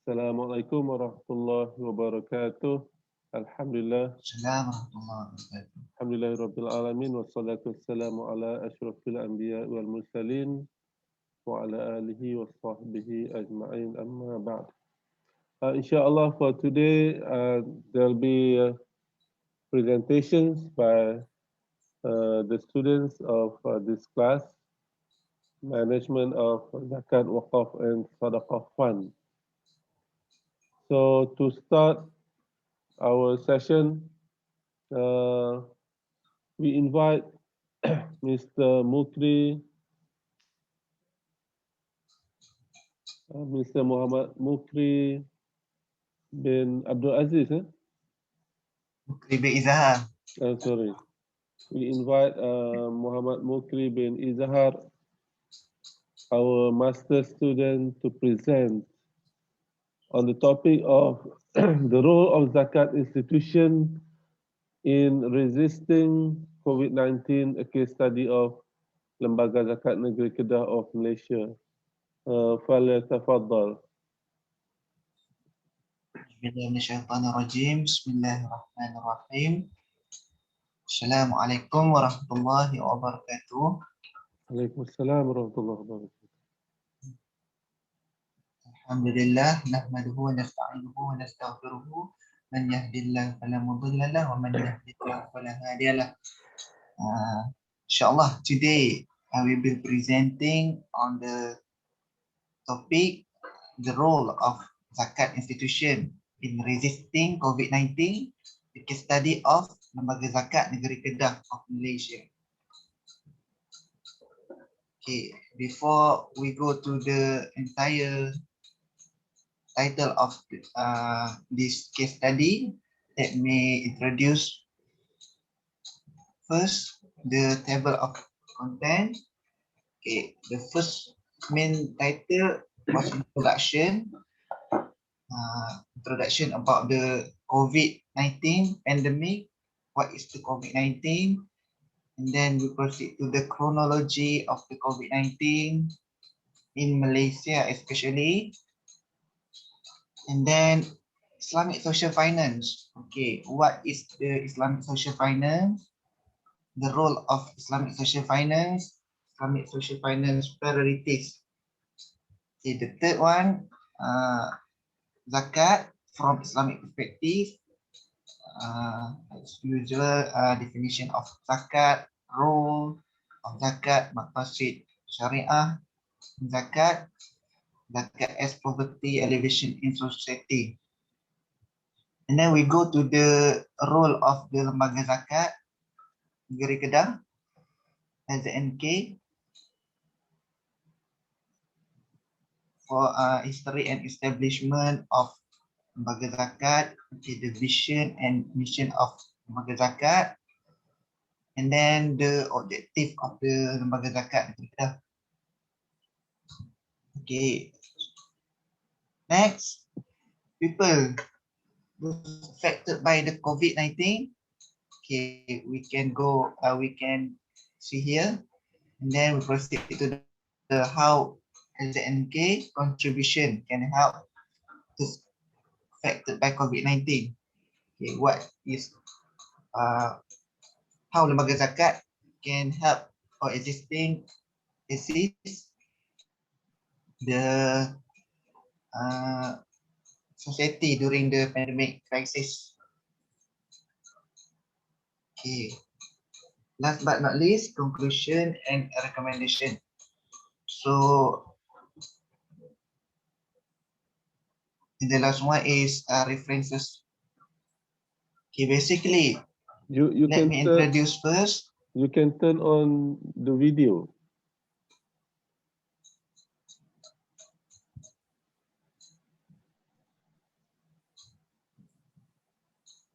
Assalamualaikum warahmatullahi wabarakatuh. Alhamdulillah. Assalamualaikum warahmatullahi wabarakatuh. Alhamdulillahirabbil alamin wassalatu wassalamu ala asyrafil anbiya wal mursalin wa ala alihi wa sahbihi ajma'in amma ba'd. Inshallah for today there'll be presentations by the students of this class, management of Zakat, Waqf and Sadaqah Fund. So to start our session, we invite Mr. Mukri, Mr. Muhammad Mukri bin Abdul Aziz. Mukri bin Izhar. Sorry. We invite Muhammad Mukri bin Izhar, our master student, to present on the topic of the role of Zakat institution in resisting COVID-19, a case study of Lembaga Zakat Negeri Kedah of Malaysia. فليتفضل. Bismillahirrahmanirrahim. Assalamualaikum warahmatullahi wabarakatuh. Waalaikumsalam warahmatullahi wabarakatuh. Alhamdulillah, nahmaduhu wa nasta'inuhu wa nastaghfiruhu. Man yahdihillahu fala mudilla lahu wa man yahdihillahu fala hadiya lahu. Inshallah, today I will be presenting on the topic the role of Zakat institution in resisting COVID-19, the case study of Lembaga Zakat Negeri Kedah of Malaysia. Okay, before we go to the entire title of this case study, let me introduce first the table of content. Okay, the first main title was introduction. Introduction about the COVID-19 pandemic. What is the COVID-19? And then we proceed to the chronology of the COVID-19 in Malaysia especially. And then Islamic social finance. Okay, what is the Islamic social finance? The role of Islamic social finance priorities. Okay, the third one, Zakat from Islamic perspective. As usual, definition of Zakat, role of Zakat, maqasid syariah, Zakat as poverty elevation in society. And then we go to the role of the Lembaga Zakat Negeri Kedah as the NK for history and establishment of Lembaga Zakat, okay, the vision and mission of Lembaga Zakat, and then the objective of the Lembaga Zakat. Okay. Next, people affected by the COVID-19. Okay, we can go. We can see here, and then we proceed to the how SNK contribution can help to affected by COVID-19. Okay, what is how Lembaga Zakat can help or assist the society during the pandemic crisis. Okay. Last but not least, conclusion and recommendation. So the last one is references. Okay, basically, let me introduce first. You can turn on the video.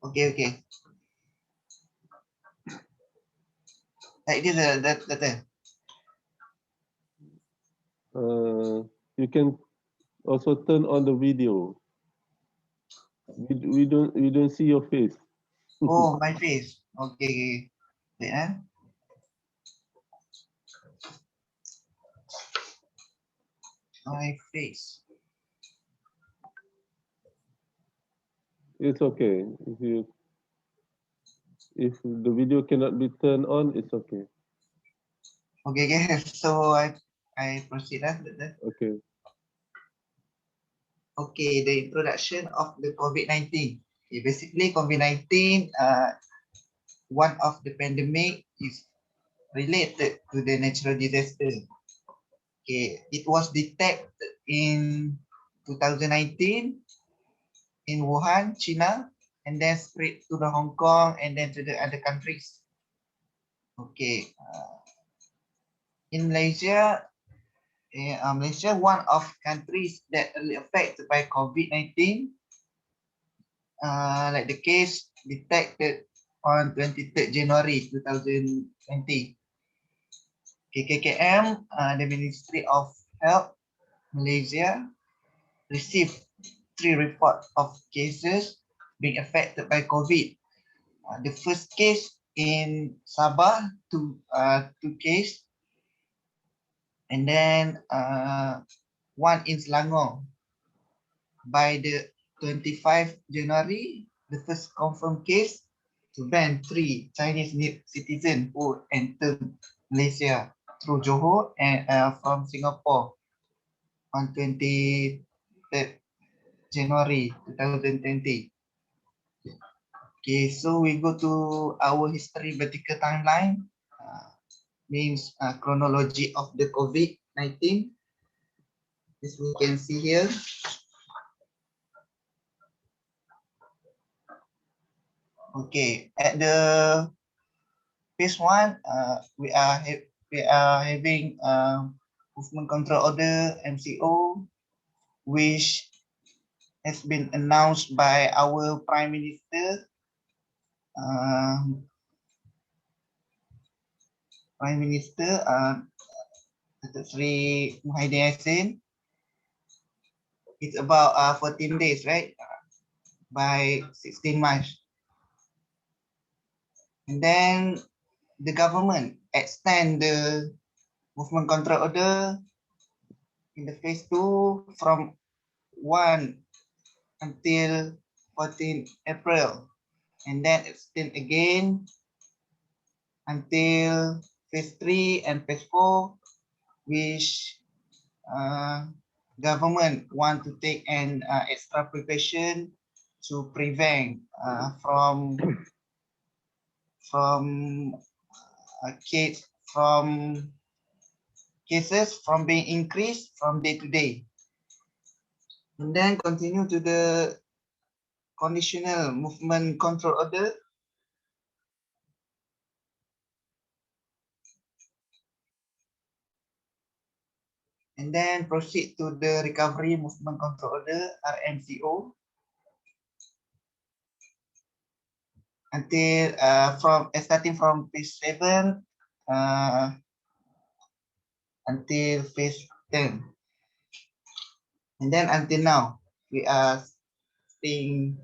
Okay. Like this, that. You can also turn on the video. We don't see your face. Oh, my face. Okay. Wait, my face. It's okay. If the video cannot be turned on, it's okay. Okay, okay. So I proceed lah. Okay. Okay, the introduction of the COVID-19. Okay, basically COVID-19, one of the pandemic is related to the natural disaster. Okay, it was detected in 2019 in Wuhan, China, and then spread to the Hong Kong and then to the other countries. Okay, in Malaysia, Malaysia, one of countries that are affected by COVID-19, like the case detected on 23rd January 2020. KKM, the Ministry of Health Malaysia, received 3 reports of cases being affected by COVID. The first case in Sabah, two case, and then one in Selangor. By the 25th January, the first confirmed case to ban 3 Chinese citizens who entered Malaysia through Johor and from Singapore on 23rd January 2020. Okay, so we go to our history vertical timeline, means chronology of the COVID-19. This we can see here. Okay, at the phase 1, we are having movement control order MCO, which has been announced by our Prime Minister. Prime Minister Sri Muhyiddin Yassin. It's about 14 days, right? By 16 March. And then the government extend the movement control order in the phase 2 from 1 until 14 April. And then extend again until phase 3 and phase 4, which government want to take an extra precaution to prevent from cases from being increased from day to day. And then continue to the conditional movement control order. And then proceed to the recovery movement control order, RMCO. Until starting from phase 7 until phase 10. And then until now, we are still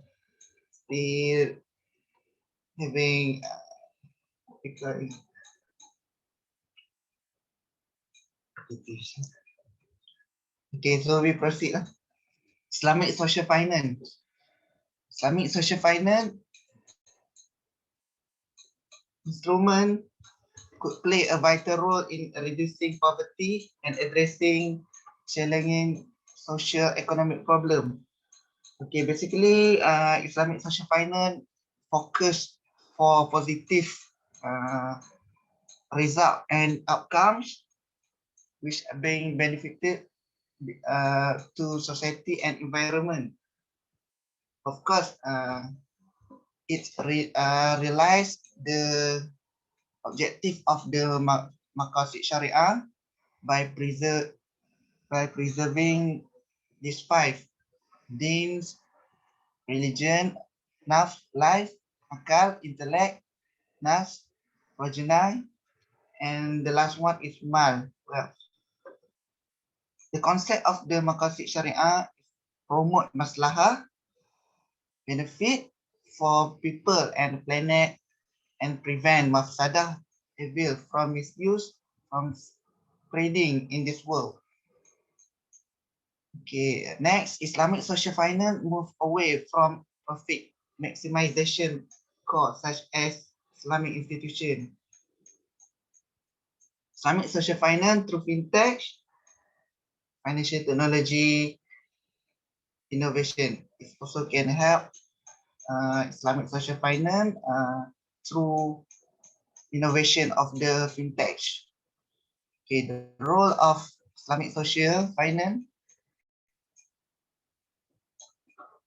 having okay, so we proceed. Islamic social finance. Islamic social finance instrument could play a vital role in reducing poverty and addressing challenging social economic problem. Okay, basically, Islamic social finance focus for positive result and outcomes which are being benefited to society and environment. Of course, it realized the objective of the Maqasid Sharia by preserving these 5 deens: religion, nafs, life, akal, intellect, nas, progeny, and the last one is mal, wealth. The concept of the Maqasid Sharia promote maslahah, benefit for people and planet, and prevent mafsadah, evil from misuse, from spreading in this world. Okay, next, Islamic social finance move away from profit maximization core such as Islamic institution. Islamic social finance through fintech, financial technology, innovation. It also can help Islamic social finance through innovation of the fintech. Okay, the role of Islamic social finance.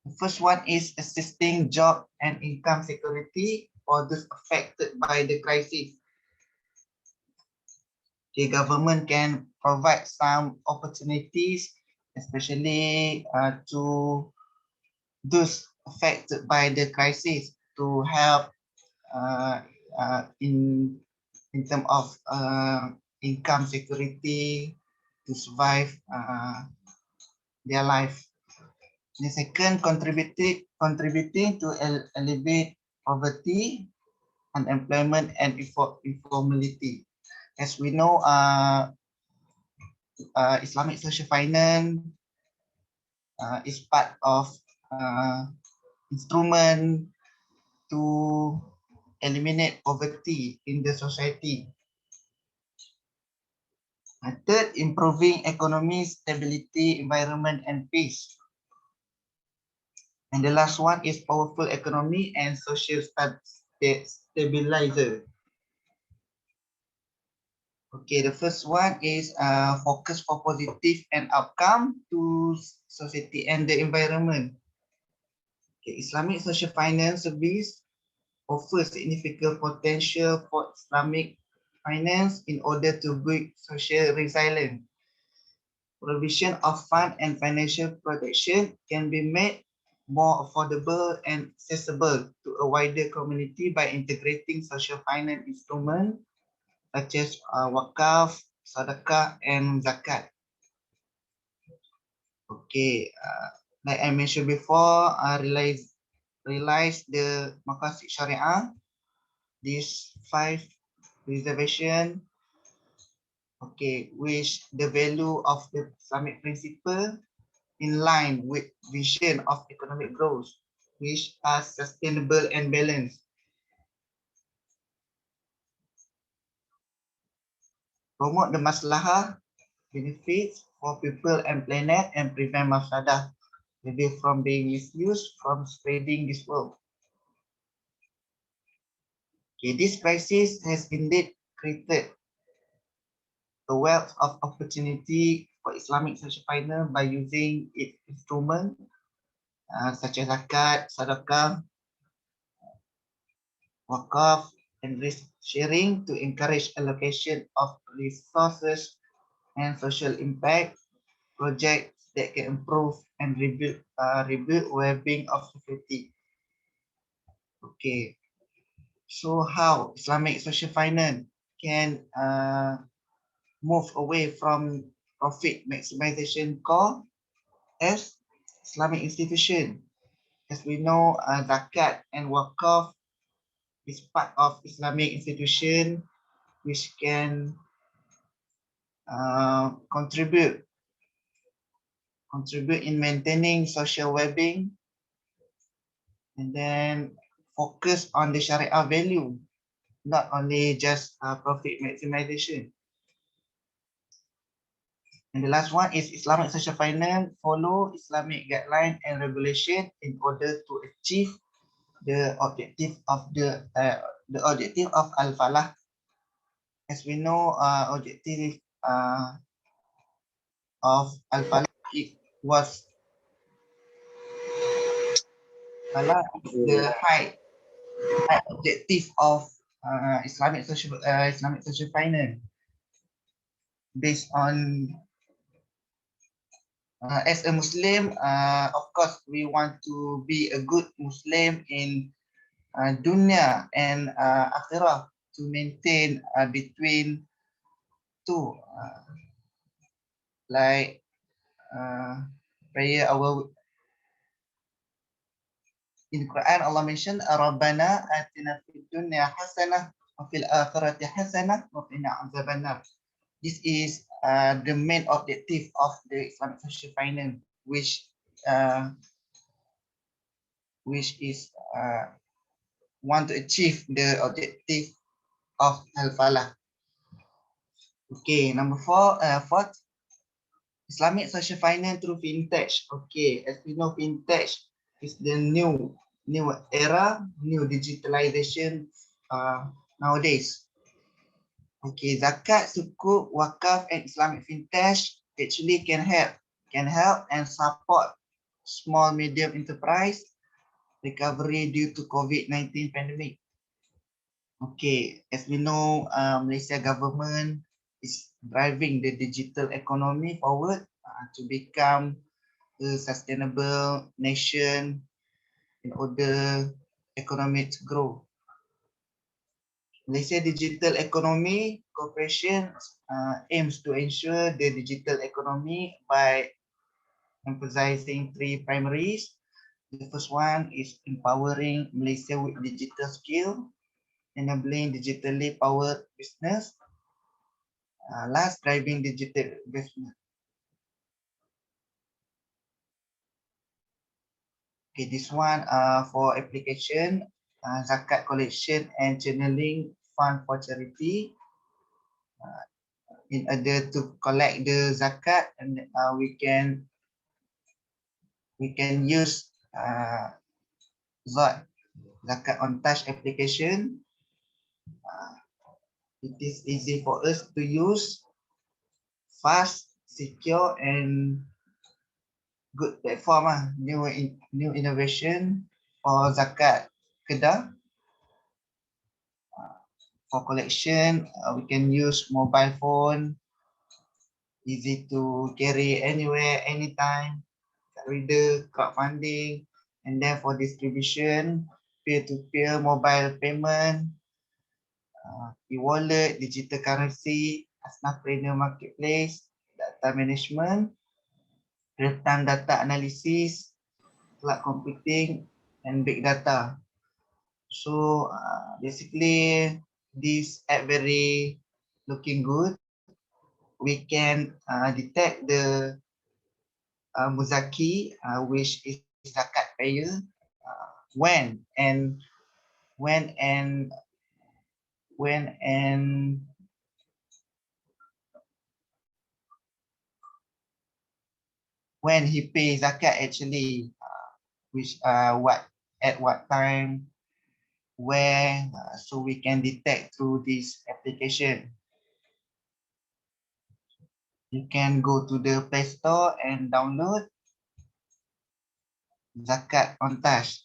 The first one is assisting job and income security for those affected by the crisis. The government can provide some opportunities, especially to those affected by the crisis, to help in terms of income security to survive their life. The second, contributing to alleviate poverty, unemployment, and informality. As we know, Islamic social finance is part of instrument to eliminate poverty in the society. Third, improving economy, stability, environment, and peace. And the last one is powerful economy and social stabilizer. Okay, the first one is focus for positive and outcome to society and the environment. Okay, Islamic social finance service offers significant potential for Islamic finance in order to build social resilience. Provision of fund and financial protection can be made more affordable and accessible to a wider community by integrating social finance instruments such as Waqf, Sadaqah, and Zakat. Okay, like I mentioned before, realize the Maqasid Syariah, these 5 reservation, okay, which the value of the Islamic principle in line with vision of economic growth, which are sustainable and balanced. Promote the maslahah benefits for people and planet and prevent mafsadah, maybe from being misused, from spreading this world. Okay, this crisis has indeed created a wealth of opportunity for Islamic social finance by using its instruments such as Zakat, Sadaqah, Waqf, and risk sharing to encourage allocation of resources and social impact projects that can improve and rebuild well-being of society. Okay, so how Islamic social finance can move away from profit maximization core as Islamic institution. As we know, Zakat and Waqf is part of Islamic institution which can contribute in maintaining social well-being, and then focus on the Sharia value, not only just profit maximization. And the last one is Islamic social finance follow Islamic guideline and regulation in order to achieve the objective of al-falah. As we know, objective of al-falah was the high objective of Islamic social finance, based on as a Muslim, of course, we want to be a good Muslim in dunya and akhirah, to maintain between two, like prayer. Our in Quran, Allah mentioned, Rabbana atina fid dunya hasanah wa fil akhirati hasanah wa qina azabannar. This is the main objective of the Islamic social finance, which which is want to achieve the objective of al-falah. Okay, number fourth, Islamic social finance through fintech. Okay, as we know, fintech is the new era, new digitalization nowadays. Okay, zakat, sukuk, waqf, and Islamic fintech actually can help and support small medium enterprise recovery due to COVID-19 pandemic. Okay, as we know, Malaysia government is driving the digital economy forward to become a sustainable nation in order economy to grow. Malaysia Digital Economy Corporation aims to ensure the digital economy by emphasizing three primaries. The first one is empowering Malaysia with digital skill, enabling digitally powered business, last driving digital investment. Okay, this one for application, zakat collection and channeling fund for charity. In order to collect the zakat, and we can use zakat on touch application. It is easy for us to use, fast, secure, and good platform. New innovation for zakat kedah. For collection, we can use mobile phone, easy to carry anywhere, anytime, reader, crowdfunding, and then for distribution, peer-to-peer mobile payment, e-wallet, digital currency, asnaf trader marketplace, data management, real-time data analysis, cloud computing, and big data. So basically, this app very looking good. We can detect the muzaki, which is zakat payer, when and when and when and when he pays zakat actually, which what at what time, where, so we can detect through this application. You can go to the Play Store and download Zakat on touch.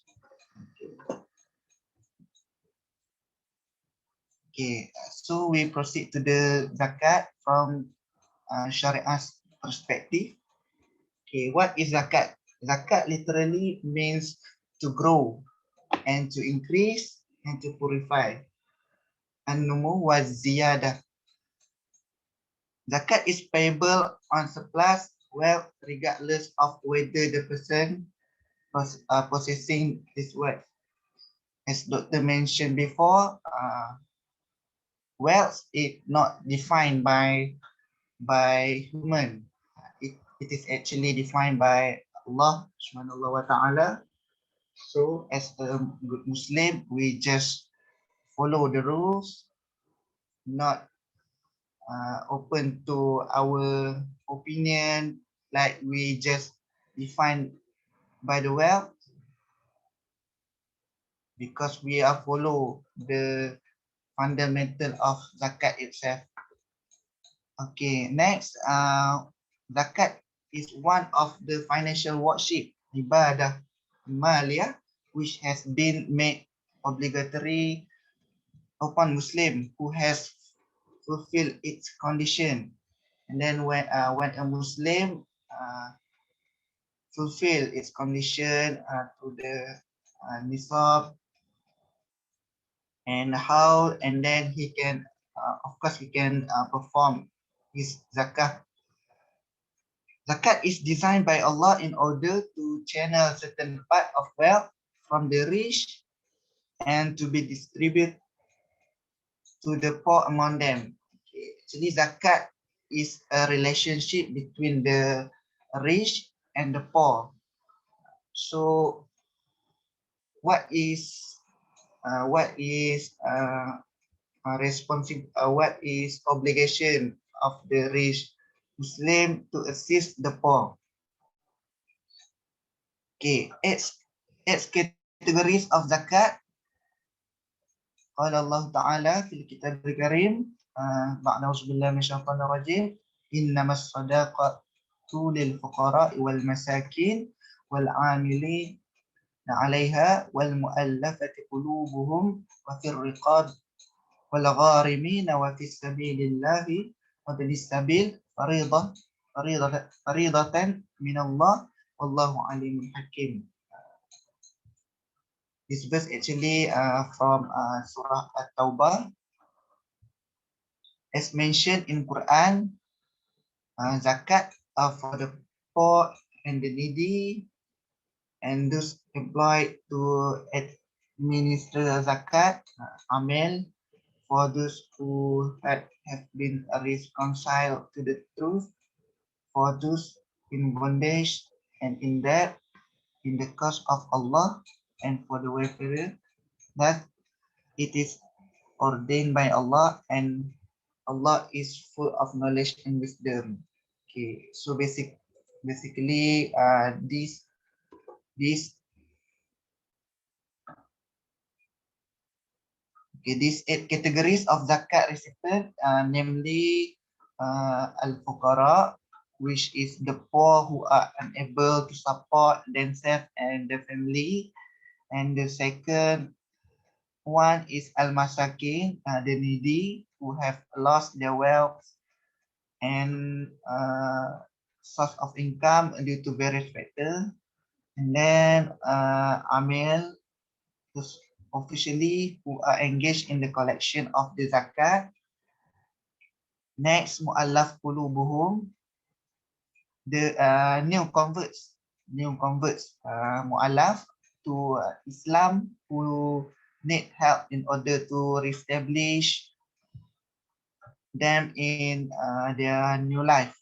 Okay, so we proceed to the zakat from Syariah perspective. Okay, what is zakat? Zakat literally means to grow and to increase and to purify. An-numu wa ziyadah. Zakat is payable on surplus wealth regardless of whether the person possessing this wealth. As Dr. mentioned before, wealth is not defined by human. It is actually defined by Allah subhanahu wa ta'ala. So as a good Muslim, we just follow the rules, not open to our opinion, like we just define by the wealth, because we are follow the fundamental of zakat itself. Okay, next, zakat is one of the financial worship, ibadah maliyah, which has been made obligatory upon Muslim who has fulfilled its condition. And then when a Muslim fulfill its condition to the nisab, and then he can, of course, he can perform his zakat. Zakat is designed by Allah in order to channel certain part of wealth from the rich and to be distributed to the poor among them. Okay. Actually, zakat is a relationship between the rich and the poor. So what is what is obligation of the rich Muslim to assist the poor. Okay, it's categories of zakat. Qala Allah Ta'ala fil kitab al-karim, ba'da auzubillahi minasyaitonir rajim, innamas sadaqatu lil fuqara'i wal masakin wal 'amilin 'alaiha wal mu'allafati qulubuhum wa fir riqab wal gharimin wa fis sabilillahi wa bis sabil faridatan min Allah wallahu alimun hakim. This verse actually from Surah At-Taubah. As mentioned in Quran, zakat for the poor and the needy and those employed to administer zakat, amel for those who have been reconciled to the truth, for those in bondage and in debt, in the cause of Allah, and for the welfare, that it is ordained by Allah and Allah is full of knowledge and wisdom. Okay, so basically these 8 categories of zakat recipient, namely al-fuqara, which is the poor who are unable to support themselves and their family, and the second one is al-masakin, the needy who have lost their wealth and source of income due to various factors. And then amil, those officially who are engaged in the collection of the zakat. Next, mu'allaf qulubuhum, the new converts, mu'allaf to Islam who need help in order to reestablish them in their new life.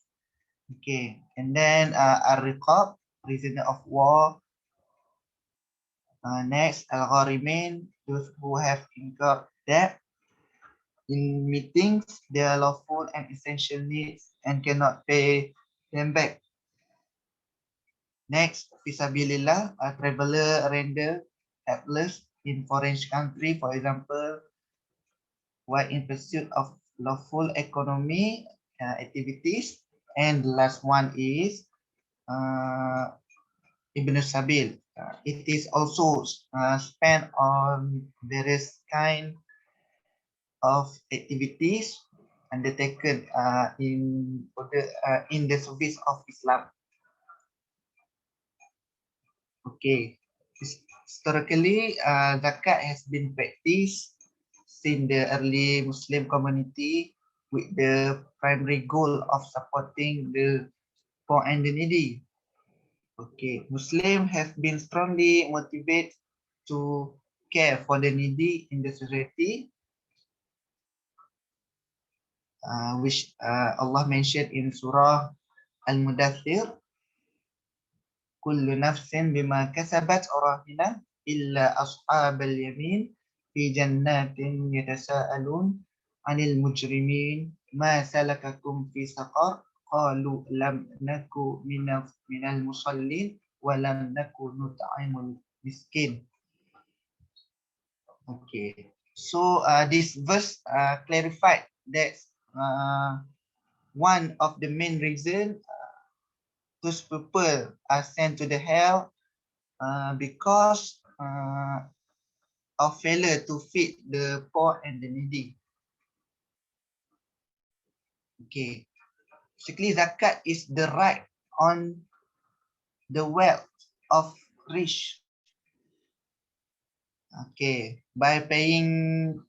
Okay, and then ar-riqab, prisoner of war. Next, al-gharimin, those who have incurred debt in meetings their lawful and essential needs and cannot pay them back. Next, fisabilillah, a traveler rendered helpless in foreign country, for example, while in pursuit of lawful economy activities. And the last one is Ibn Sabil. It is also spent on various kind of activities undertaken in the service of Islam. Okay, historically, zakat has been practiced since the early Muslim community with the primary goal of supporting the poor and the needy. Okay, Muslims have been strongly motivated to care for the needy in the society, which Allah mentioned in Surah Al-Mudaththir, kullu nafsin bima kasabat rahina illa ashabal yamin fi jannatin yatasaalun anil mujrimin ma salakakum fi saqar qalu lam naku minal musallin wa lam naku nut'imul miskin. Okay, so this verse clarified that one of the main reason those people are sent to the hell because of failure to feed the poor and the needy. Okay, basically zakat is the right on the wealth of rich. Okay, by paying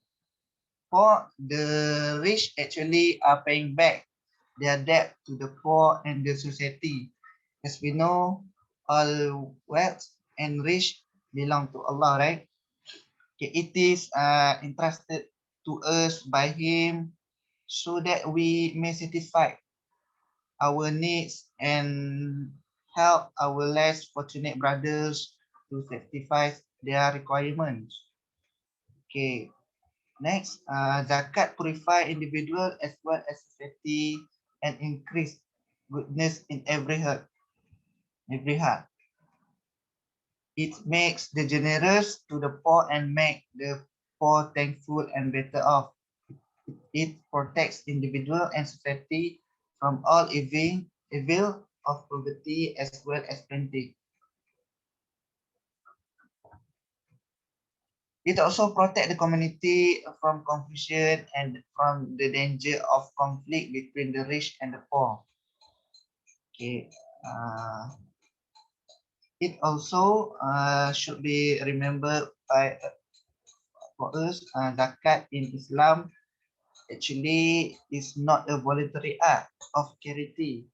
poor, the rich actually are paying back their debt to the poor and the society. As we know, all wealth and rich belong to Allah, right? Okay, it is entrusted to us by Him so that we may satisfy our needs and help our less fortunate brothers to satisfy their requirements. Okay. Next, zakat purify individual as well as society and increase goodness in every heart. Every heart. It makes the generous to the poor and make the poor thankful and better off. It protects individual and society from all evil of poverty as well as plenty. It also protects the community from confusion and from the danger of conflict between the rich and the poor. Okay. It also should be remembered by for us, zakat in Islam actually is not a voluntary act of charity,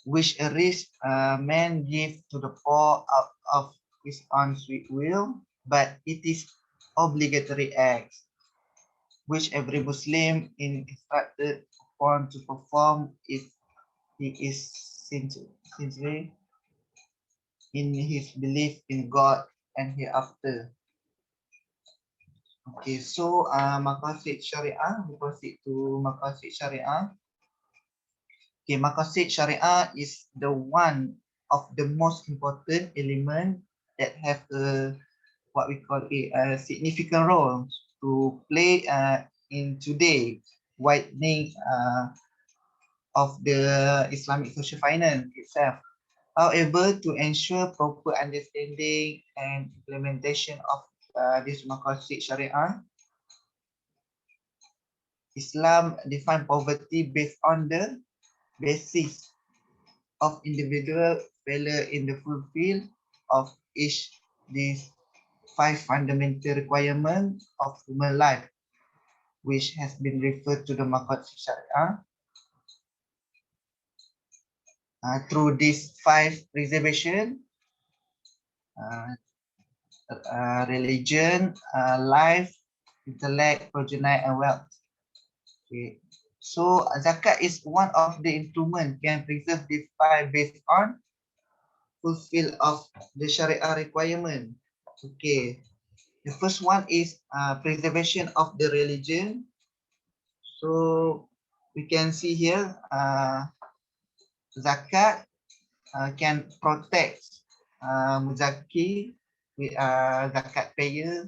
which a rich man give to the poor out of his own sweet will, but it is obligatory act, which every Muslim is instructed upon to perform if he is sincere in his belief in God and hereafter. Okay, so maqasid syariah, we proceed to maqasid syariah. Okay, maqasid syariah is the one of the most important element that have a what we call a significant role to play in today widening of the Islamic social finance itself. However, to ensure proper understanding and implementation of this maqasid syariah, Islam define poverty based on the basis of individual failure in the fulfill of each these 5 fundamental requirements of human life, which has been referred to the maqasid syariah. Through these 5 preservation, religion, life, intellect, progeny, and wealth. Okay. So zakat is one of the instrument can preserve the 5 based on fulfill of the Sharia requirement. Okay. The first one is preservation of the religion. So we can see here zakat can protect muzaki with zakat payer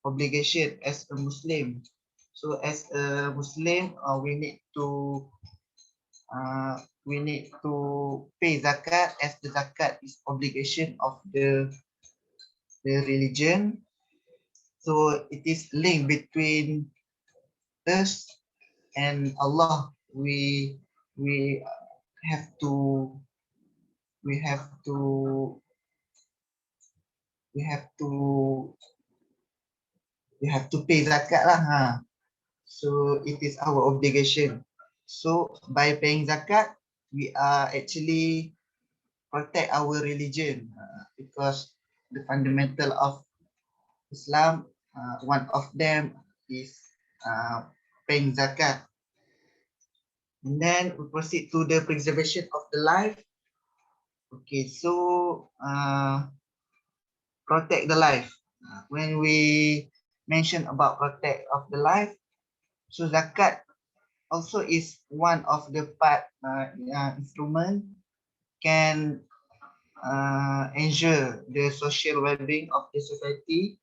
obligation as a Muslim. So as a Muslim, we need to pay zakat as the zakat is obligation of the religion. So it is linked between us and Allah. We have to we have to we have to we have to pay zakat lah. So it is our obligation. So by paying zakat, we are actually protect our religion because the fundamental of Islam, one of them is paying zakat. And then we proceed to the preservation of the life. Okay, so protect the life. When we mention about protect of the life, so zakat also is one of the part instrument can ensure the social well-being of the society.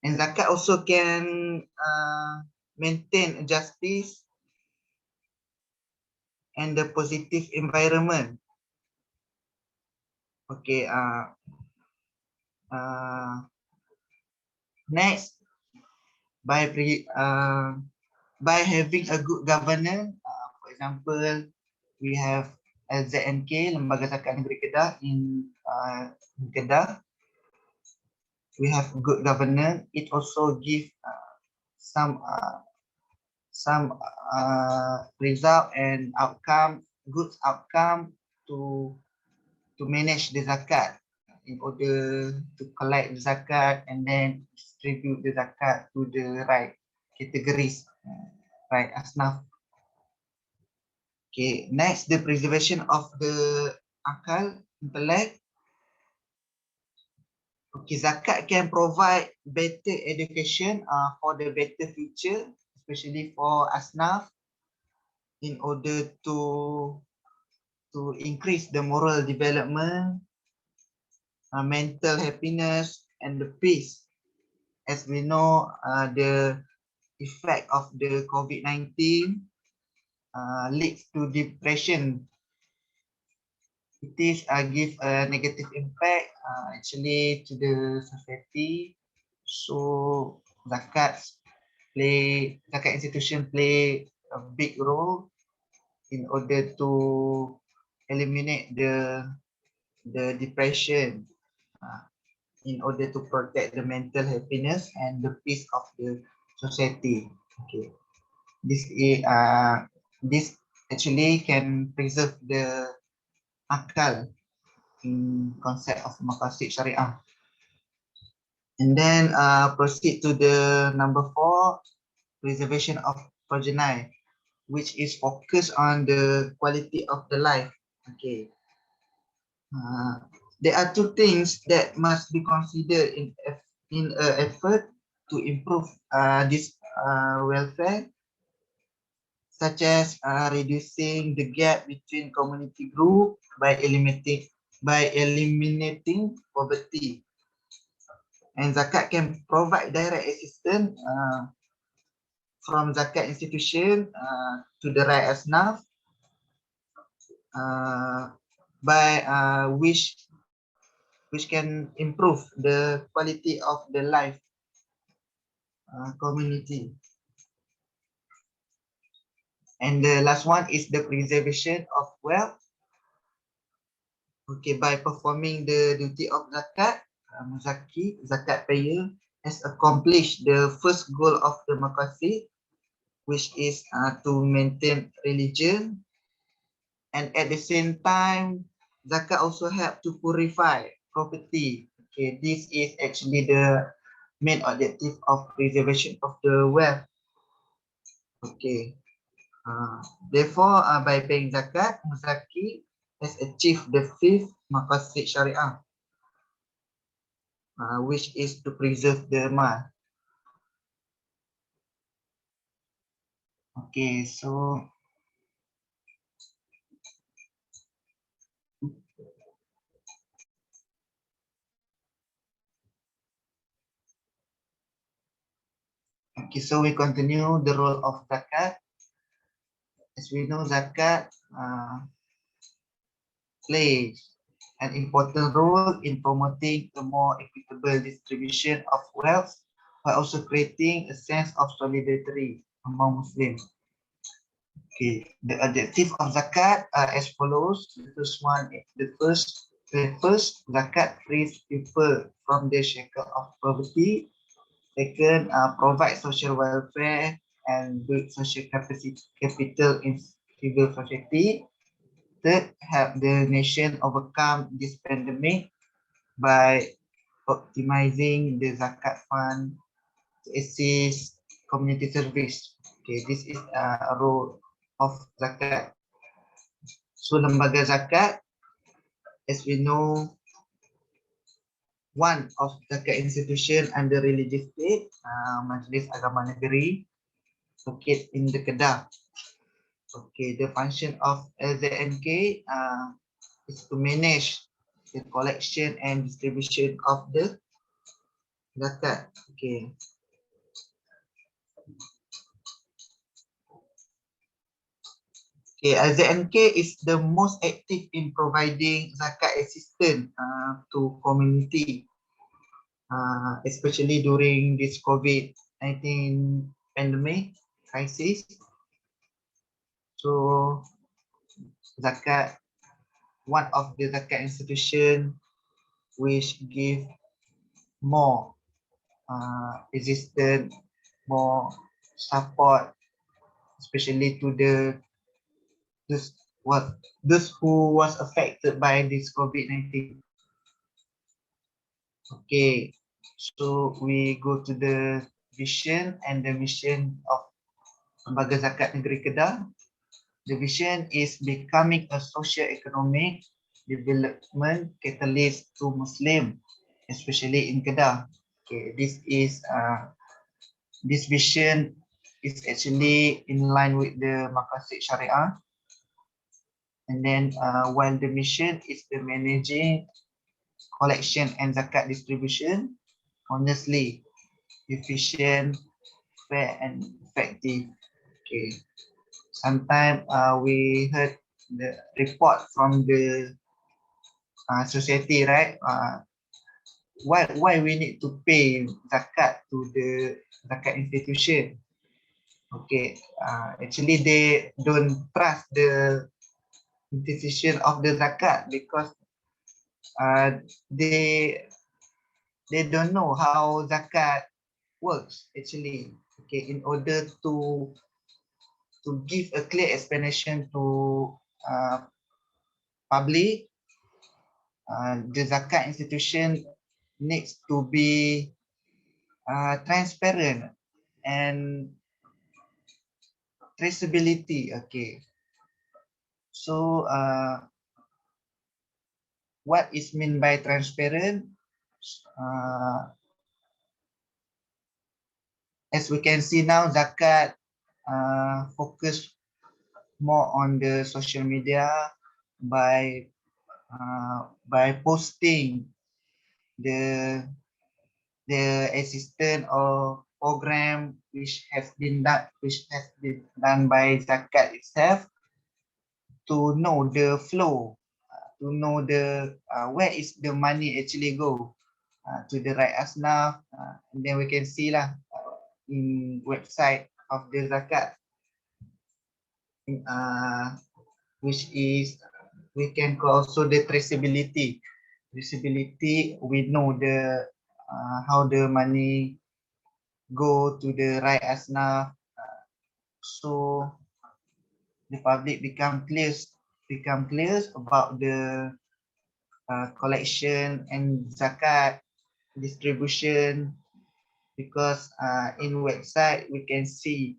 And zakat also can maintain justice and the positive environment. Okay. Next, by having a good governance, for example, we have ZNK, Lembaga Zakat Negeri Kedah in Kedah. We have good governance. It also gives some result and outcome, good outcome to manage the zakat in order to collect the zakat and then distribute the zakat to the right categories, right asnaf. Okay, next, the preservation of the akal, intellect. Okay, zakat can provide better education for the better future, especially for asnaf, in order to increase the moral development, mental happiness, and the peace. As we know, the effect of the COVID-19 leads to depression. It is give a negative impact actually to the society. So zakat institution play a big role in order to eliminate the depression, in order to protect the mental happiness and the peace of the society. Okay, this actually can preserve the akal in concept of maqasid syariah. And then proceed to the number 4, preservation of progeny, which is focused on the quality of the life. Okay. There are two things that must be considered in an effort to improve this welfare, such as reducing the gap between community group by eliminating poverty. And zakat can provide direct assistance from zakat institution to the right asnaf, by which can improve the quality of the life community. And the last one is the preservation of wealth. Okay, by performing the duty of zakat, muzaki, zakat payer, has accomplished the first goal of the maqasid, which is to maintain religion. And at the same time, zakat also help to purify property. Okay, this is actually the main objective of preservation of the wealth. Okay. Therefore, by paying zakat, muzaki has achieved the 5th maqasid syariah, which is to preserve the mal. Okay, so we continue the role of zakat. As we know, zakat plays an important role in promoting a more equitable distribution of wealth, while also creating a sense of solidarity among Muslims. Okay, the objective of zakat are as follows. The first, zakat frees people from the shackle of poverty. Second, provide social welfare and build social capital in civil society. Third, help the nation overcome this pandemic by optimizing the zakat fund to assist community service. Okay, this is a role of zakat. So lembaga zakat, as we know, one of zakat institution under religious state, Majlis Agama Negeri, located in the Kedah. Okay, the function of ZNK is to manage the collection and distribution of the zakat. Okay. Okay, ZNK is the most active in providing zakat assistance to community, especially during this COVID-19 pandemic crisis. So zakat, one of the zakat institution which give more resistance, more support, especially to those who was affected by this COVID-19. Okay, so we go to the vision and the mission of Lembaga Zakat Negeri Kedah. The vision is becoming a socio-economic development catalyst to Muslim, especially in Kedah. Okay, this vision is actually in line with the Maqasid Syariah. And then while the mission is the managing collection and zakat distribution honestly, efficient, fair and effective. Okay. Sometimes we heard the report from the society, right? Why we need to pay zakat to the zakat institution? Okay, actually they don't trust the institution of the zakat because uh, they they don't know how zakat works actually. Okay, in order to give a clear explanation to public, the zakat institution needs to be transparent and traceability. Okay, so what is mean by transparent? Uh, as we can see now, zakat focus more on the social media by posting the assistant or program which has been done by zakat itself to know the flow, to know the where is the money actually go to the right asnaf, and then we can see lah in website of the zakat, which is we can call also the traceability. Traceability, we know the how the money go to the right asnaf, so the public become clear about the collection and zakat distribution, because in website we can see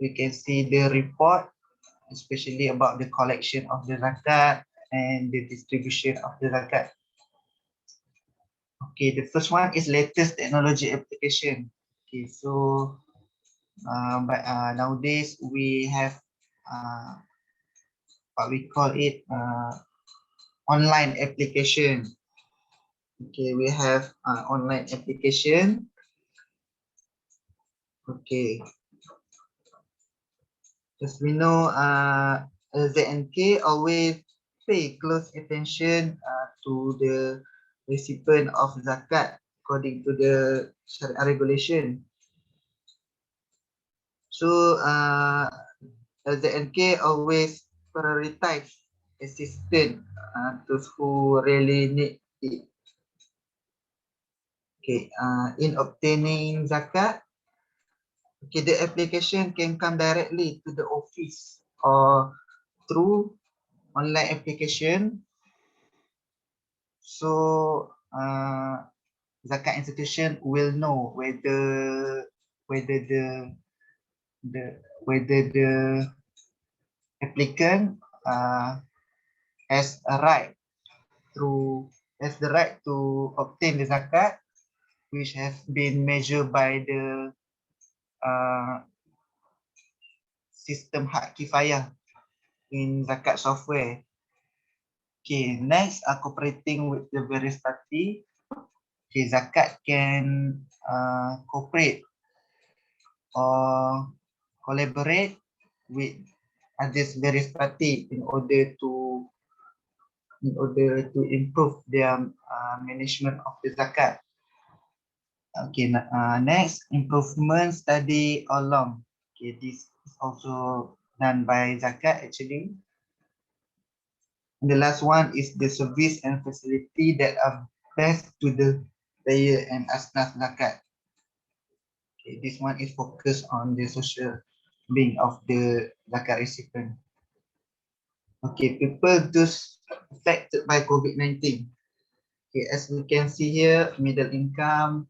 the report, especially about the collection of the zakat and the distribution of the zakat. Okay, the first one is latest technology application. Okay, so but nowadays we have what we call it online application. Okay, we have online application. Okay, as we know, ZNK always pay close attention to the recipient of zakat according to the Sharia regulation. So ZNK always prioritize assistance to who really need it. Okay, in obtaining zakat, okay, the application can come directly to the office or through online application. So zakat institution will know whether the applicant has a right has the right to obtain the zakat, which has been measured by the system hak kifayah in zakat software. Okay, next, cooperating with the various party. Okay, zakat can cooperate or collaborate with others various party in order to improve their management of the zakat. Okay, next, improvement study along. Okay, this is also done by zakat actually. And the last one is the service and facility that are best to the payer and asnaf zakat. Okay, this one is focused on the social being of the zakat recipient. Okay, people those affected by COVID-19. Okay, as we can see here, middle income,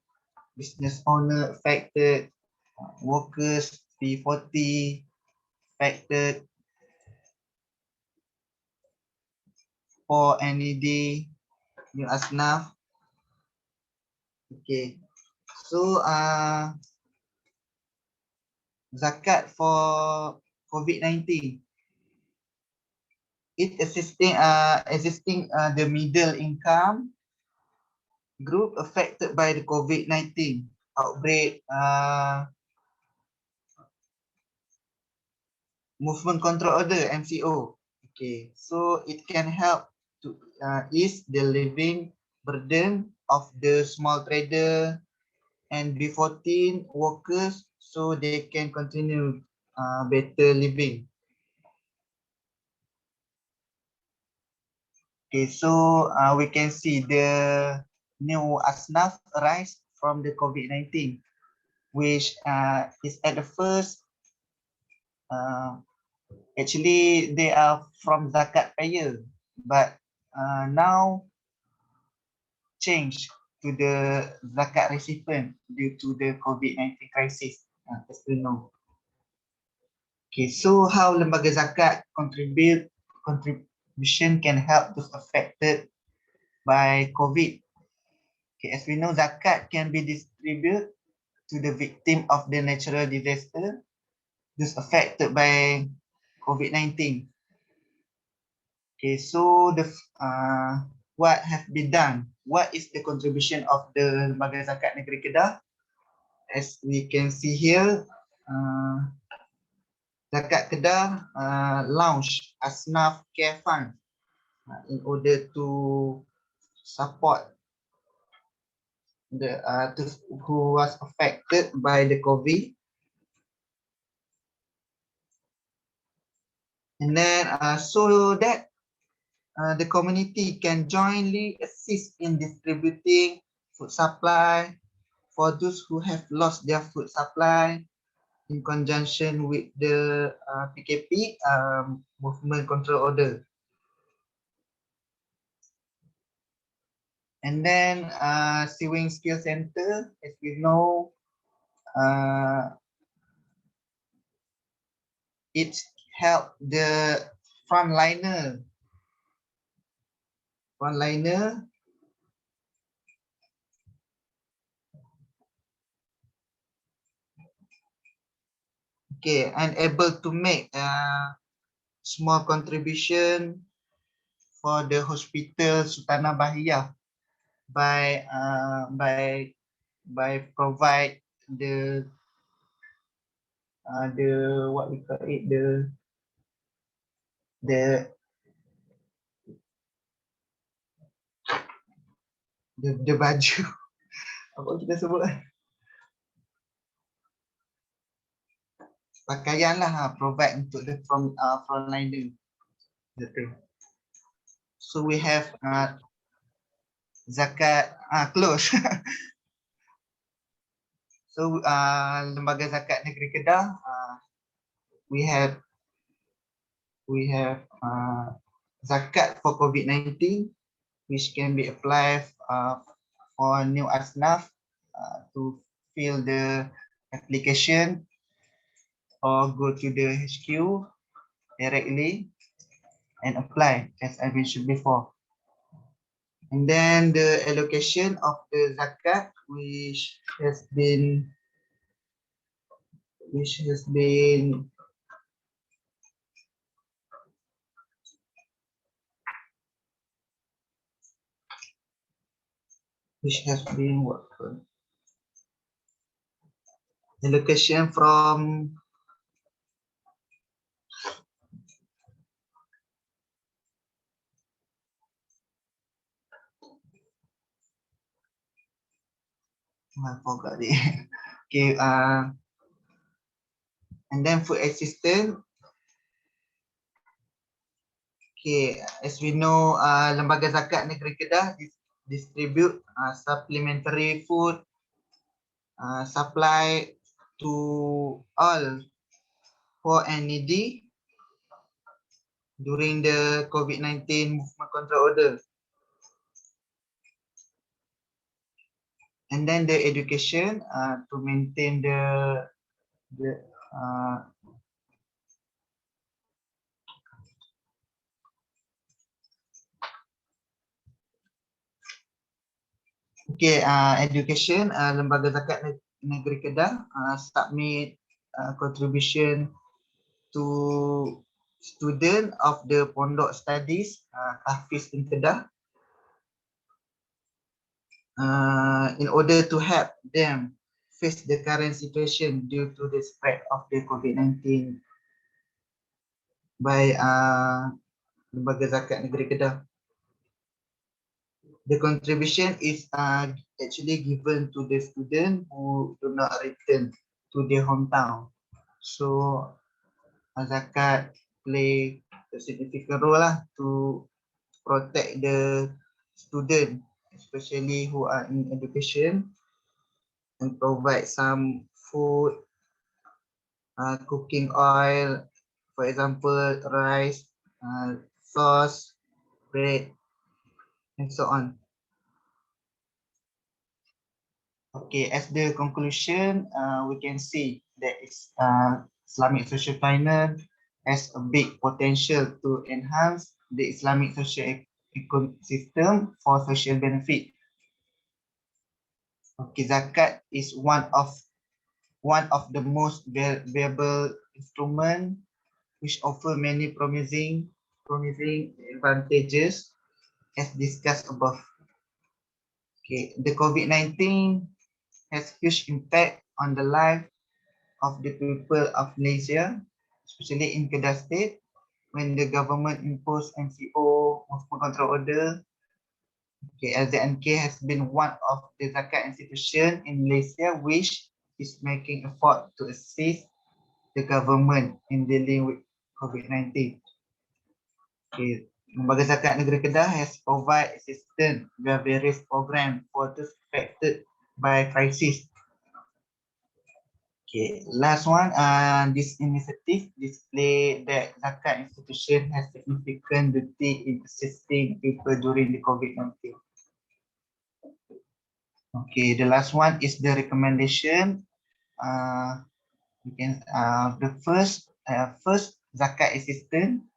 business owner affected, workers, P40 affected, for NED, new asnaf. Okay, so zakat for COVID-19. It assisting the middle income group affected by the COVID-19 outbreak, movement control order MCO. Okay, so it can help to ease the living burden of the small trader and B14 workers, so they can continue better living. Okay, so we can see the new asnaf arise from the COVID-19, which is at the first, actually they are from zakat payer, but now change to the zakat recipient due to the COVID-19 crisis, as we know. Okay, so how lembaga zakat contribution can help those affected by COVID. Okay, as we know, zakat can be distributed to the victim of the natural disaster, those affected by COVID-19. Okay, so the what have been done? What is the contribution of the lembaga zakat negeri Kedah? As we can see here, Zakat Kedah launch Asnaf Care Fund in order to support the who was affected by the COVID. And then so that the community can jointly assist in distributing food supply for those who have lost their food supply in conjunction with the PKP movement control order. And then Sewing Skill Center, as we know, it helped the frontliner okay, and able to make small contribution for the hospital Sultanah Bahiyah by provide the what we call it, the baju apa kita sebut, pakaian lah, provide untuk the frontliner. So we have zakat close. So lembaga zakat negeri Kedah, we have zakat for COVID-19, which can be applied for new asnaf to fill the application or go to the HQ directly and apply, as I mentioned before. And then the allocation of the zakat, which has been what? Allocation from I forgot it. Okay, and then food assistance. Okay, as we know, lembaga zakat negeri Kedah distribute supplementary food supply to all poor and needy during the COVID-19 movement control order. And then the education to maintain the Okay, education, Lembaga Zakat Negeri Kedah submit contribution to student of the Pondok Studies Hafiz in Kedah in order to help them face the current situation due to the spread of the COVID-19 by Lembaga Zakat Negeri Kedah. The contribution is actually given to the student who do not return to their hometown. So zakat play a significant role lah to protect the student, especially who are in education, and provide some food, cooking oil, for example, rice, sauce, bread, and so on. Okay, as the conclusion, we can see that Islamic social finance has a big potential to enhance the Islamic social ecosystem for social benefit. Okay, zakat is one of the most viable instrument which offer many promising advantages as discussed above. Okay, the COVID-19 has huge impact on the life of the people of Malaysia, especially in Kedah State, when the government imposed MCO, movement control order. Okay, LZNK has been one of the zakat institution in Malaysia which is making effort to assist the government in dealing with COVID-19. Okay, Lembaga Zakat Negeri Kedah has provided assistance via various programs for those affected by crisis. Okay, last one, this initiative display that zakat institution has significant duty in assisting people during the COVID-19. Okay, the last one is the recommendation. We can the first zakat assistance.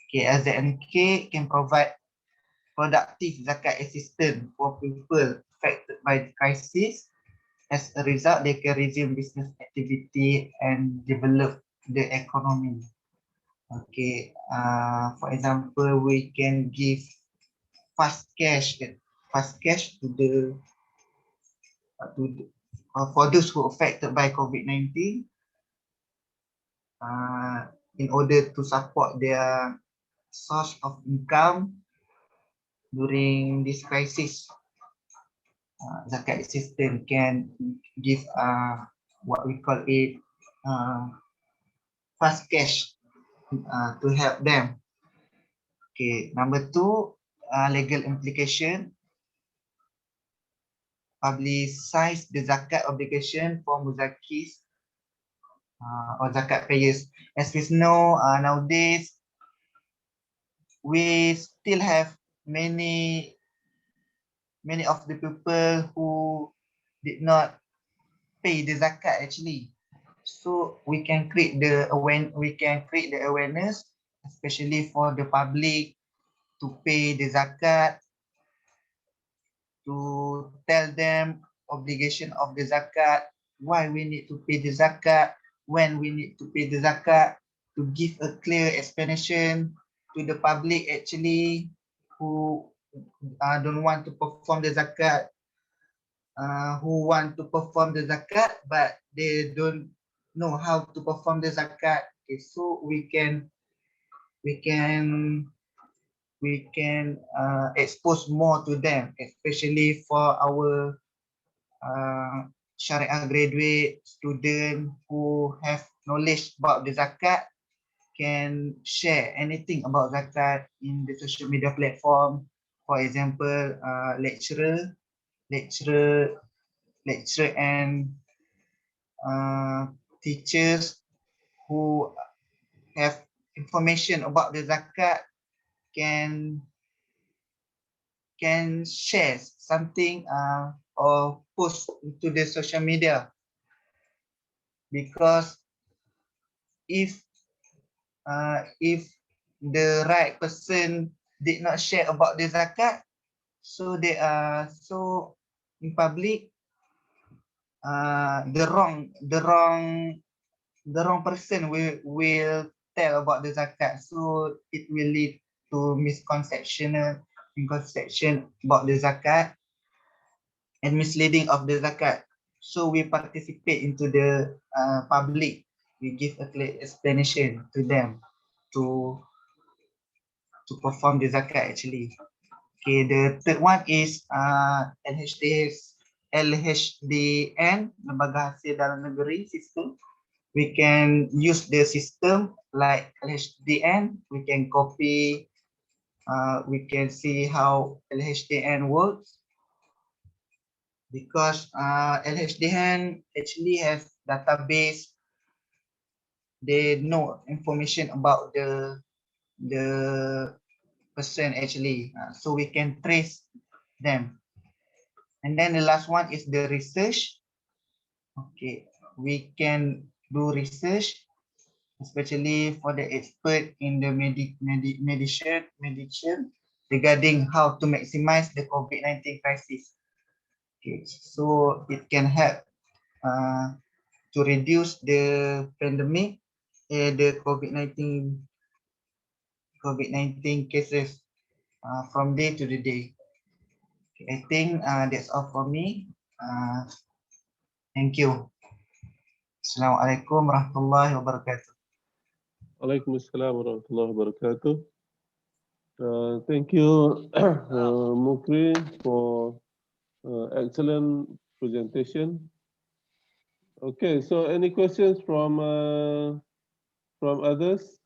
Okay, LZNK can provide productive zakat assistance for people affected by the crisis. As a result, they can resume business activity and develop the economy. Okay, for example, we can give fast cash to the for those who are affected by COVID-19 in order to support their source of income during this crisis. Zakat system can give what we call it fast cash to help them. Okay, number two, legal implication. Publicize the zakat obligation for muzakis or zakat payers. As we know, nowadays we still have many of the people who did not pay the zakat actually. So we can create the awareness, especially for the public, to pay the zakat, to tell them obligation of the zakat, why we need to pay the zakat, when we need to pay the zakat, to give a clear explanation to the public actually who don't want to perform the zakat, who want to perform the zakat but they don't know how to perform the zakat. Okay, so we can expose more to them, especially for our Syariah graduate student who have knowledge about the zakat, can share anything about zakat in the social media platform. For example, lecturer and teachers who have information about the zakat can share something or post to the social media, because if the right person did not share about the zakat, so they are in public, the wrong person will tell about the zakat, so it will lead to misconception about the zakat and misleading of the zakat. So we participate into the public. We give a clear explanation to them to perform the zakat actually. Okay, the third one is LHDN, Lembaga Hasil Dalam Negeri system. We can use the system like LHDN. We can copy. We can see how LHDN works because LHDN actually has database. They know information about the person actually, so we can trace them. And then the last one is the research. Okay, we can do research, especially for the expert in the medicine regarding how to maximize the COVID-19 crisis. Okay, so it can help to reduce the pandemic, the COVID-19 cases from day to the day. Okay, I think that's all for me. Thank you. Assalamualaikum warahmatullahi wabarakatuh. Alaikum assalam wa rahmatullahi wa barakatuh. Thank you, Mukri, for excellent presentation. Okay, so any questions from others?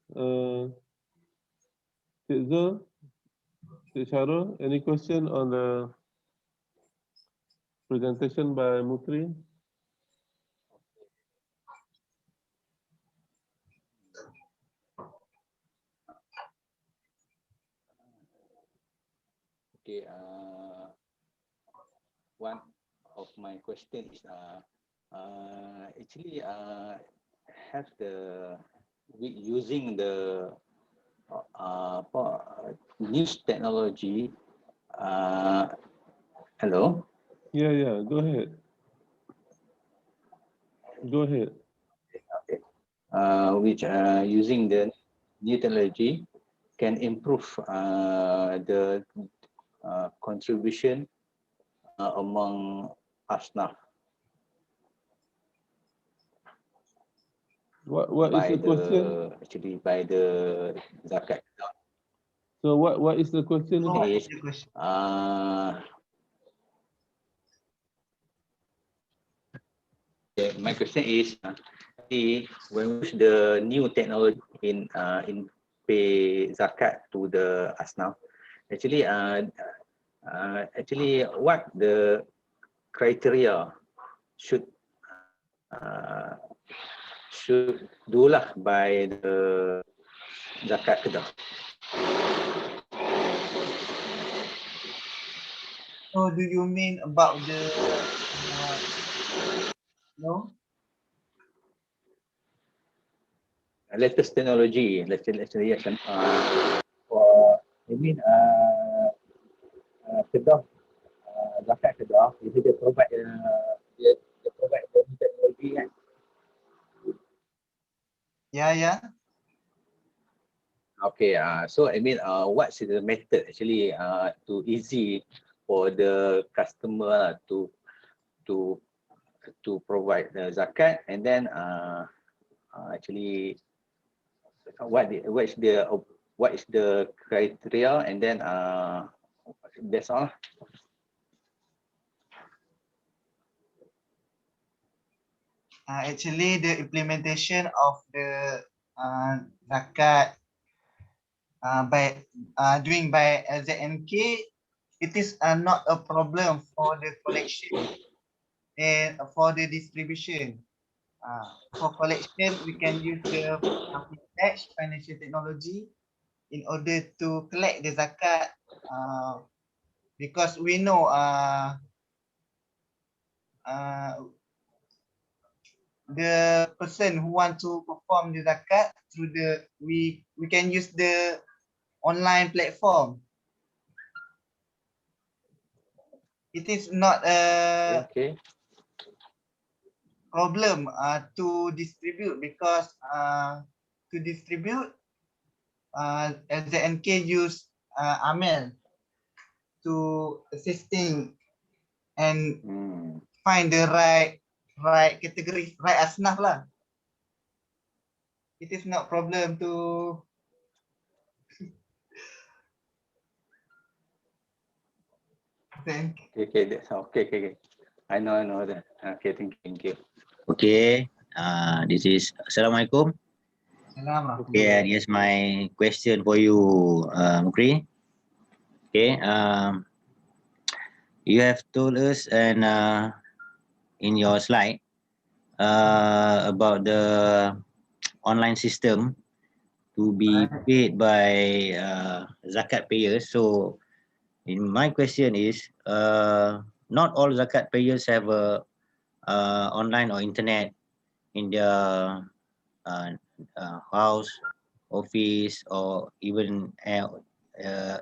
Zul, Sharul, any question on the presentation by Mukri? Okay, one of my question is actually have the using the news technology. Hello. Yeah, go ahead. Go ahead. Okay. Which using the new technology can improve the contribution among asnaf. What is the question? Actually, by the zakat. So what is the question? Is, my question is, when we use the new technology in pay zakat to the asnaf, actually what the criteria should do lah by the zakat kedah. So do you mean about the no? Latest technology, let's say for I mean kedah zakat kedah, dia provide dia provide the new technology kan. Yeah. Okay, so I mean, what's the method actually to easy for the customer to provide the zakat, and then actually what is the criteria, and then that's all. Actually, the implementation of the zakat by doing by ZNK, it is not a problem for the collection and for the distribution. For collection, we can use the financial technology in order to collect the zakat, because we know the person who want to perform the zakat through the we can use the online platform. it is not a Okay. problem to distribute, because to distribute LZNK use Amel to assisting and find the right category, right asnaf lah. It is not problem to then. Okay, that's okay. I know that. Okay, thank you. Okay, this is Assalamualaikum. Salam. Okay, here's my question for you, Mukri. Okay, you have told us and in your slide about the online system to be paid by zakat payers. So, in my question is, not all zakat payers have a online or internet in their house, office, or even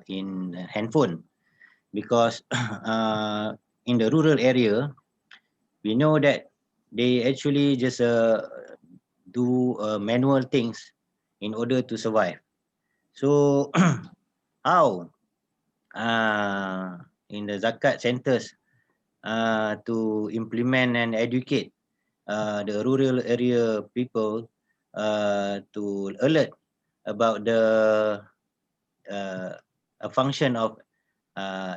in handphone, because in the rural area, we know that they actually just do manual things in order to survive. So how in the zakat centers to implement and educate the rural area people to alert about the a function of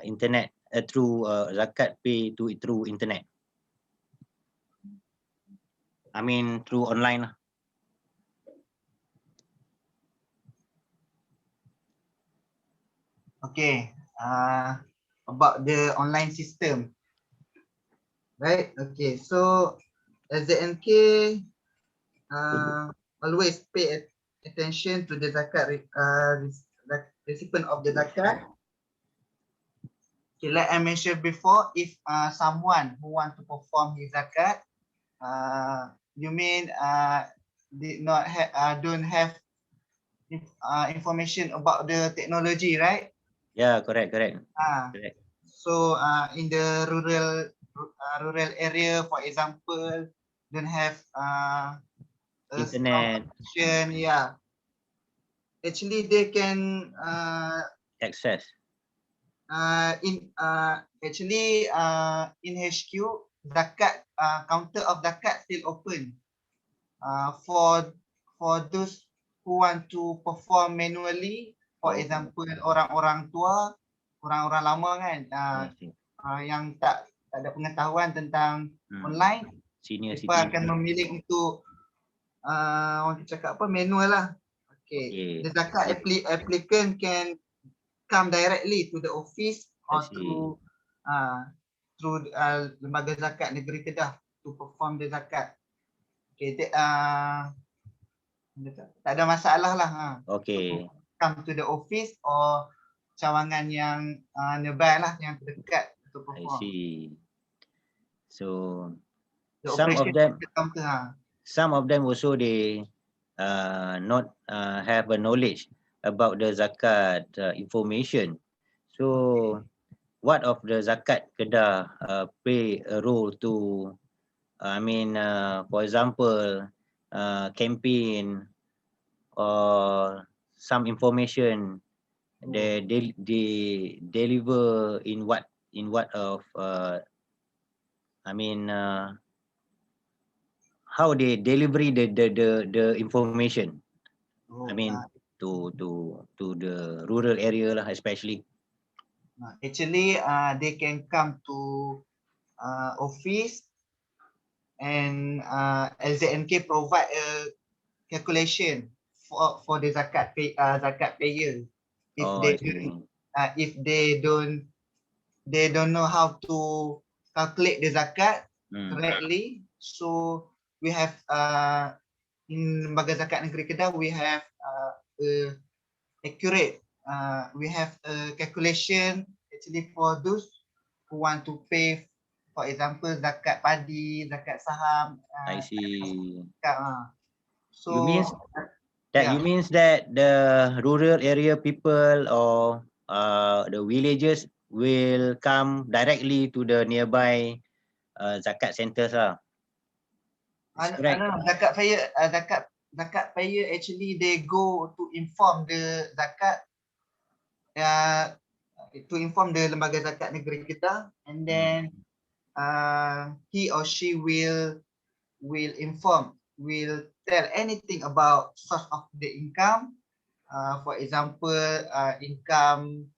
internet through zakat pay through internet. I mean through online lah. Okay, about the online system, right? Okay, so LZNK always pay attention to the zakat recipient of the zakat. Okay, like I mentioned before, if someone who want to perform his zakat, you mean did not don't have information about the technology, right? Yeah, correct. Correct. So in the rural area, for example, don't have Internet. Yeah, actually they can Access. in HQ, zakat counter of zakat still open for those who want to perform manually. For example, orang-orang tua, orang-orang lama kan, yang tak ada pengetahuan tentang online, Senior mereka citizen. akan memilih untuk orang cakap apa, manual lah. Okay. The zakat applicant can come directly to the office or through lembaga zakat negeri Kedah to perform the zakat. Okay, tak ada masalah lah. Okay. Come to the office or cawangan yang nearby lah, yang terdekat untuk perform. I see. So The some of them also they not have a knowledge about the zakat information. So what of the zakat Kedah play a role to for example campaign or some information they deliver in what of how they deliver the information to the rural area lah, especially. Actually they can come to office and LZNK provide a calculation for the zakat payer. If they don't know how to calculate the zakat correctly, so we have in lembaga zakat negeri Kedah we have accurate we have a calculation actually for those who want to pay, for example, zakat padi, zakat saham. I see. So you means that the rural area people or the villagers will come directly to the nearby zakat centers lah. It's correct. No, zakat payer actually they go to inform the zakat, to inform the lembaga zakat negeri Kedah, and then he or she will tell anything about source of the income, for example, income,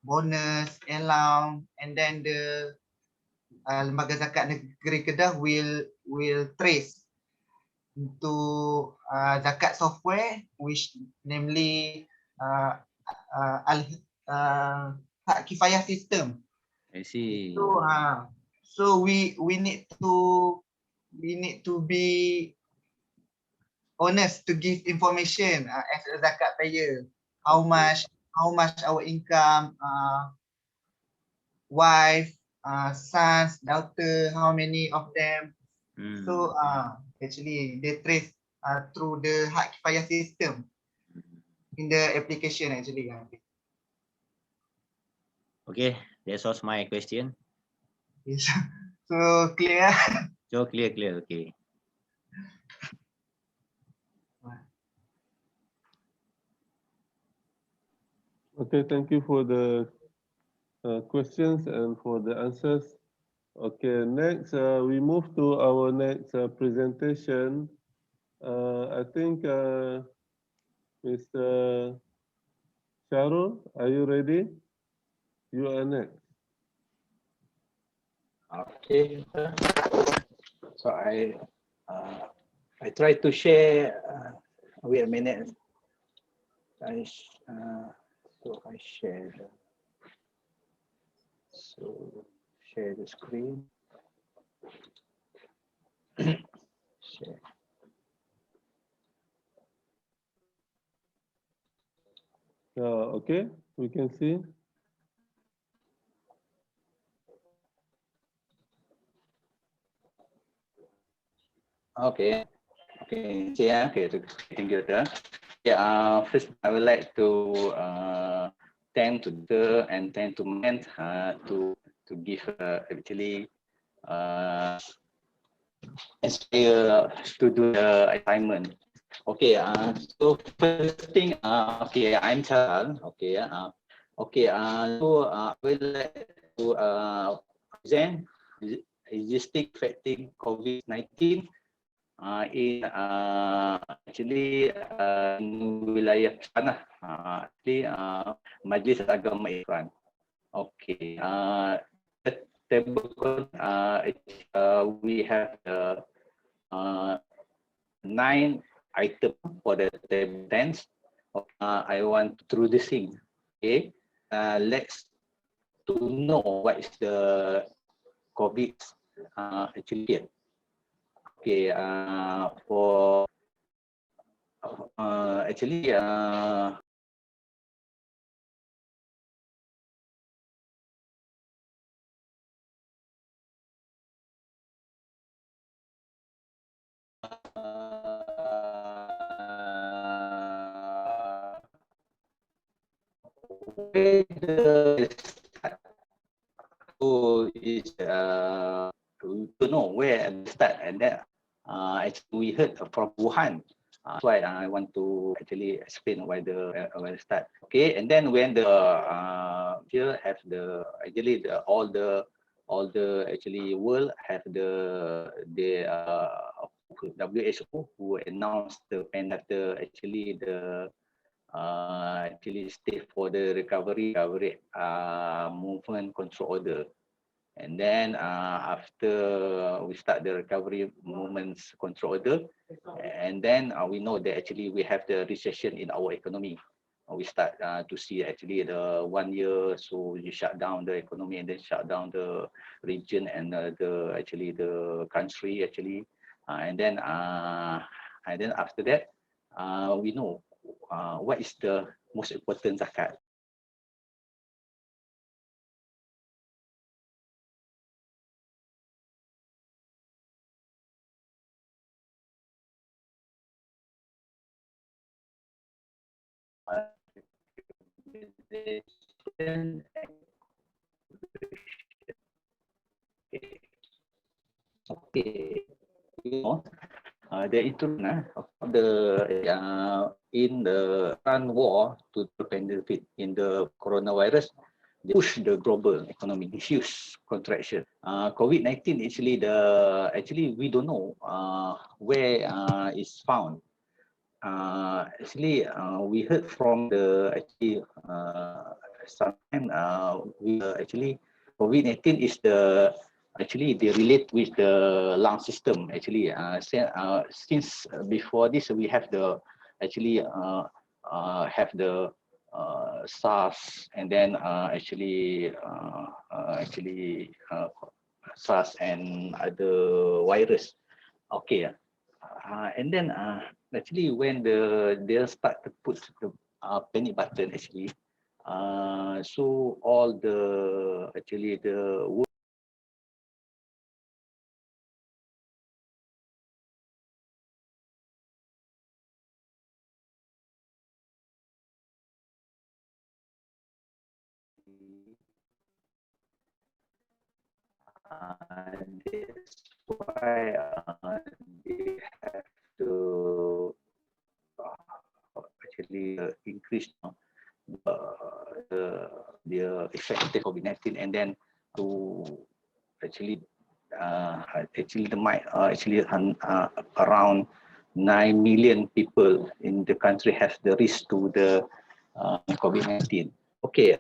bonus, allowance, and then the lembaga zakat negeri Kedah will trace into zakat software, which namely hak kifayah system. I see. So we need to be honest to give information as a zakat payer. How much our income, wife, sons, daughter, how many of them. So actually they trace through the hak kifayah system in the application actually. Okay, that was my question. Yes. So clear. So clear, okay. Okay, thank you for the questions and for the answers. Okay, next we move to our next presentation. I think Mr. Sharul, are you ready? You are next. Okay. So I try to share. Wait a minute. So I share. So share the screen. Share. Okay, we can see. Okay. Okay. Yeah. Okay. Thank you, sir. Yeah. First, I would like to thank to the and thank to men to give actually inspire to do the assignment. Okay. So first thing. Okay. I'm Charles. Okay. Okay. So I would like to present logistic affecting COVID-19 in actually in wilayah sana, actually Majlis Agama Islam. Okay. Table we have 9 items for the table tents. I want through the thing. Okay. Let's to know what is the COVID actually here. Okay, for actually where the start so is to know where the start, and then actually we heard from Wuhan. That's why I want to actually explain why the start. Okay, and then when the here have the actually all the actually world have the WHO who announced the actually the actually stay for the recovery movement control order. And then after we start the recovery movements control order, and then we know that actually we have the recession in our economy. We start to see actually the 1 year, so you shut down the economy and then shut down the region and the actually the country actually, and then after that we know what is the most important zakat. Okay, you know, the instrument of the in the Iran war to the pandemic in the coronavirus, they push the global economy, huge contraction. COVID-19 actually we don't know where it's found. We heard from the sometime we actually COVID-19 is they relate with the lung system actually. Since before this we have the have the SARS, and then SARS and other virus. Okay, and then actually when they start to put the panic button actually, so all the that's why they have to increase the effective COVID-19, and then to actually around 9 million people in the country have the risk to the COVID-19. Okay,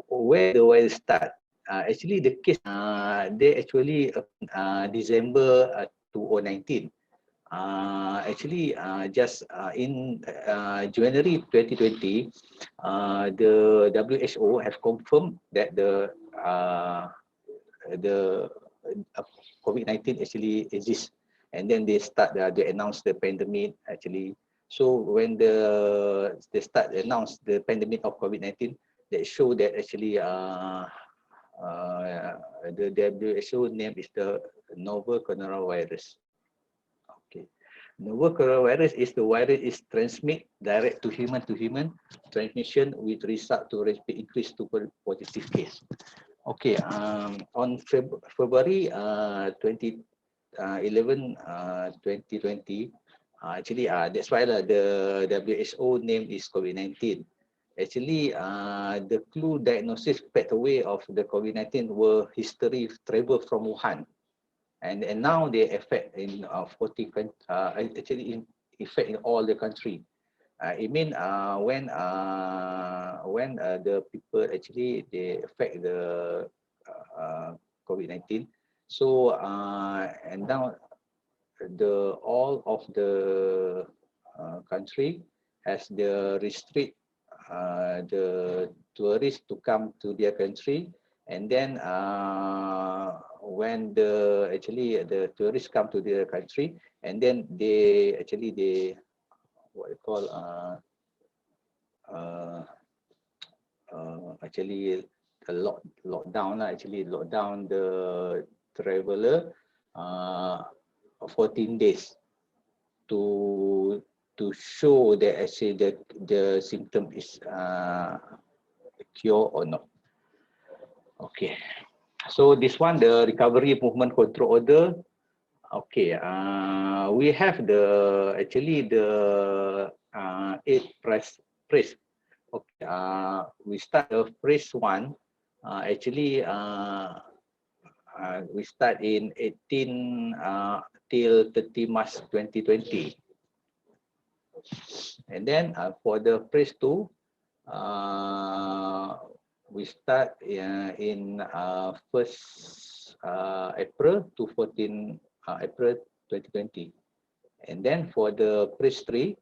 where do I start? Actually, the case they actually December 2019. Just in January 2020, the WHO have confirmed that the COVID-19 actually exists, and then they announce the pandemic actually. So when they start announce the pandemic of COVID-19, they show that actually the WHO name is the novel coronavirus. Okay, novel coronavirus is the virus is transmit direct to human transmission with result to rapid increase to positive case. Okay, on February 2020, that's why the WHO name is COVID-19. Actually, the clue diagnosis pathway of the COVID-19 were history travel from Wuhan, and now they affect in 40 in effect in all the country. It means when the people actually they affect the COVID-19, so and now all of the country has the restrict the tourists to come to their country, and then when the tourists come to their country, and then they what you call lockdown the traveler 14 days to show that actually the symptom is cure or not. Okay, so this one, the recovery movement control order. Okay, we have the 8 press. Okay, we start the phase 1. We start in 18 till 30 March 2020, and then for the phase 2, we start in 1st April to 14 April 2020, and then for the phase 3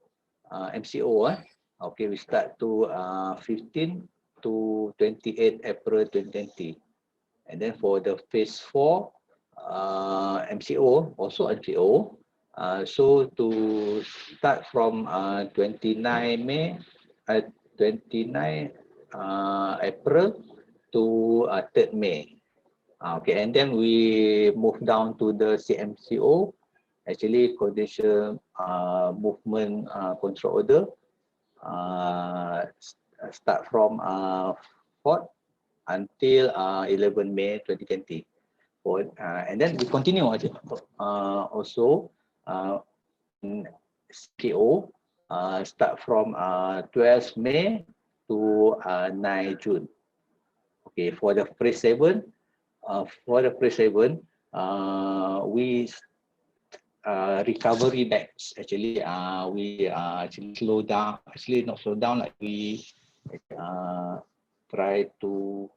MCO, okay, we start to 15 to 28 April 2020, and then for the phase 4 MCO, also MCO, so to start from 29 April to 3rd May. Okay, and then we move down to the CMCO, actually Coordination Movement Control Order, start from 4th until 11 May 2020. And then we continue also in CKO start from 12th May to 9 June. Okay, for the phase 7, we recovery batch. Actually, we actually slow down. Actually, not slow down. Like we try to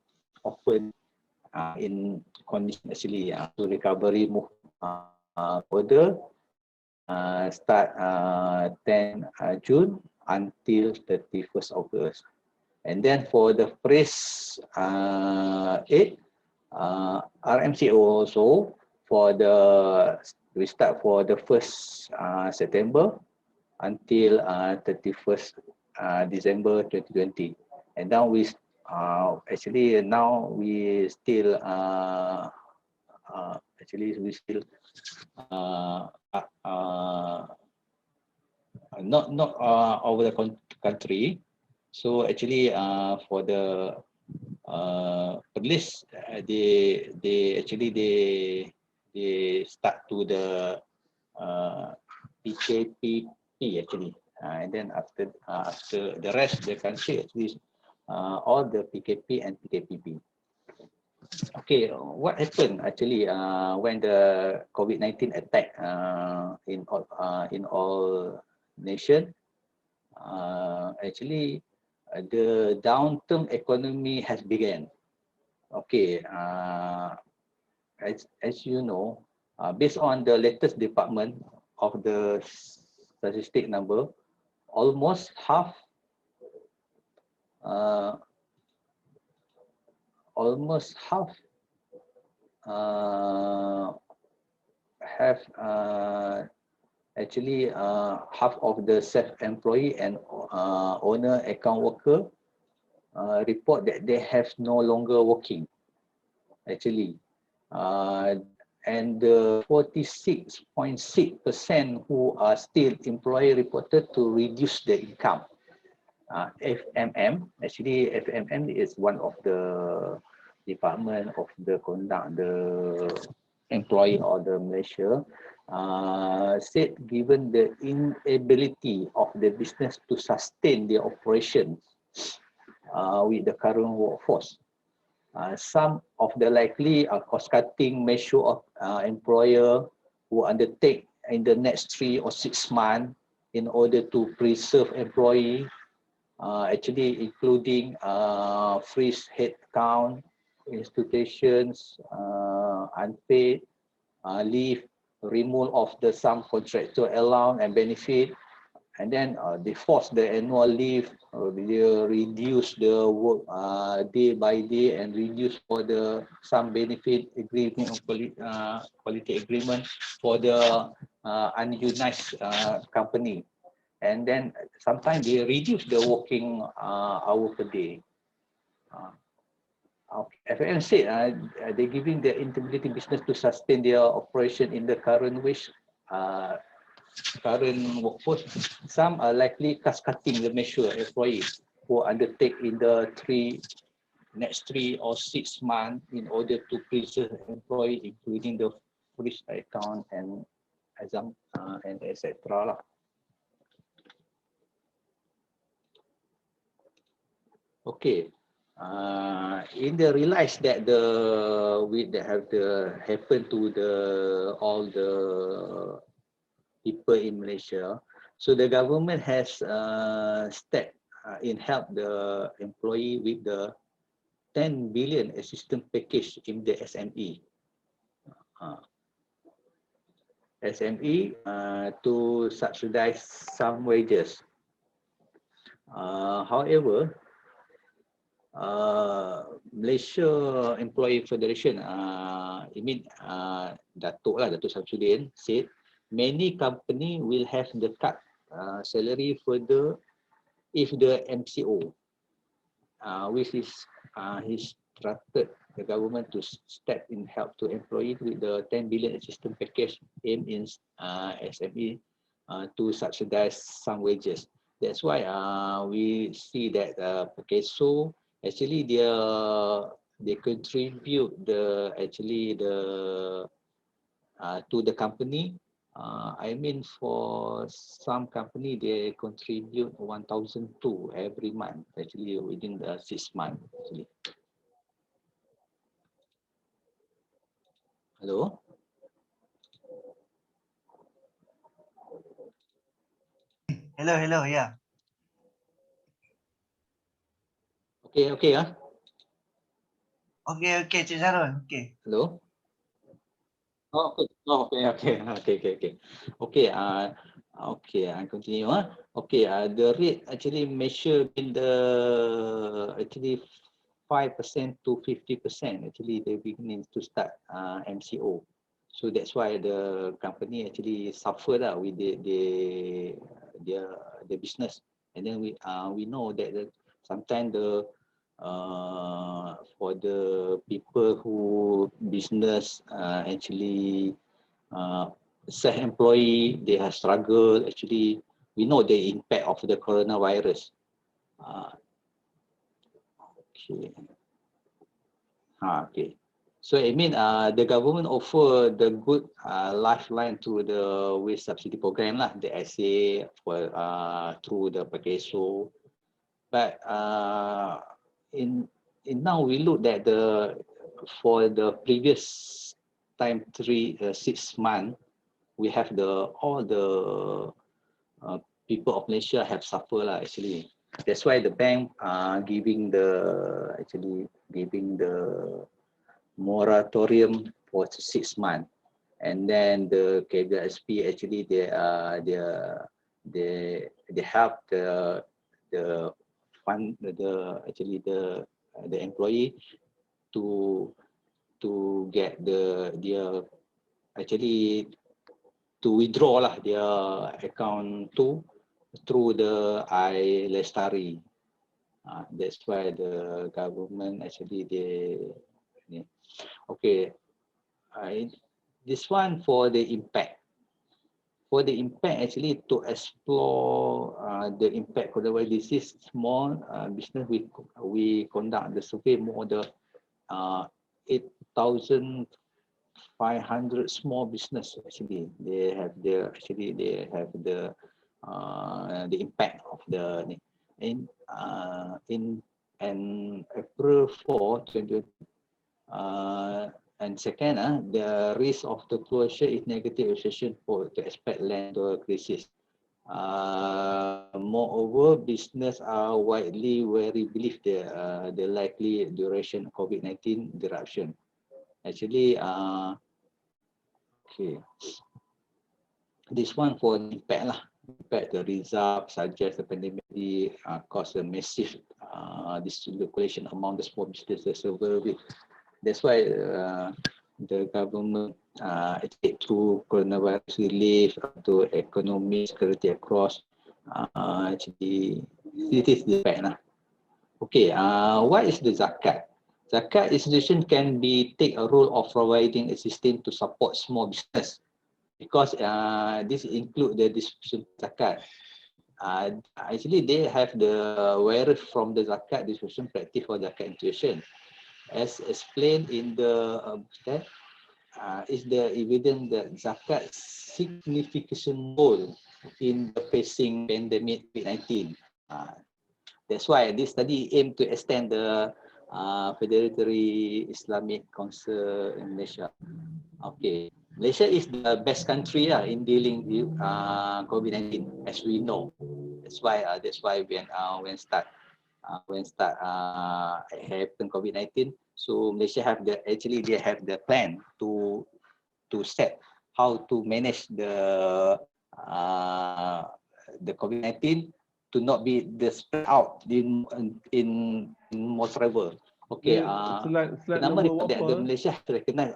open in condition actually to recovery move further. Start 10 June until 31st August. And then for the phase 8, RMCO also for the we start for the 1st September until 31st December 2020. And now we actually now we still not over the country. So actually for the police they start to the PKPP actually, and then after the rest of the country actually all the PKP and PKPP. Okay, what happened actually when the COVID-19 attack in all nation? Actually, the downturn economy has begun. Okay, as you know, based on the latest department of the statistic number, almost half have actually half of the self-employed and owner account worker report that they have no longer working actually, and the 46.6% who are still employed reported to reduce their income. FMM, actually FMM is one of the department of the conduct the employee of the Malaysia, said given the inability of the business to sustain their operations with the current workforce, some of the likely cost-cutting measure of employer who undertake in the next 3 or 6 months in order to preserve employee, actually including freeze headcount, institutions, unpaid leave, removal of the some contractual allowance and benefit, and then they force the annual leave, they reduce the work day by day and reduce for the some benefit agreement of quality agreement for the unionized company, and then sometimes they reduce the working hour per day. FAM said they're giving their inability business to sustain their operation in the current wage, current workforce. Some are likely cost-cutting the measure employees who undertake in the next 3 or 6 months in order to preserve employee, including the freeze account and and etc. Okay. In the realize that happened to all the people in Malaysia, so the government has stepped in help the employee with the 10 billion assistance package in the SME. SME to subsidize some wages. However, Malaysia Employee Federation, Datuk Samsudin said many company will have the cut salary further if the MCO, which is he instructed the government to step in help to employees with the 10 billion assistance package aimed in SME to subsidize some wages. That's why we see that Pekeso actually their they contribute the to the company. I mean, for some company, they contribute 1,002 every month, actually within the 6 months. Actually, hello. Hello, yeah. Okay, okay, Okay, Cik Sarul. Okay. hello. Oh, okay. Oh, okay. Okay, I continue. Okay, the rate actually measured in the actually 5% to 50%. Actually, they beginning to start MCO. So that's why the company actually suffered with the business. And then we know that sometimes for the people who business actually self-employed, they have struggled. Actually, we know the impact of the coronavirus. Okay. Okay. So I mean, the government offer the good lifeline to the waste subsidy program lah, the SA for through the PAKESO. But in now we look at for the previous time 6 months, we have all the people of Malaysia have suffered lah, actually. That's why the bank giving the moratorium for 6 months, and then the KWSP actually they help the fund the employee to get their actually to withdraw lah their account through the iLestari. That's why the government actually okay. This one for the impact. For the impact, actually to explore the impact of the disease, small business, we conduct the survey more the 8,500 small business. Actually, they have the impact of the in April 4, 2020. And second, the risk of the closure is negative recession to expect land crisis. Moreover, business are widely believe the likely duration of COVID-19 disruption. Actually, okay, this one for impact lah. Impact the result suggest the pandemic caused a massive dislocation among the small businesses overall. That's why the government take through coronavirus relief to economic security across. Actually, this is the fact lah. Okay, what is the zakat? Zakat institution can take a role of providing assistance to support small business, because this include the distribution zakat. Actually, they have the where from the zakat distribution practice for zakat institution. As explained in the is the evidence that zakat significant role in the facing pandemic COVID-19. That's why this study aim to extend the Federatory Islamic Council in Malaysia. Okay, Malaysia is the best country in dealing with COVID-19, as we know. That's why when start happen COVID-19, so Malaysia have they have the plan to set how to manage the COVID-19 to not be spread out in more travel. Okay, slide nama nombor that berapa? the Malaysia recognize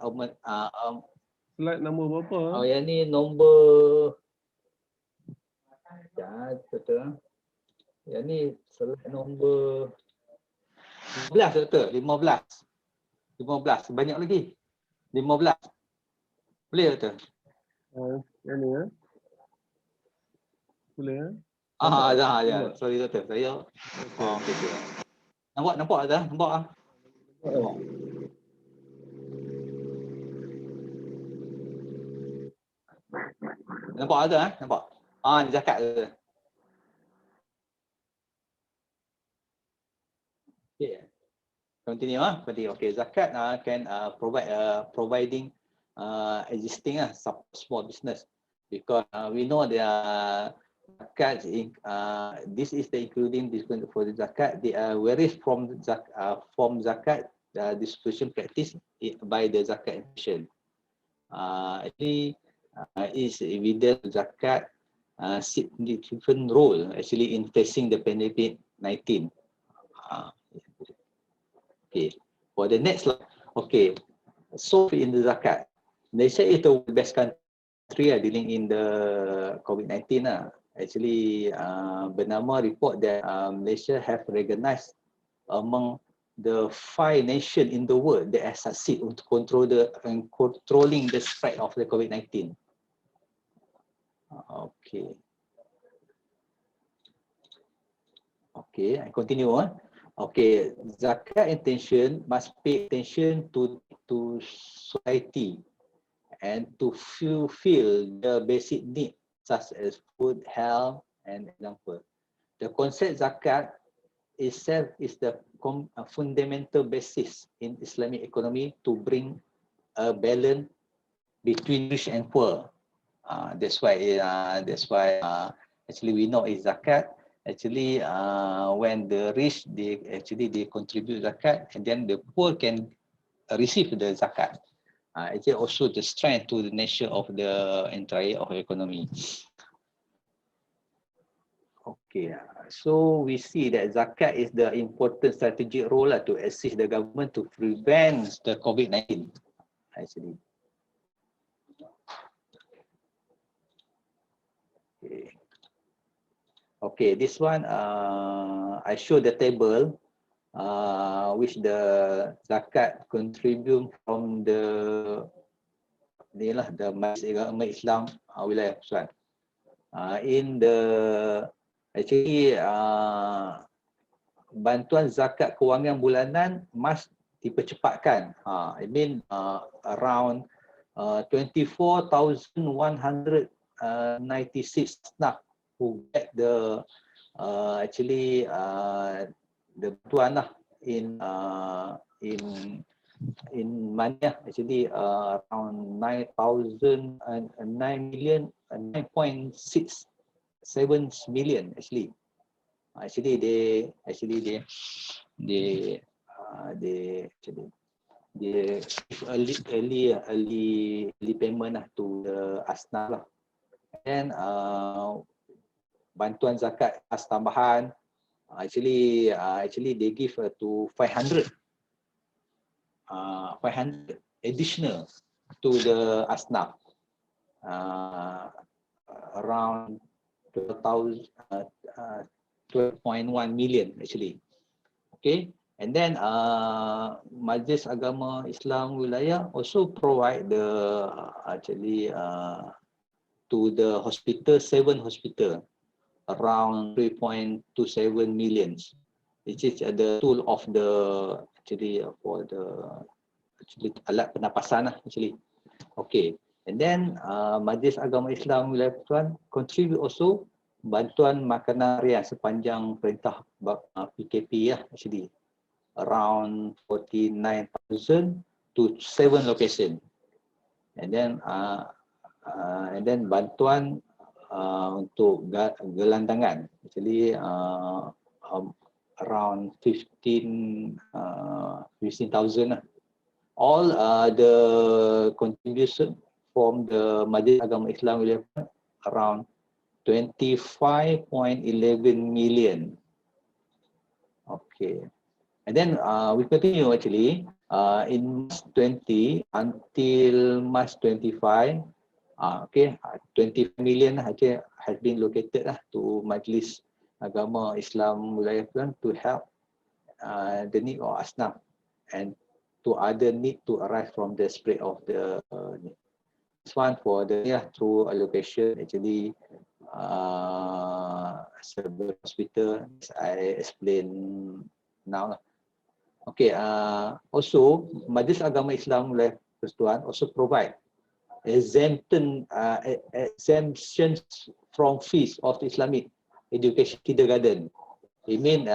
Slide nombor berapa? oh yang ni nombor betul. Yang ni slide nombor 15 betul, 15 banyak lagi. 15 boleh betul. Yang ni boleh Ya, sorry betul. Saya okay. Nampak dah, nampak Nampak ada nampak? Ah, ni zakat tu. Okay. Continue continue. Okay, zakat can providing existing small business, because we know the zakat this is the including this for the zakat, they varies from zakat distribution practice by the zakat institution. Actually is evident zakat significant role actually in facing the pandemic 19. Okay, for the next slide. Okay, so in the zakat, Malaysia is the best country dealing in the COVID-19 Actually, bernama report that Malaysia have recognized among the 5 nations in the world that has succeed untuk controlling the spread of the COVID-19. Okay. Okay, I continue on. Okay, zakat intention must pay attention to society and to fulfill the basic needs such as food, health, and example. The concept zakat itself is the fundamental basis in Islamic economy to bring a balance between rich and poor. That's why actually we know is zakat. Actually, when the rich they contribute zakat, and then the poor can receive the zakat. It's also the strength to the nature of the entire of economy. Okay, so we see that zakat is the important strategic role to assist the government to prevent the COVID-19. Actually. Okay. Okay, this one I show the table which the zakat contribute from the Majlis Agama Islam wilayah Pusan. In the actually bantuan zakat kewangan bulanan must dipercepatkan. I mean around 24,196 staff who get the actually the bantuan in money actually around 9.67 million actually. They early payment to the asnaf and bantuan zakat as tambahan actually they give to 500 additional to the asnaf around 12.1 million actually. Okay, and then Majlis Agama Islam Wilayah also provide the actually to the hospital, 7 hospital around 3.27 millions, which is the tool of the actually for the actually alat pernapasan actually. Okay, and then Majlis Agama Islam Wilayah Pusan contribute also bantuan makanan harian sepanjang perintah PKP actually around 49,000 to 7 location, and then bantuan untuk gelandangan actually around 15,000 all the contribution from the Majlis Agama Islam Wilayah around 25.11 million. Okay, and then we continue actually in March 20 until March 25. Okay, 20 million actually has been located to Majlis Agama Islam Wilayah Pusan to help the need of asnaf and to other need to arise from the spread of the this one for the through allocation actually several hospital as I explained now. Okay, also Majlis Agama Islam oleh Persekutuan also provide exemptions from fees of Islamic education kindergarten. It mean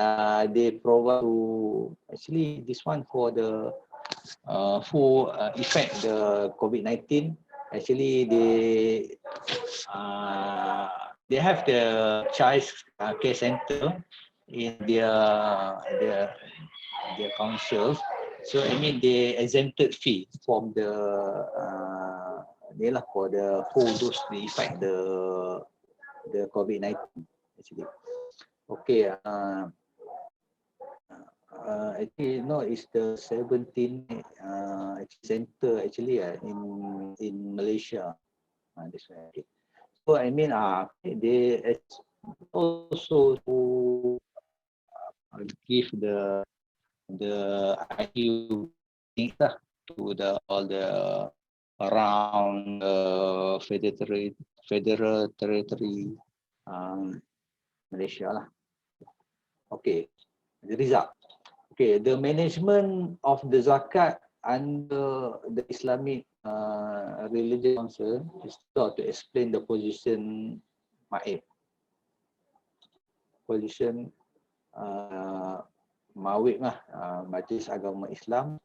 they provide to actually this one for the who effect the COVID-19. Actually, they have the child care center in their councils. So I mean they exempted fee from the for the who those the effect the COVID-19 actually. Okay. Actually, no, it's the 17 center actually in Malaysia. This way. Okay. So I mean, they also to give the IU things to the all the around federal territory Malaysia lah. Okay, the result. Okay, the management of the zakat under the Islamic religious council is thought to explain the position Maib. Position Mawib lah, Majlis Agama Islam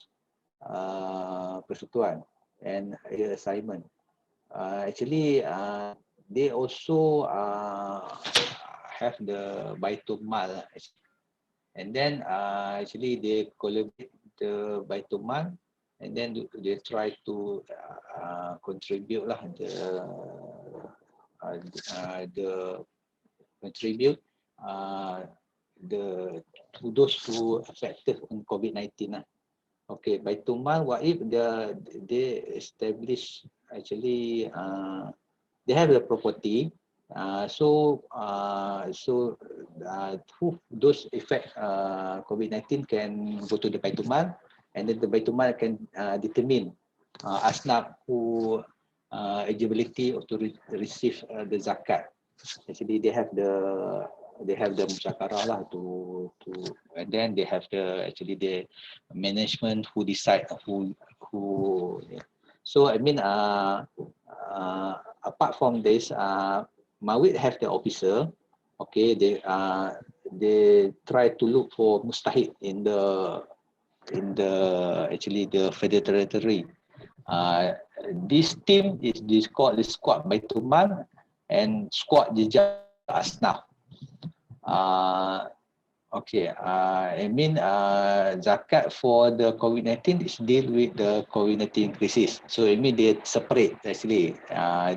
Persekutuan and assignment. Actually, they also have the Baitul Mal, and then actually they collaborate the Baitul Mal, and then they try to contribute lah the contribute to those who affected in COVID-19 lah. Okay, Baitul Mal Waqf, they establish actually they have the property. Those affect COVID-19 can go to the Baitul Mal, and then the Baitul Mal can determine asnaf who eligibility to receive the zakat. Actually, they have the musyawarah lah to and then they have the actually the management who decide who. So I mean apart from this, Mawid have the officer. Okay, they try to look for mustahid in the actually the federal territory. This team is called the squad Baitul Mal and squad Jejak Asnaf. Okay, I mean zakat for the COVID-19 is deal with the COVID-19 crisis. So I mean they separate actually.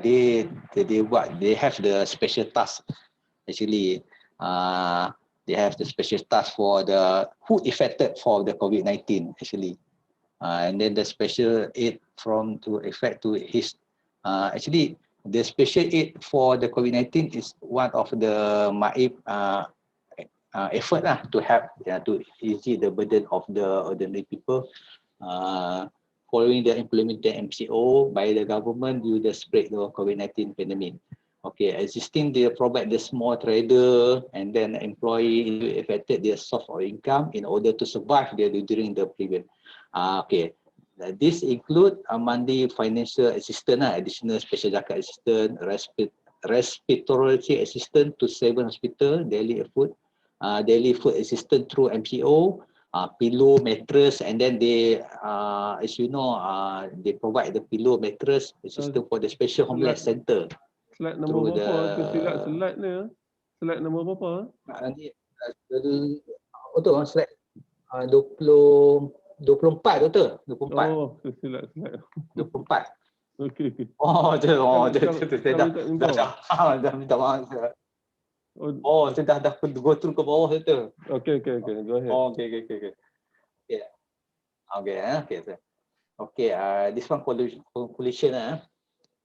They have the special task actually. They have the special task for the who affected for the COVID-19 actually. And then the special aid from to effect to his actually the special aid for the COVID-19 is one of the Maib effort lah to help to ease the burden of the ordinary people following the implemented MCO by the government due to the spread of COVID-19 pandemic. Okay, existing they provide the small trader and then employee affected their source of income in order to survive during the period. Okay, this include monthly financial assistance, additional special zakat assistance, respiratory assistance to 7 hospital, daily food assistance through MCO, pillow, mattress, and then they, as you know, they provide the pillow, mattress assistance for the special homeless center. Slide nombor berapa? Slide ni. Slide nombor berapa? Betul, slide 24 betul? 24. Oh, slide. 24. Okey. Oh, dah minta maaf. Oh, saya dah go through ke bawah tu. Okay, go ahead. Oh, okay. Okay, this one conclusion.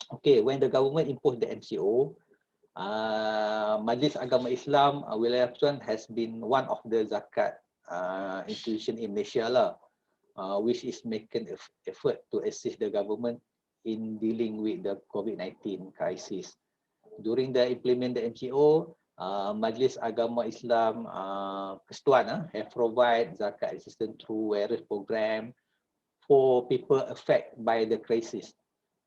Okay, when the government imposed the MCO, Majlis Agama Islam Wilayah Persekutuan has been one of the zakat institution in Malaysia lah, which is making effort to assist the government in dealing with the COVID-19 crisis. During the implement the MCO, Majlis Agama Islam Persekutuan have provide zakat assistance through various program for people affected by the crisis.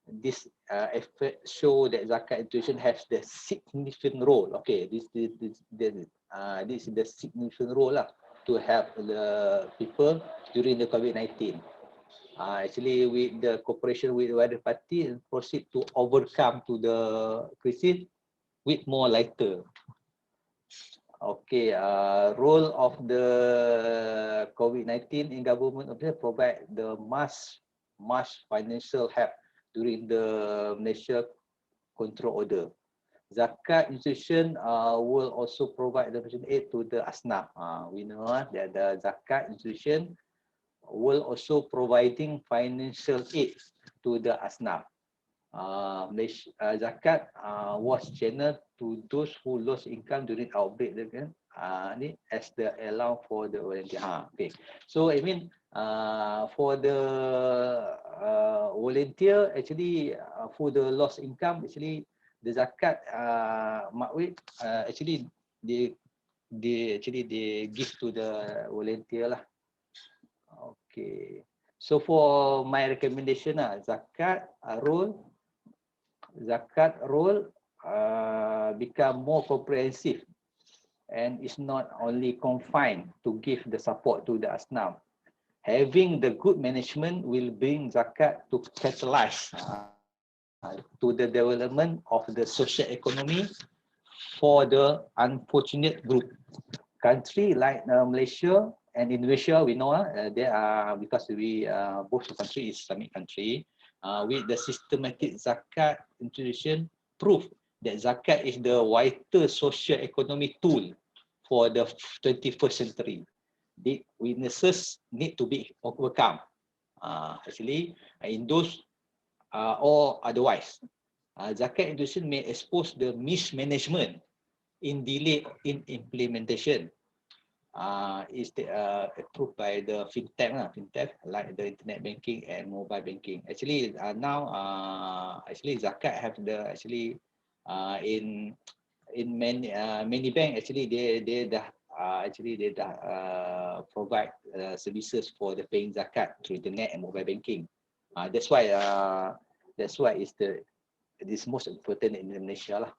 This effort show that zakat institution has the significant role. Okay, this is the significant role lah to help the people during the COVID-19. Actually, with the cooperation with the other party, and proceed to overcome to the crisis with more lighter. Okay, role of the COVID-19 in government provide the mass financial help during the Malaysia control order. Zakat institution will also provide the aid to the asnaf. We know that the zakat institution will also providing financial aid to the asnaf. Zakat was channeled to those who lost income during outbreak as the allow for the volunteer. Okay, so I mean for the volunteer, actually for the lost income, actually the zakat makwid actually they give to the volunteer lah. Okay, so for my recommendation zakat role become more comprehensive and is not only confined to give the support to the asnaf. Having the good management will bring zakat to catalyze to the development of the social economy for the unfortunate group. Country like Malaysia and Indonesia, we know they are, because we both the country is Islamic country. With the systematic zakat introduction, proof that zakat is the vital social economic tool for the 21st century. The weaknesses need to be overcome. Actually, in those or otherwise, zakat introduction may expose the mismanagement in delay in implementation. Is approved by the fintech like the internet banking and mobile banking. Actually, now actually zakat have the in many bank actually they dah provide services for the paying zakat through internet and mobile banking. That's why is this most important in Indonesia lah.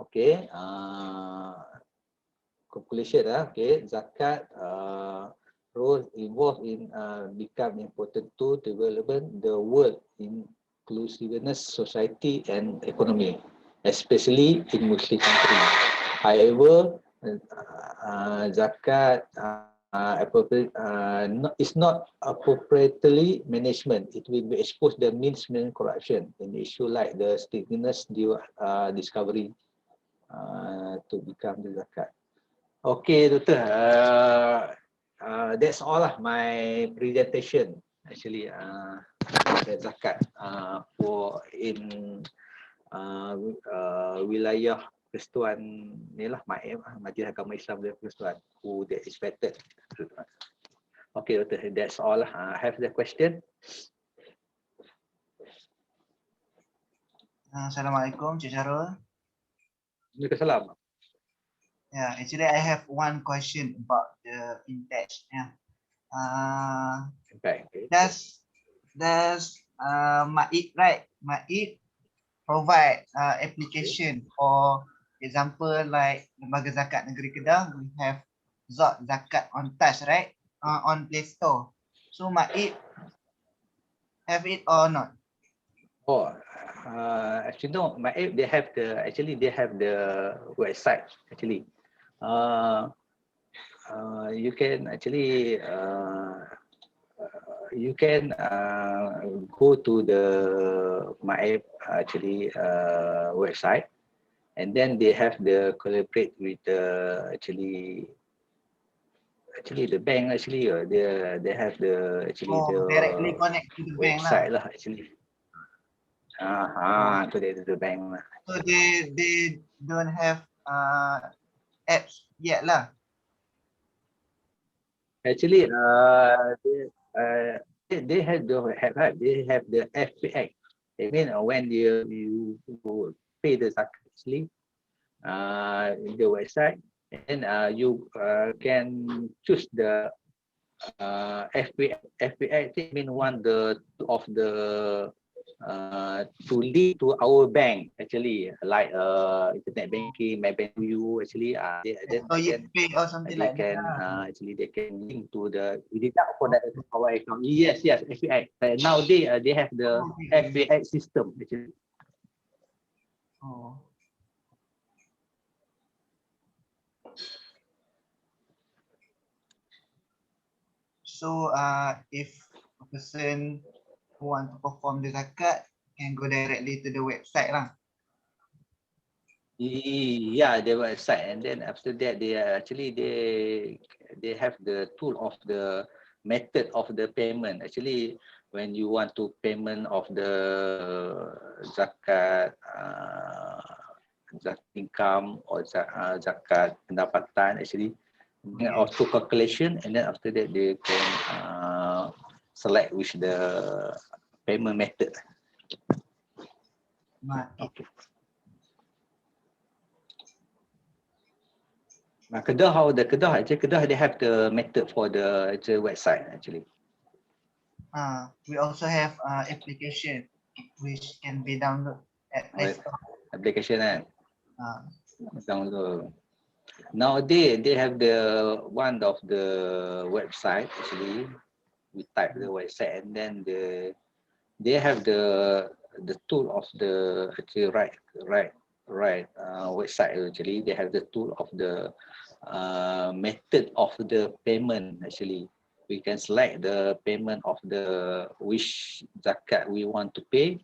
Okay, conclusion okay, zakat role involved in become important to development the world inclusiveness society and economy, especially in Muslim countries. However, zakat is not appropriately management. It will be exposed the means corruption in issue like the stinginess discovery to become the zakat. Okay, Doctor. That's all lah my presentation. Actually, the zakat for in wilayah Persekutuan ni lah, Majlis Agama Islam dan Persekutuan who they expected. Okay, Doctor. That's all lah. Have the question? Assalamualaikum, Cik Syarul. Waalaikumsalam. Yeah, actually I have one question about the fintech. Yeah. Okay. Does MAID, right? MAID provide application for example like Lembaga Zakat Negeri Kedah, we have Zakat on touch, right? On Play Store. So MAID have it or not? Oh, actually no. They have the website actually. You can actually go to the website, and then they have the collaborate with the the bank actually. They have the directly connect to the website bank lah actually. To the bank lah. So they don't have apps yet lah. Actually, they have the FPX. I mean, when you pay the zakat actually, in the website, and you can choose the FPI. I mean, one of the to lead to our bank actually, like internet banking, my bank to you actually. Then So you pay or something they like that. can actually they can link to the deduct for that our account. Yes, FPI. Nowadays they have the Okay. FPI system actually. Oh. So if a person who want to perform the zakat can go directly to the website lah. Yeah, the website, and then after that they actually they have the tool of the method of the payment. Actually, when you want to payment of the zakat, zakat income or zakat pendapatan, actually auto calculation, and then after that they can select which the payment method. Okay. Kedah they have the method for the website actually. We also have application which can be downloaded at Play Store. Application download. Nowadays they have the one of the website actually. We type the website and then they have the tool of the actually right website actually. They have the tool of the method of the payment actually. We can select the payment of the which zakat we want to pay,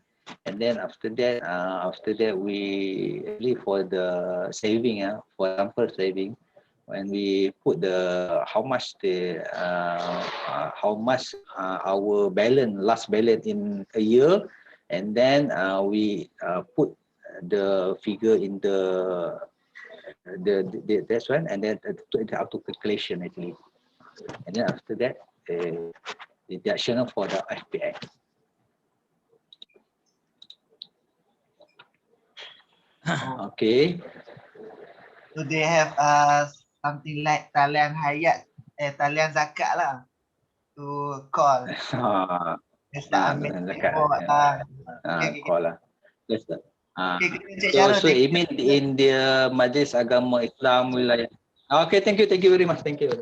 and then after that we leave for the saving. For example, saving, when we put the how much our balance, last balance in a year, and then we put the figure in the that's one, and then the auto calculation actually, and then after that the deduction for the FPI. Okay. So they have something like talian hayat, talian zakat lah to call. Zakat. Okay. Call lah. That's the. So So it mean in the Majlis Agama Islam wilayah. Okay, thank you very much. Thank you.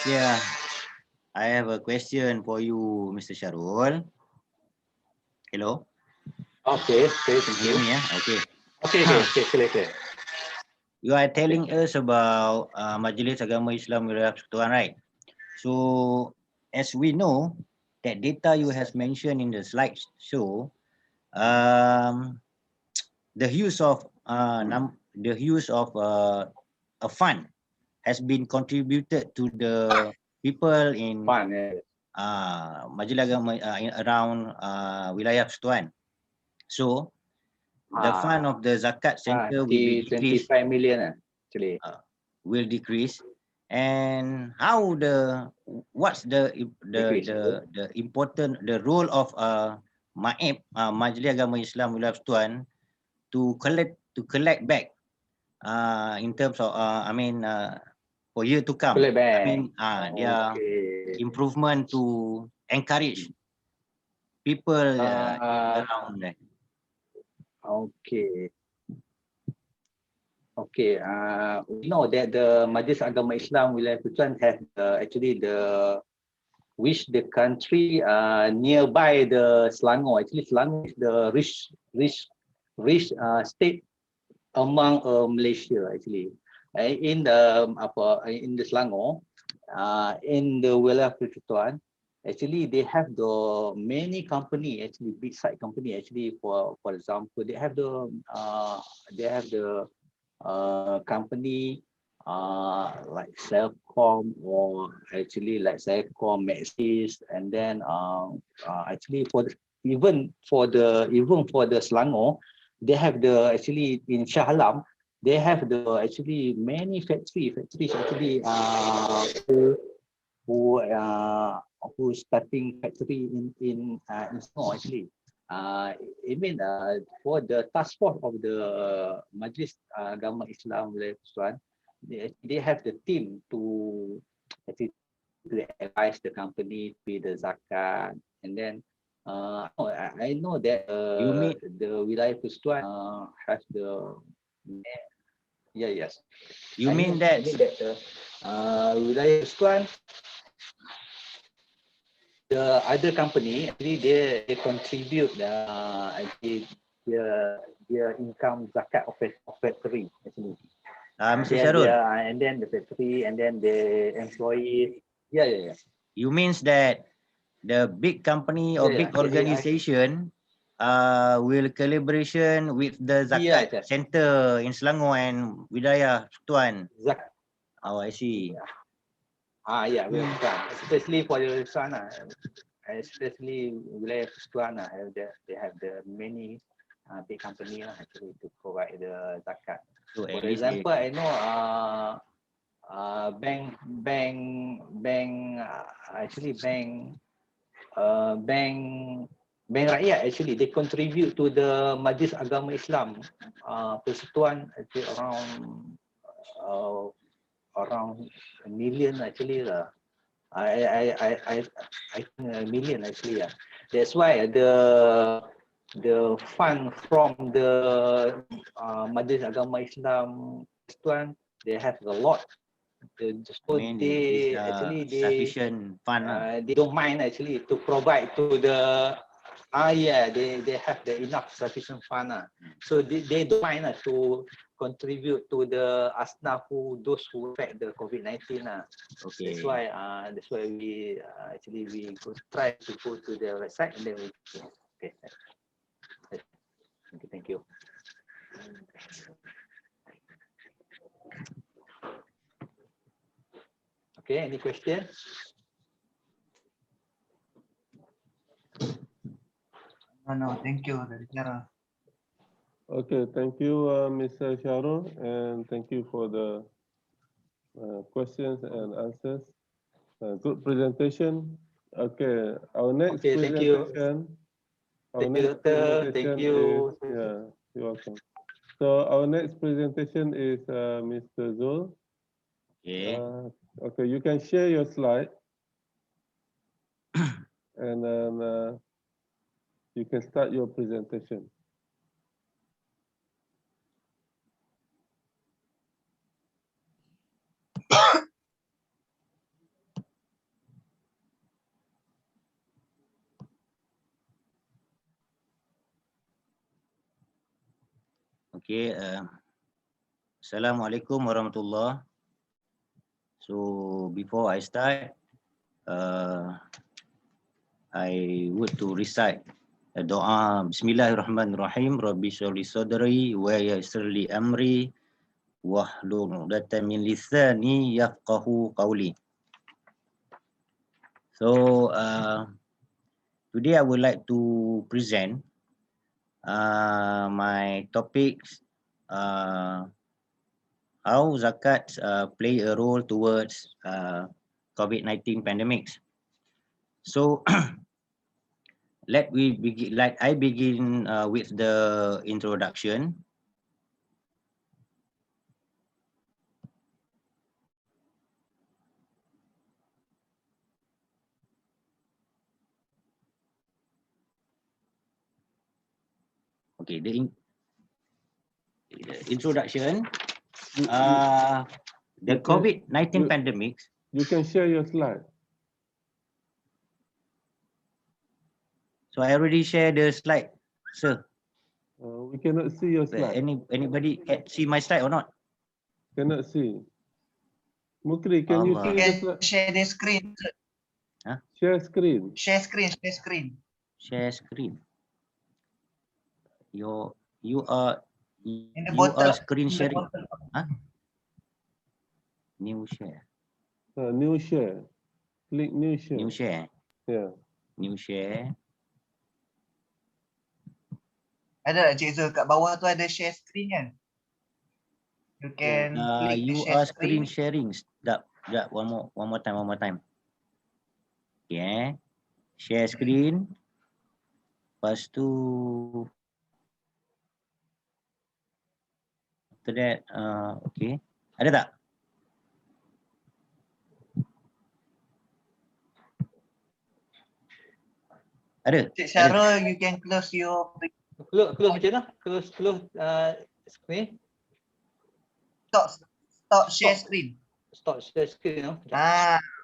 Yeah, I have a question for you, Mr. Syarul. Hello. Okay, thank Hear you. me, yeah? Okay. Clear. You are telling us about Majlis Agama Islam Wilayah Persekutuan, right? So, as we know, that data you has mentioned in the slides show, the use of a fund has been contributed to the people in Majlis Agama around Wilayah Persekutuan. So, the fund of the zakat center will be decreased. 25 million actually. Will decrease, and what's the important role of MAIP, Majlis Agama Islam Wilayah Persekutuan, to collect back in terms of for year to come. I mean their improvement to encourage people around there. Okay. We know that the Majlis Agama Islam Wilayah Persekutuan has actually which the country nearby the Selangor. Actually, Selangor is the rich state among Malaysia actually. In the Selangor, in the Wilayah Persekutuan, actually they have the many company, actually big side company actually. For example, they have the company like Celcom, or actually like Celcom, Maxis, and then actually even for the Selangor, they have the actually in Shah Alam, they have the actually many factories actually who starting factory in Singapore actually. I mean for the task force of the Majlis Agama Islam Wilayah Persekutuan, they have the team to actually to advise the company to pay the zakat, and then I know that You mean the Wilayah Persekutuan has the yes. you mean I that mean that Wilayah Persekutuan, the other company actually they contribute actually their income zakat of factory actually. Mr. Syarul, And then the factory and then the employees. Yeah. you means that the big company or big organization will collaboration with the Zakat Yes. Center in Selangor and Wilayah Persekutuan. Zakat. Oh, I see. Yeah, Wilayah Persekutuan. Especially for the sana, especially Wilayah Persekutuan, they have the many big company actually to provide the zakat. So For example, I know bank rakyat actually they contribute to the Majlis Agama Islam Persekutuan actually around a million actually lah. I think a million actually. That's why the fund from the Majlis Agama Islam Persekutuan, they have a lot. So I mean, they sufficient fund. they don't mind actually to provide to the they have the enough sufficient fund. So they don't mind to contribute to the asnaf those who affect the COVID-19. Okay. That's why we actually we go try to go to the website and then we okay. Thank you. Okay, any questions? No, thank you. Okay, thank you, Mr. Shahrul, and thank you for the questions and answers. Good presentation. Okay, our next presentation. Thank you, Doctor. Thank you. Yeah, you're welcome. So our next presentation is Mr. Zul. Okay. Okay, you can share your slide, and then you can start your presentation. Okay. Assalamualaikum warahmatullah. So before I start, I would to recite a doa. Bismillahirrahmanirrahim. Rabbi shrah li sadri wa yassir li amri wahlul 'uqdatam min lisani yafqahu qawli. So today I would like to present my topics, how zakat play a role towards COVID-19 pandemics. So let I begin with the introduction. Okay, the introduction. The COVID-19 pandemic. You can share your slide. So I already shared the slide, sir. We cannot see your slide. Anybody can see my slide or not? Cannot see. Mukri, can you see the slide? Share the screen. Huh? Share screen. Share screen. Share screen. You are screen sharing. Huh? New share. New share. Click new share. New share. Yeah. New share. Ada Cik Zul kat bawah tu ada share screen kan? You can click the You share are screen screen. sharing. Sekejap, one more time. Okay. Share screen. Lepas tu after that, okay. Ada tak? Ada? Cik Syarul, you can close your Close macam mana? Close screen. stop share screen. Stop share screen. No?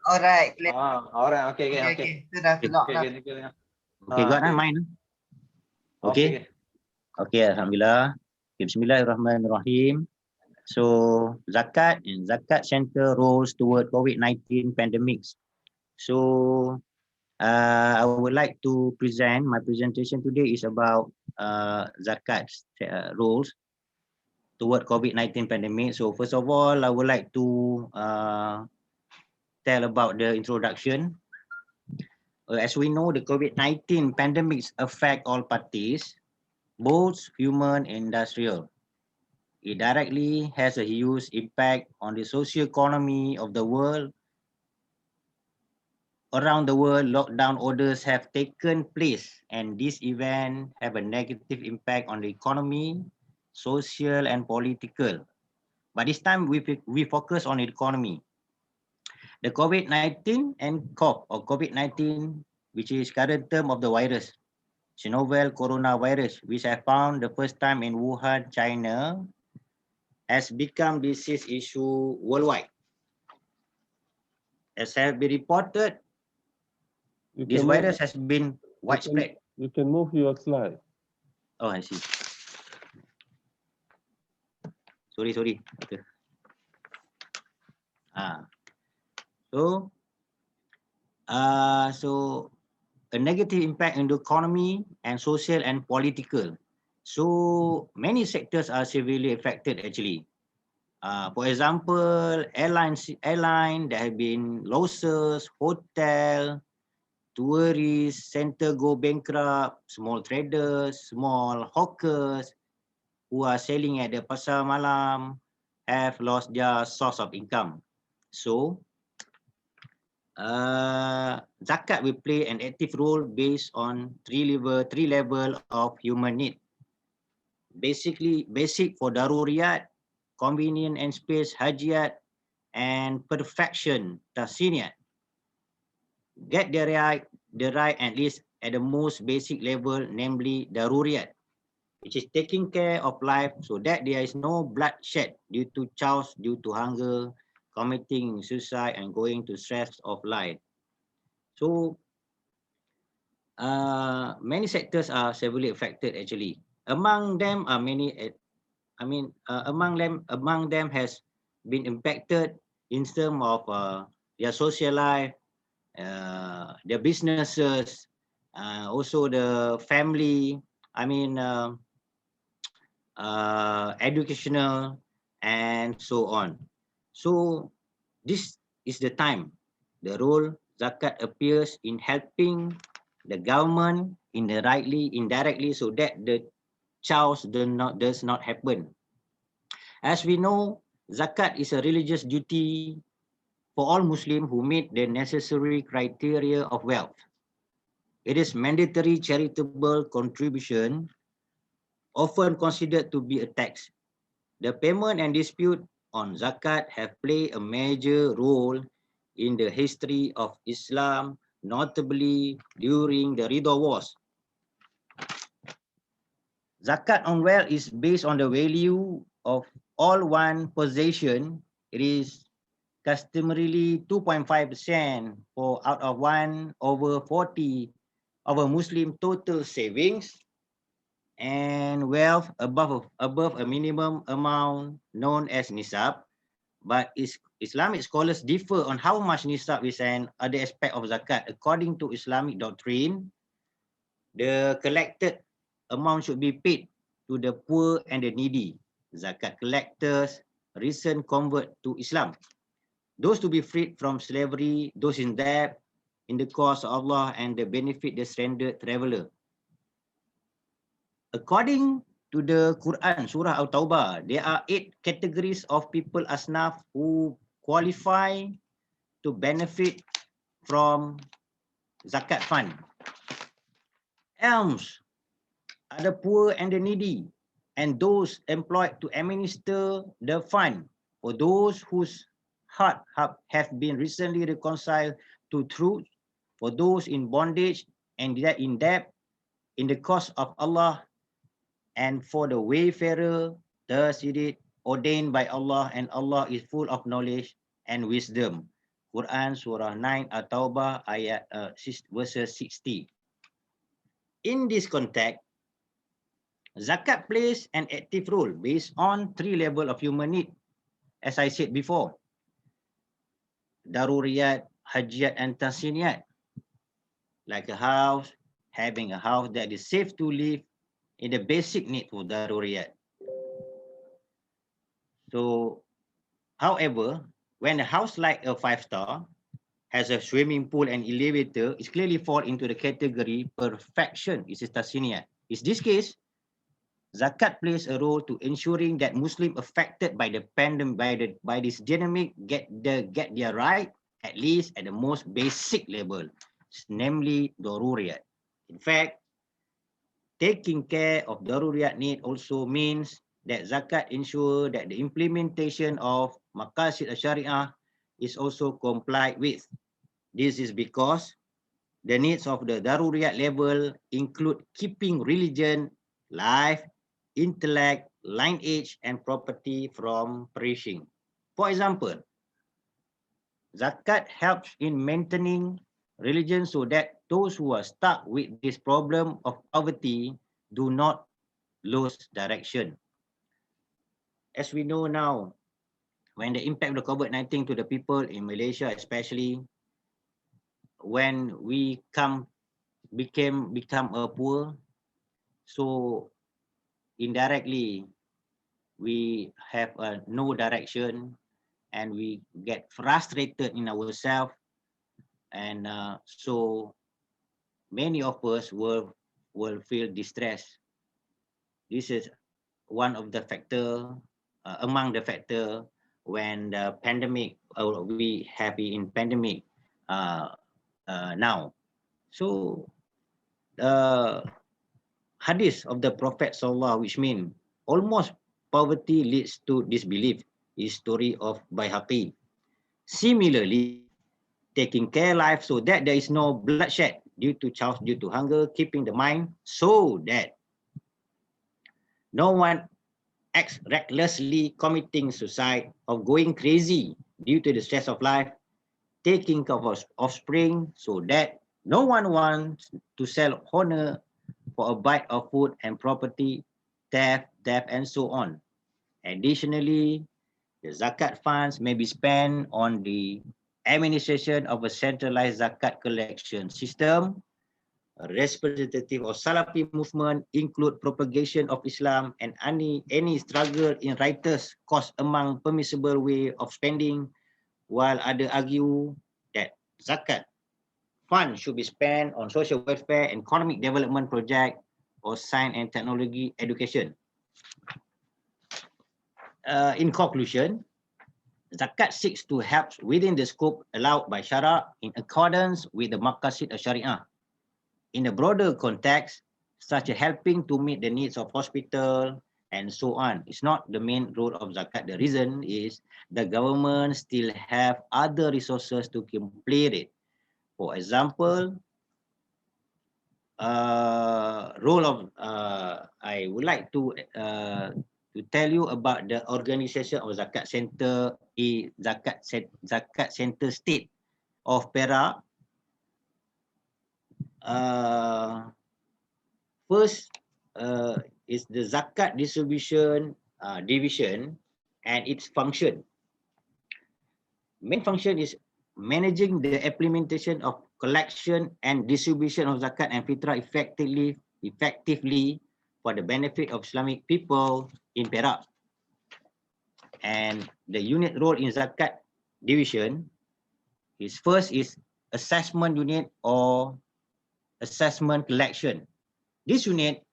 Alright. Alright. Okay. Itu dah lock dah. Okay, got mine. Okay. Okay, Alhamdulillah. Okay, Bismillahirrahmanirrahim. So, Zakat and Zakat Center roles toward COVID-19 pandemics. So, I would like to present, my presentation today is about Zakat roles toward COVID-19 pandemic. So, first of all, I would like to tell about the introduction. As we know, the COVID-19 pandemics affect all parties, both human and industrial. It directly has a huge impact on the socio-economy of the world. Around the world, lockdown orders have taken place, and this event have a negative impact on the economy, social and political. But this time we focus on the economy. The COVID-19 and COV or COVID-19, which is current term of the virus, it's a novel coronavirus, which I found the first time in Wuhan, China, has become disease issue worldwide. As has been reported, this virus has been widespread. You can move your slide. Oh, I see. Sorry. Okay. So a negative impact on the economy and social and political. So many sectors are severely affected actually. For example, airline there have been losses, hotel, tourists, center go bankrupt, small traders, small hawkers who are selling at the pasar malam have lost their source of income. So, Zakat will play an active role based on three level of human need. Basically, basic for daruriyat, convenient and space hajiyat, and perfection tahsiniyat. Get the right at least at the most basic level, namely daruriyat, which is taking care of life so that there is no bloodshed due to chaos, due to hunger, committing suicide, and going to stress of life. So, many sectors are severely affected actually. Among them are many, among them has been impacted in terms of their social life, their businesses, also the family, educational, and so on. So this is the time the role Zakat appears in helping the government indirectly, so that the chaos does not happen. As we know, Zakat is a religious duty for all Muslims who meet the necessary criteria of wealth. It is mandatory charitable contribution, often considered to be a tax. The payment and dispute on Zakat have played a major role in the history of Islam, notably during the Ridha Wars. Zakat on wealth is based on the value of all one possession. It is customarily 2.5% for out of 1/40 of a Muslim total savings, and wealth above a minimum amount known as nisab. But Islamic scholars differ on how much nisab is an other aspect of zakat. According to Islamic doctrine, the collected amount should be paid to the poor and the needy. Zakat collectors, recent convert to Islam, those to be freed from slavery, those in debt, in the cause of Allah, and the benefit the stranded traveler. According to the Quran, Surah Al-Tawbah, there are 8 categories of people asnaf who qualify to benefit from zakat fund. Alms are the poor and the needy, and those employed to administer the fund. For those whose heart have been recently reconciled to truth, for those in bondage and in debt in the cause of Allah, and for the wayfarer, thus it is ordained by Allah, and Allah is full of knowledge and wisdom. Quran Surah 9 At-Taubah ayat verses 60. In this context, zakat plays an active role based on 3 levels of human need. As I said before, daruriyat, hajiyat, and tahsiniyat. Like a house, having a house that is safe to live in the basic need for daruriyat. So, however, when a house like a 5-star has a swimming pool and elevator, it clearly fall into the category perfection. It is tahsiniyat. In this case, zakat plays a role to ensuring that Muslims affected by the pandemic, by this dynamic, get their right, at least at the most basic level, namely daruriyat. In fact, taking care of daruriyat need also means that zakat ensure that the implementation of maqasid syariah is also complied with. This is because the needs of the daruriyat level include keeping religion, life, intellect, lineage, and property from perishing. For example, zakat helps in maintaining religion so that those who are stuck with this problem of poverty do not lose direction. As we know now, when the impact of the COVID-19 to the people in Malaysia, especially when we become a poor, so indirectly we have no direction, and we get frustrated in ourselves, and so many of us will feel distressed. This is one of the factor among the factor when the pandemic, we have in pandemic now. So hadith of the Prophet Sallallahu, which mean almost poverty leads to disbelief, is story of Baihaqi. Similarly, taking care life so that there is no bloodshed due to hunger, keeping the mind so that no one acts recklessly, committing suicide or going crazy due to the stress of life, taking care of offspring so that no one wants to sell honor for a bite of food and property, theft, and so on. Additionally, the zakat funds may be spent on the administration of a centralized zakat collection system. A representative of Salafi movement include propagation of Islam and any struggle in writers cost among permissible way of spending, while others argue that zakat fund should be spent on social welfare and economic development project or science and technology education. In conclusion, zakat seeks to help within the scope allowed by Sharia in accordance with the maqasid of Sharia. In a broader context, such as helping to meet the needs of hospital and so on, it's not the main role of zakat. The reason is the government still have other resources to complete it. For example, role of I would like to tell you about the organization of Zakat Center, Zakat Center State of Perak. First is the Zakat Distribution Division and its function. Main function is managing the implementation of collection and distribution of zakat and fitrah effectively for the benefit of Islamic people in Perak. And the unit role in zakat division is first is assessment unit or assessment collection. This unit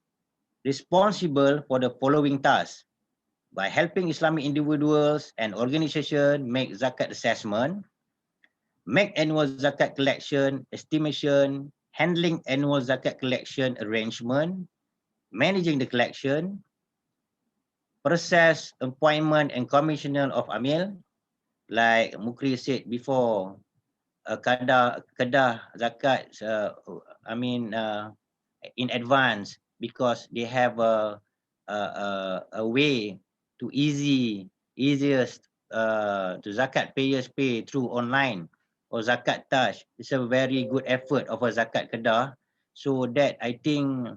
responsible for the following tasks: by helping Islamic individuals and organizations make zakat assessment, make annual zakat collection estimation, handling annual zakat collection arrangement, managing the collection, process appointment and commissioner of amil, like Mukri said before, kedah zakat, in advance, because they have a way to easiest to zakat payers pay through online or zakat touch. It's a very good effort of a zakat kedah, so that I think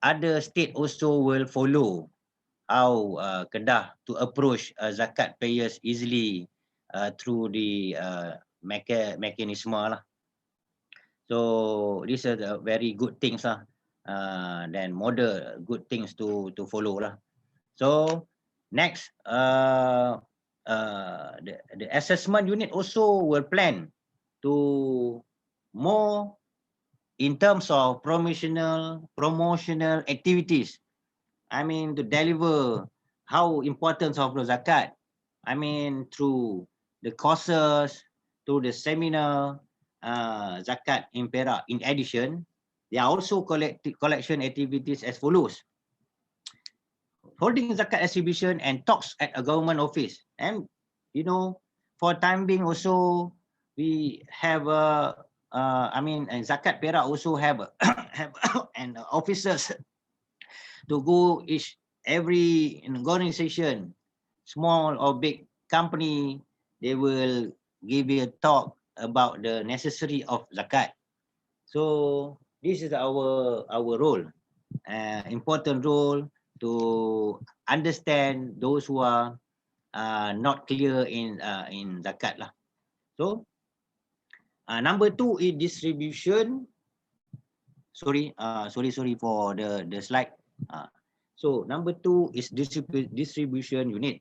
other state also will follow how Kedah to approach zakat payers easily through the mechanism lah. So these are the very good things lah. Then model good things to follow lah. So next, the assessment unit also will plan to more in terms of promotional activities. I mean, to deliver how importance of the zakat. I mean, through the courses, through the seminar, zakat in Perak. In addition, there are also collection activities as follows: holding zakat exhibition and talks at a government office. And you know, for time being also, we have and zakat Perak also have have and officers to go every organization, small or big company, they will give you a talk about the necessary of zakat. So this is our role, important role to understand those who are not clear in zakat lah. So number 2 is distribution. Sorry for the slide. So number 2 is distribution unit.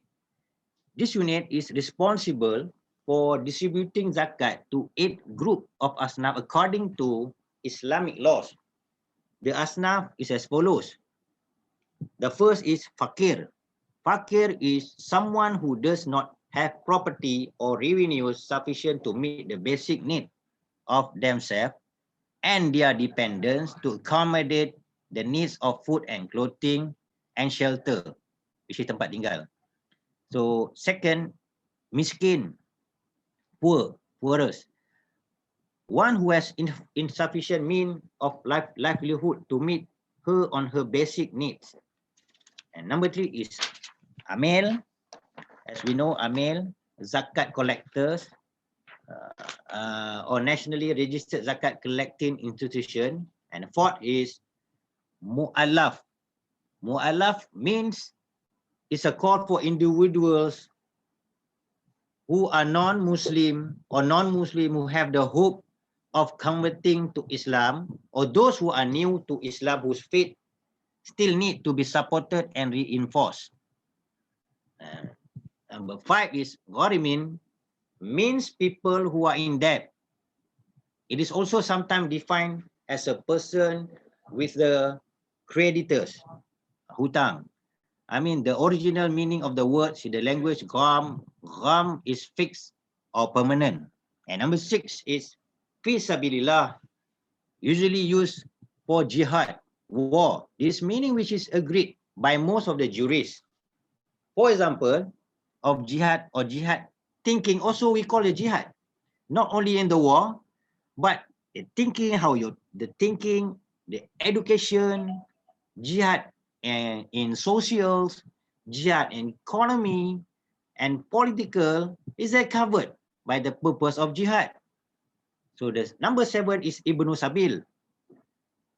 This unit is responsible for distributing zakat to 8 group of asnaf according to Islamic laws. The asnaf is as follows. The first is fakir. Fakir is someone who does not have property or revenues sufficient to meet the basic need of themselves and their dependents to accommodate the needs of food and clothing and shelter, which is tempat tinggal. So second, miskin, poorest. One who has insufficient means of livelihood to meet her on her basic needs. And number 3 is amil. As we know, amil, zakat collectors, or nationally registered zakat collecting institution. And fourth is mu'allaf. Mu'allaf means it's a call for individuals who are non-Muslim or non-Muslim who have the hope of converting to Islam, or those who are new to Islam whose faith still need to be supported and reinforced. Number 5 is gharimin, means people who are in debt. It is also sometimes defined as a person with the creditors, hutang. I mean, the original meaning of the words in the language gham is fixed or permanent. And number 6 is fi sabilillah, usually used for jihad, war. This meaning which is agreed by most of the jurists. For example, of jihad or jihad thinking, also we call it jihad, not only in the war, but the thinking, the thinking, the education, jihad and in socials, jihad in economy and political is covered by the purpose of jihad. So the number 7 is Ibnu Sabil,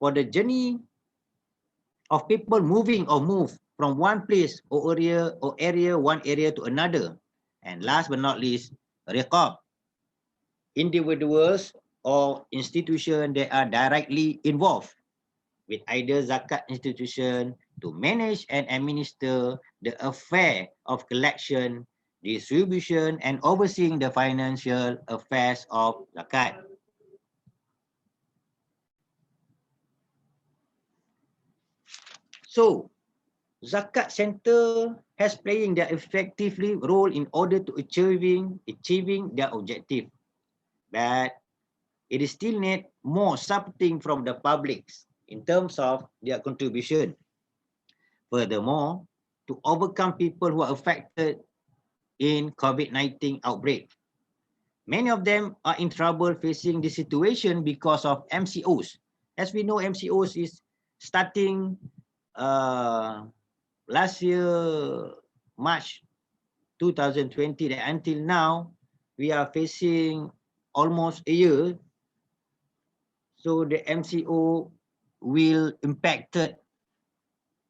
for the journey of people moving or move from one place or area to another. And last but not least, riqab, individuals or institutions that are directly involved with either zakat institution to manage and administer the affair of collection, distribution, and overseeing the financial affairs of zakat. So Zakat Center has playing their effectively role in order to achieving their objective. But it is still need more supporting from the publics in terms of their contribution. Furthermore, to overcome people who are affected in COVID-19 outbreak, many of them are in trouble facing this situation because of MCOs. As we know, MCOs is starting last year, March 2020, until now, we are facing almost a year. So the MCO will impact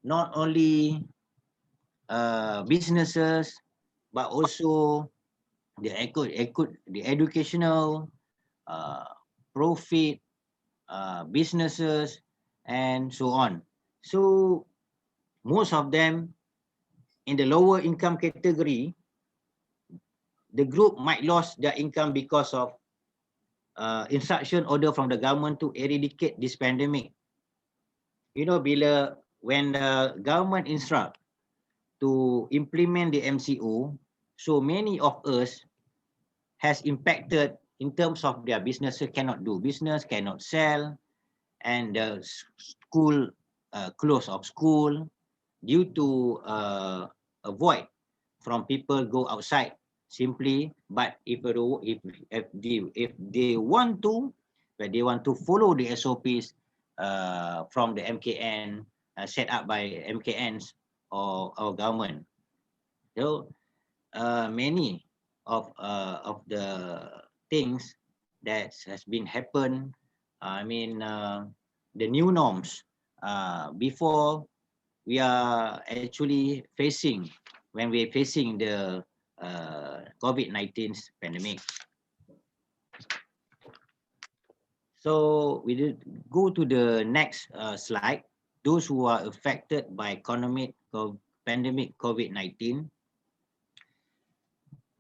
not only businesses, but also the educational, profit, businesses, and so on. So most of them in the lower income category, the group might lose their income because of instruction order from the government to eradicate this pandemic. You know, when the government instruct to implement the MCO, so many of us has impacted in terms of their businesses cannot do business, cannot sell, and the school close of school due to avoid from people go outside simply. But if they want to, but they want to follow the SOPs from the MKN set up by MKNs or government. So many of the things that has been happened, the new norms before we are actually facing when we're facing the COVID-19 pandemic. So we did go to the next slide. Those who are affected by pandemic COVID-19.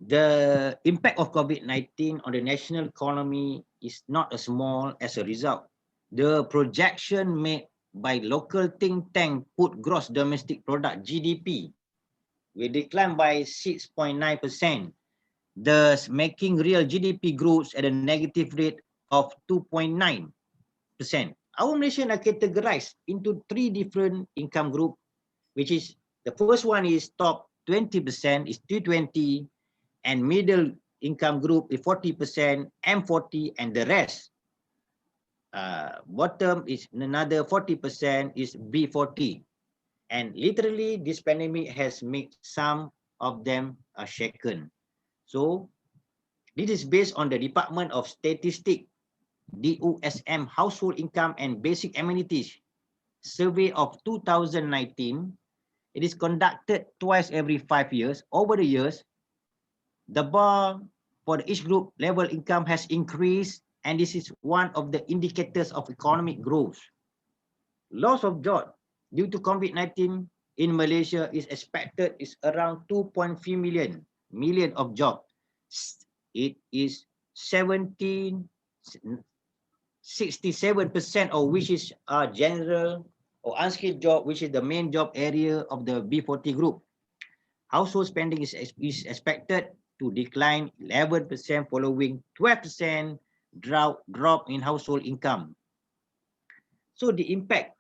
The impact of COVID-19 on the national economy is not as small as a result. The projection made by local think tank put gross domestic product GDP will decline by 6.9%, thus making real GDP growth at a negative rate of 2.9%. Our Malaysians are categorized into 3 different income groups, which is the first one is top 20% is 220, and middle income group is 40%, M40, and the rest. Bottom is another 40% is B40. And literally this pandemic has made some of them shaken. So this is based on the Department of Statistics, DOSM, Household Income and Basic Amenities survey of 2019. It is conducted twice every 5 years. Over the years, the bar for each group level income has increased, and this is one of the indicators of economic growth. Loss of job due to COVID-19 in Malaysia is expected is around 2.3 million of jobs. It is 67% of which is general or unskilled job, which is the main job area of the B40 group. Household spending is expected to decline 11% following 12% drop in household income. So the impact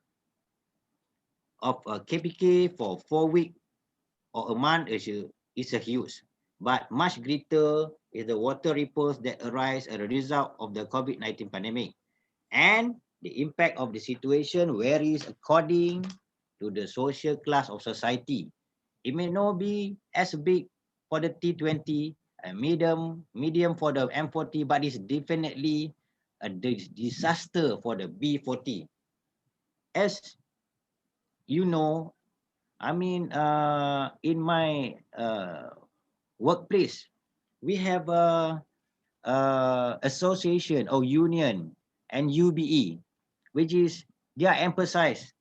of KPK for 4 weeks or a month is a huge, but much greater is the water ripples that arise as a result of the COVID-19 pandemic. And the impact of the situation varies according to the social class of society. It may not be as big for the T20, medium for the M40, but it's definitely a disaster for the B40. As you know, in my workplace, we have a association or union and UBE, which is they are emphasized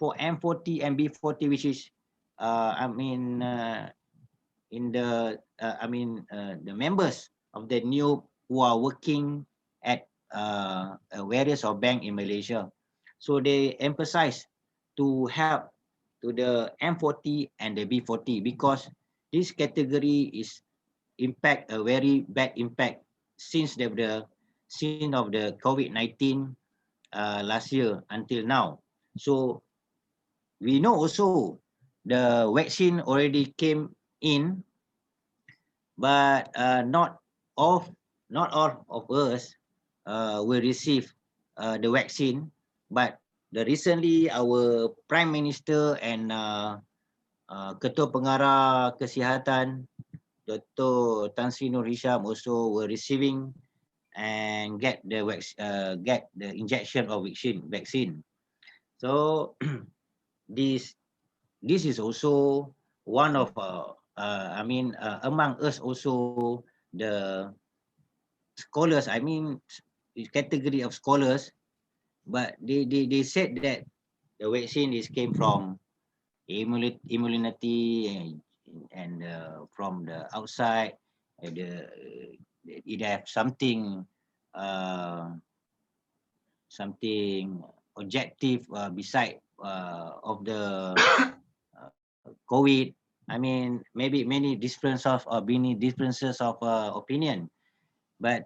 for M40 and B40, which is the members of the new who are working at various bank in Malaysia. So they emphasize to help to the M40 and the B40 because this category is impact a very bad impact since the scene of the COVID-19 last year until now. So we know also the vaccine already came in, but not all of us will receive the vaccine. But recently our Prime Minister and Ketua Pengarah Kesihatan Dr. Tan Sri Nur Hisham also were receiving and get the injection of vaccine. So this is also one of among us also the scholars. I mean, category of scholars, but they said that the vaccine came from immunity and from the outside. It have something something objective beside of the COVID. I mean, maybe many differences of opinion, but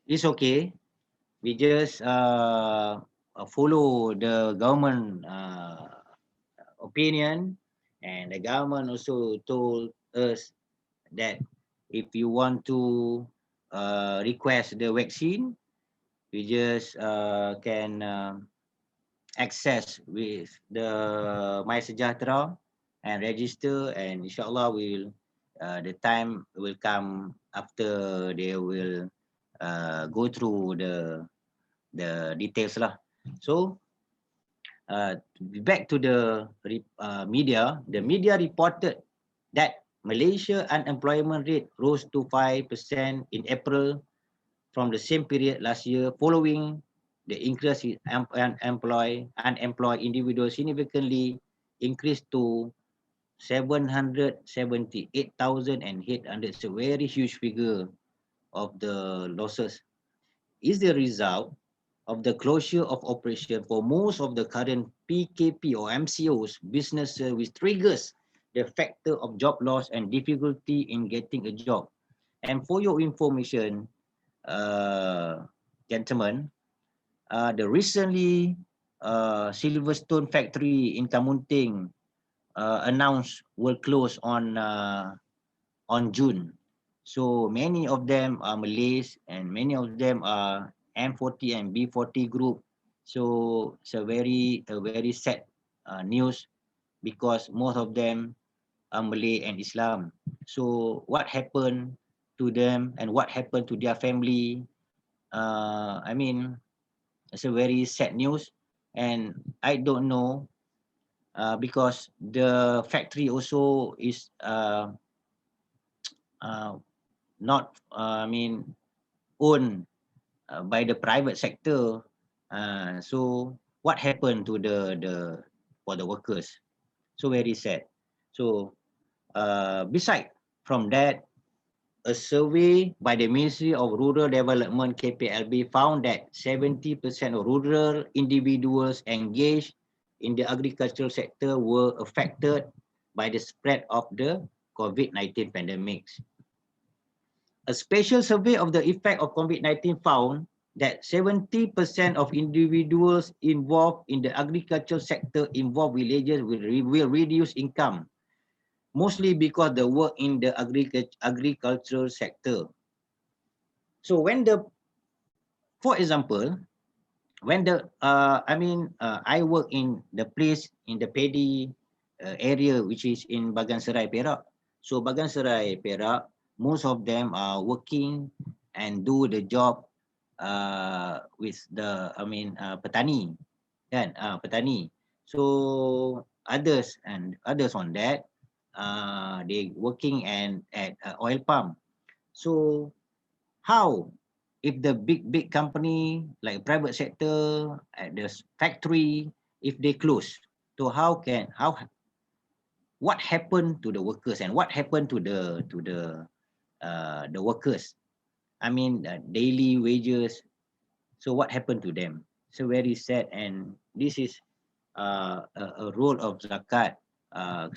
it's okay. We just follow the government opinion, and the government also told us that if you want to request the vaccine, we just can access with the My Sejahtera and register, and inshallah the time will come after they will go through the details lah. So back to the media. The media reported that Malaysia unemployment rate rose to 5% in April from the same period last year, following the increase in unemployed individuals significantly increased to 778,800. It's a very huge figure of the losses. Is the result of the closure of operation for most of the current PKP or MCOs businesses, which triggers the factor of job loss and difficulty in getting a job. And for your information, gentlemen, the recently Silverstone factory in Kamunting announced will close on June. So many of them are Malays and many of them are M40 and B40 group. So it's a very sad news because most of them are Malay and Islam. So what happened to them and what happened to their family? I mean, it's a very sad news, and I don't know because the factory also is not owned by the private sector. So what happened to the workers? So very sad. So beside from that, a survey by the Ministry of Rural Development KPLB found that 70% of rural individuals engaged in the agricultural sector were affected by the spread of the COVID-19 pandemic. A special survey of the effect of COVID-19 found that 70% of individuals involved in the agricultural sector involved villages will reduce income, mostly because the work in the agricultural sector. So for example, when I work in the place in the paddy area, which is in Baganserai, Perak. So Baganserai, Perak, most of them are working and do the job with the petani, kan? Petani. So others on that, they working and at oil palm. So how if the big company like private sector at the factory, if they close, so what happened to the workers and what happened to the workers? I mean daily wages. So what happened to them? so very sad, and this is a role of Zakat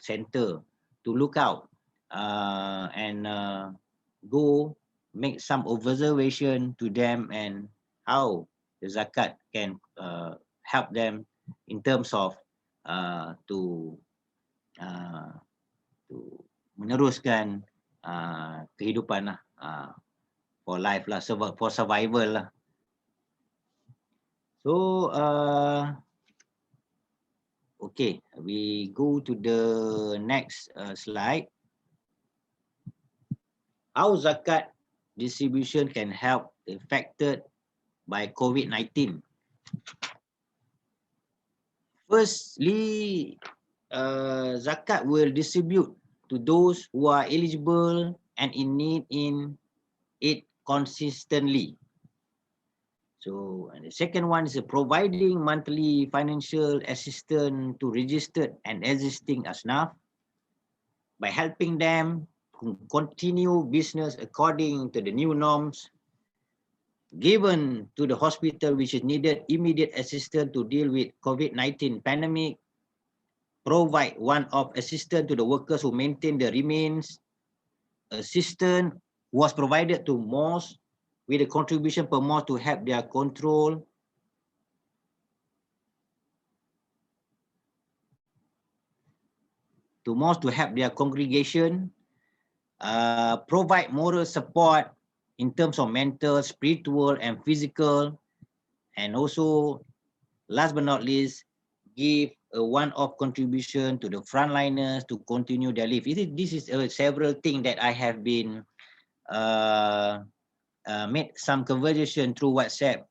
center to look out and go make some observation to them and how the Zakat can help them in terms of to meneruskan kehidupan lah, for life lah, for survival lah. So okay, we go to the next slide. How zakat distribution can help affected by COVID-19. Firstly, zakat will distribute to those who are eligible and in need in it consistently. So, and the second one is providing monthly financial assistance to registered and existing asnaf by helping them continue business according to the new norms, given to the hospital which is needed immediate assistance to deal with COVID-19 pandemic, provide one-off assistance to the workers who maintain the remains, assistance was provided to mosques with a contribution per mosque to help their control. To mosques to help their congregation, provide moral support in terms of mental, spiritual, and physical, and also, last but not least, give a one-off contribution to the frontliners to continue their life. This is several things that I have been made some conversation through WhatsApp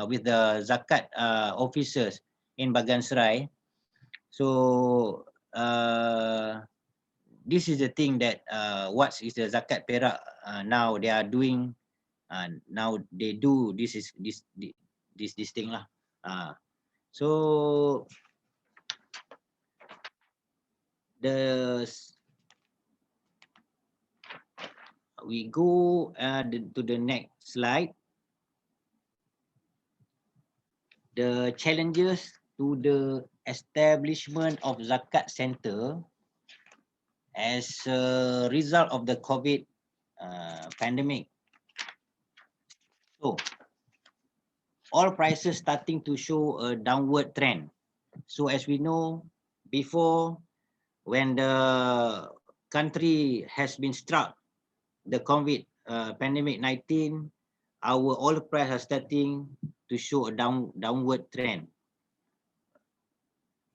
with the zakat officers in Bagan Serai. So this is the thing that what is the zakat Perak now they are doing. Now they do this thing lah. So we go to the next slide. The challenges to the establishment of zakat center as a result of the COVID pandemic. So all prices starting to show a downward trend. So as we know, before, when the country has been struck the COVID pandemic 19, our oil price are starting to show a downward trend.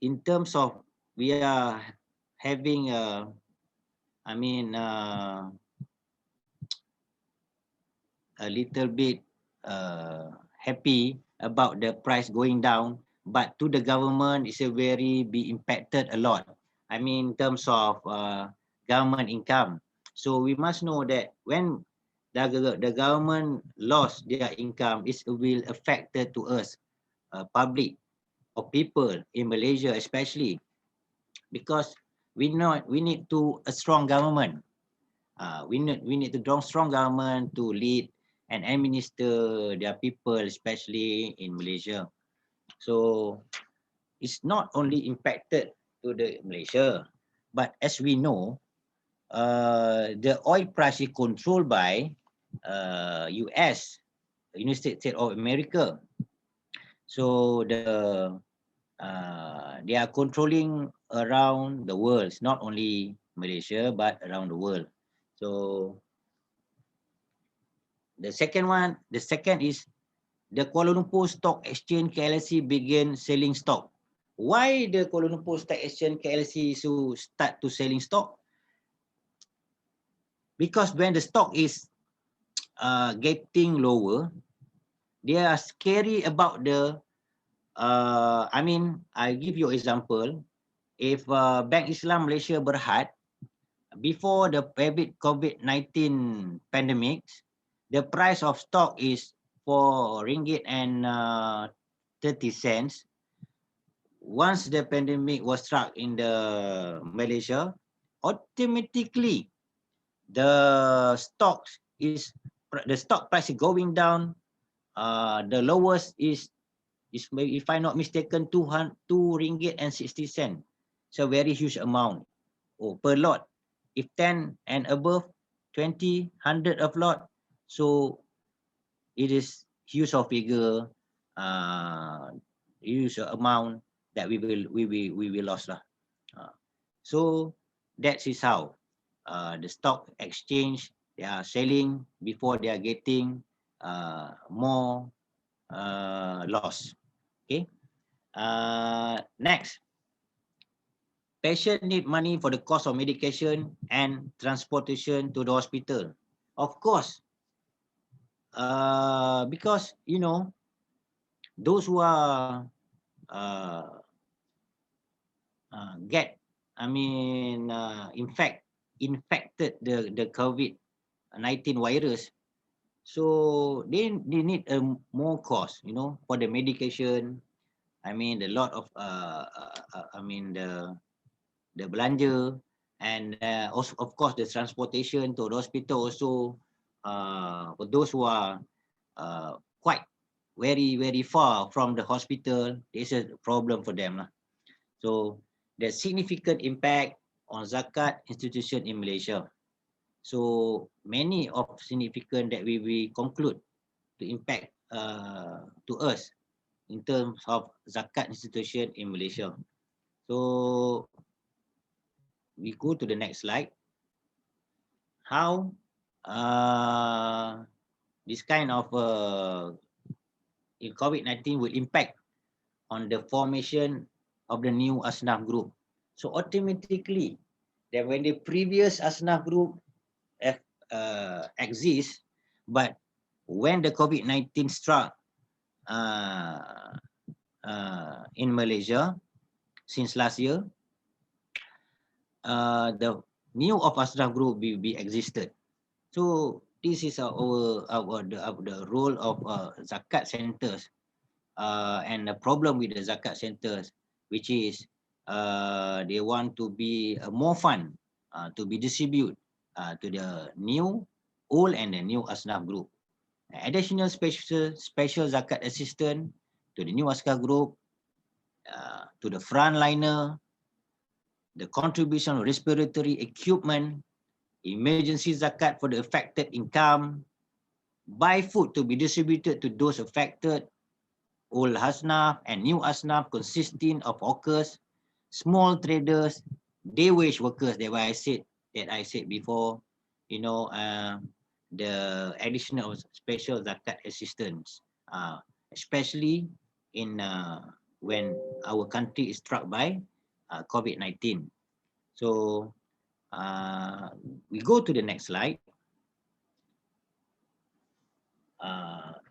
In terms of, we are having a little bit happy about the price going down, but to the government it's a very be impacted a lot. I mean, in terms of government income. So we must know that when the government lost their income, it will affect to us, public or people in Malaysia especially, because we need a strong government. We need to strong government to lead and administer their people, especially in Malaysia. So it's not only impacted to the Malaysia, but as we know, the oil price is controlled by US, United States of America. So they are controlling around the world. It's not only Malaysia, but around the world. So the second is the Kuala Lumpur Stock Exchange KLC began selling stock. Why the Kuala Lumpur Stock Exchange KLC so start to selling stock? Because when the stock is getting lower, they are scary about the I give you an example. If Bank Islam Malaysia Berhad, before the COVID-19 pandemic, the price of stock is RM4.30. Once the pandemic was struck in the Malaysia, automatically the stock price is going down. The lowest is if I'm not mistaken, 2 ringgit and 60 cents. It's a very huge amount. Per lot. If 10 and above, 20, 100 of lot. So it is huge of figure, huge amount that we will lose lah. So that is how the stock exchange, they are selling before they are getting more loss. Okay. Next, patient need money for the cost of medication and transportation to the hospital. Of course, because those who are infected the COVID-19 virus, so they need a more cost, for the medication. The lot of the belanja, and also of course the transportation to the hospital also, for those who are quite very far from the hospital, there's a problem for them. So there's significant impact on zakat institution in Malaysia. So many of significant that we conclude to impact to us in terms of zakat institution in Malaysia. So we go to the next slide. How this kind of in COVID-19 will impact on the formation of the new Asnaf group. So automatically, that when the previous Asnaf group exists, but when the COVID-19 struck in Malaysia since last year, the new of Asnaf group will be existed. So this is the role of zakat centers, and the problem with the zakat centers, which is they want to be more fund to be distributed to the new, old and the new Asnaf group. Additional special zakat assistance to the new Asnaf group, to the frontliner, the contribution of respiratory equipment, emergency zakat for the affected income, buy food to be distributed to those affected, old Asnaf and new Asnaf consisting of hawkers, small traders, day wage workers, that I said before, the additional special zakat assistance, especially in when our country is struck by COVID-19. So we go to the next slide.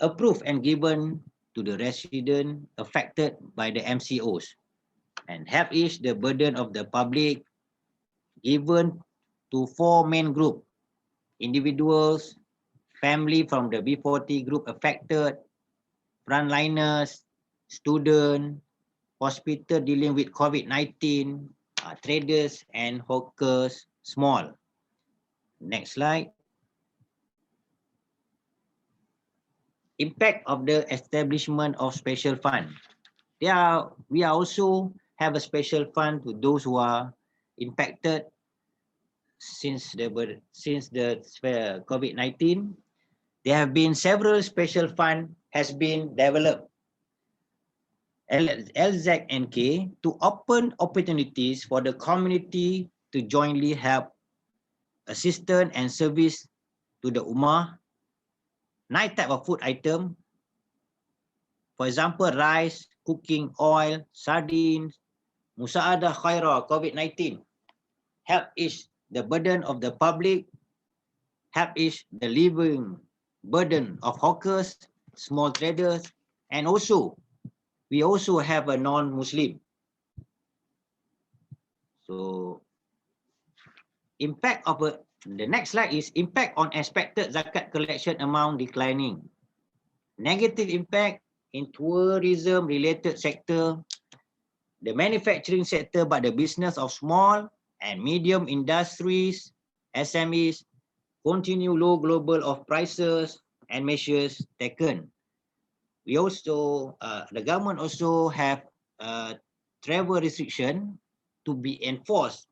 Approved and given to the resident affected by the MCOs, and have eased the burden of the public, given to 4 main groups: individuals, family from the B40 group affected, frontliners, student, hospital dealing with COVID-19, traders and hawkers, small. Next slide. Impact of the establishment of special fund. We also have a special fund to those who are impacted since the COVID-19. There have been several special fund has been developed, LZNK, to open opportunities for the community to jointly help, assistance and service to the Ummah. 9 type of food item, for example, rice, cooking oil, sardines, musa'adah khairah, COVID-19, help ease the burden of the public, help ease the living burden of hawkers, small traders, and also, we also have a non-Muslim. So, impact of the next slide is impact on expected zakat collection amount declining. Negative impact in tourism-related sector, the manufacturing sector, but the business of small and medium industries, SMEs, continue low global of prices and measures taken. we also, the government also have travel restriction to be enforced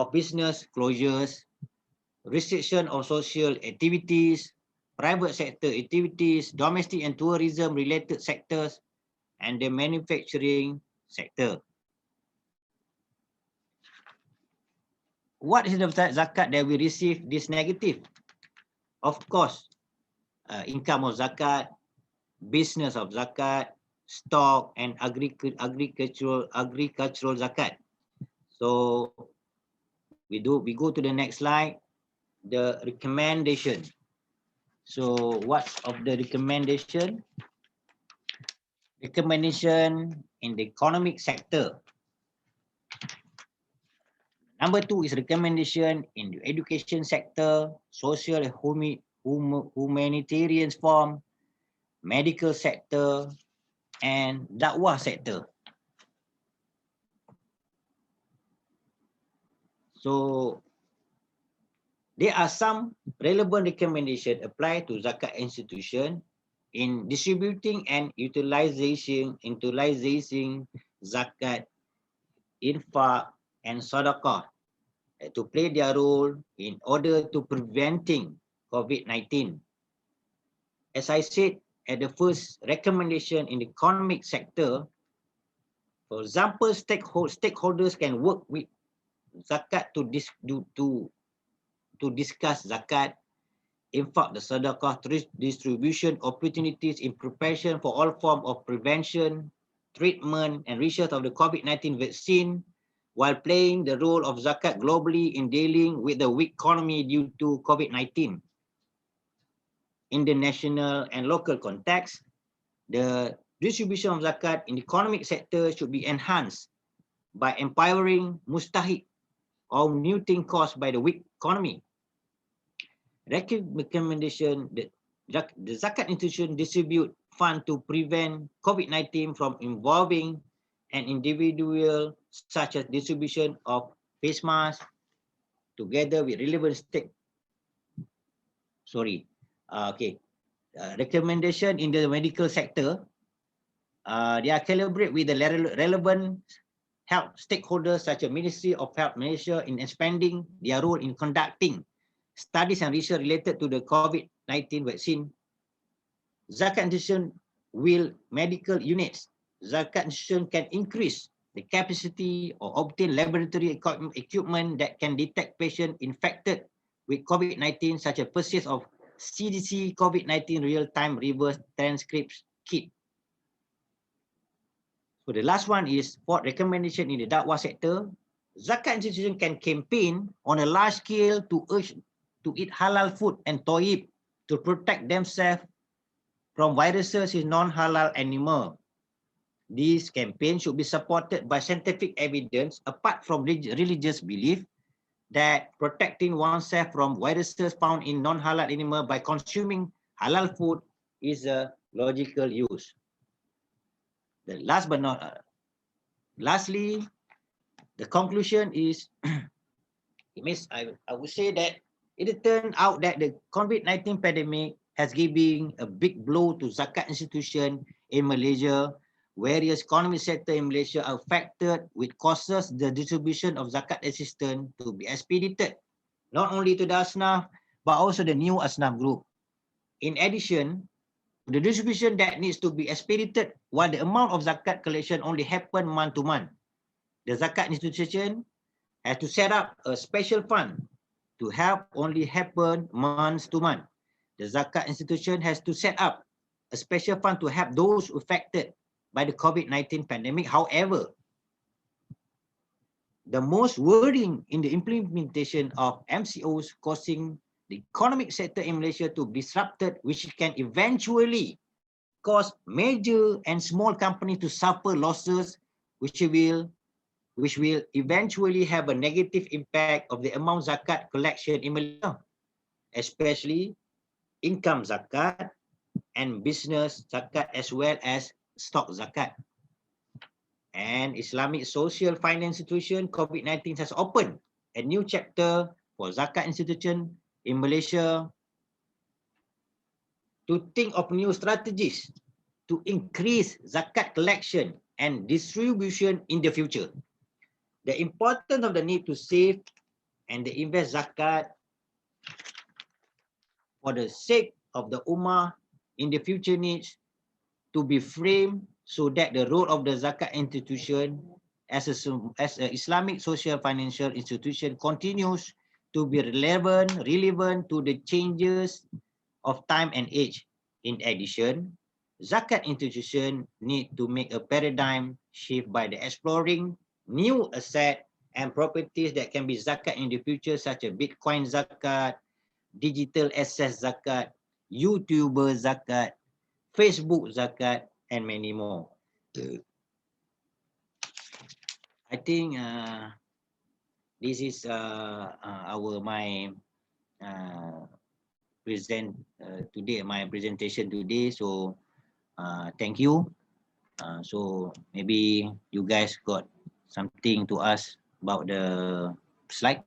of business closures, restriction of social activities, private sector activities, domestic and tourism related sectors, and the manufacturing sector. What is the zakat that we receive this negative? Of course, income of zakat, business of zakat, stock, and agricultural zakat. So we go to the next slide, the recommendation. So what's of the recommendation? Recommendation in the economic sector. Number 2 is recommendation in the education sector, social and humanitarian form, medical sector, and dakwah sector. So there are some relevant recommendations applied to zakat institution in distributing and utilizing zakat, infaq, and sadaqah to play their role in order to preventing COVID-19. As I said at the first recommendation in the economic sector, for example, stakeholders can work with zakat to discuss zakat, infaq, the sadaqah distribution opportunities in preparation for all forms of prevention, treatment, and research of the COVID-19 vaccine, while playing the role of zakat globally in dealing with the weak economy due to COVID-19. In the national and local context, the distribution of zakat in the economic sector should be enhanced by empowering mustahik or muting costs by the weak economy. Recommendation that the zakat institution distribute fund to prevent COVID-19 from involving an individual, such as distribution of face masks together with relevant recommendation in the medical sector. They are collaborate with the relevant health stakeholders such as Ministry of Health Malaysia in expanding their role in conducting studies and research related to the COVID-19 vaccine. Zakat institution will medical units. Zakat institution can increase the capacity or obtain laboratory equipment that can detect patients infected with COVID-19, such as purchase of CDC COVID-19 real-time reverse transcripts kit. So the last one is for recommendation in the dakwah sector. Zakat institution can campaign on a large scale to urge to eat halal food and toyib to protect themselves from viruses in non-halal animal. This campaign should be supported by scientific evidence apart from religious belief that protecting oneself from viruses found in non-halal animal by consuming halal food is a logical use. The lastly, the conclusion is, I would say that it turned out that the COVID-19 pandemic has given a big blow to zakat institution in Malaysia. Various economic sector in Malaysia are affected, which causes the distribution of zakat assistance to be expedited, not only to the asnaf, but also the new asnaf group. In addition, the distribution that needs to be expedited while the amount of zakat collection only happen month to month. The zakat institution has to set up a special fund to help only happen month to month. The zakat institution has to set up a special fund to help those affected by the COVID-19 pandemic. However, the most worrying in the implementation of MCOs causing the economic sector in Malaysia to be disrupted, which can eventually cause major and small companies to suffer losses, which will eventually have a negative impact of the amount zakat collection in Malaysia, especially income zakat and business zakat, as well as stock zakat. And Islamic social finance institution, COVID-19 has opened a new chapter for zakat institution in Malaysia to think of new strategies to increase zakat collection and distribution in the future. The importance of the need to save and the invest zakat for the sake of the ummah in the future needs to be framed so that the role of the zakat institution as an Islamic social financial institution continues to be relevant to the changes of time and age. In addition, zakat institution need to make a paradigm shift by the exploring new asset and properties that can be zakat in the future, such as Bitcoin zakat, digital asset zakat, YouTuber zakat, Facebook zakat, and many more. I think this is my presentation today. So thank you. So maybe you guys got something to ask about the slide.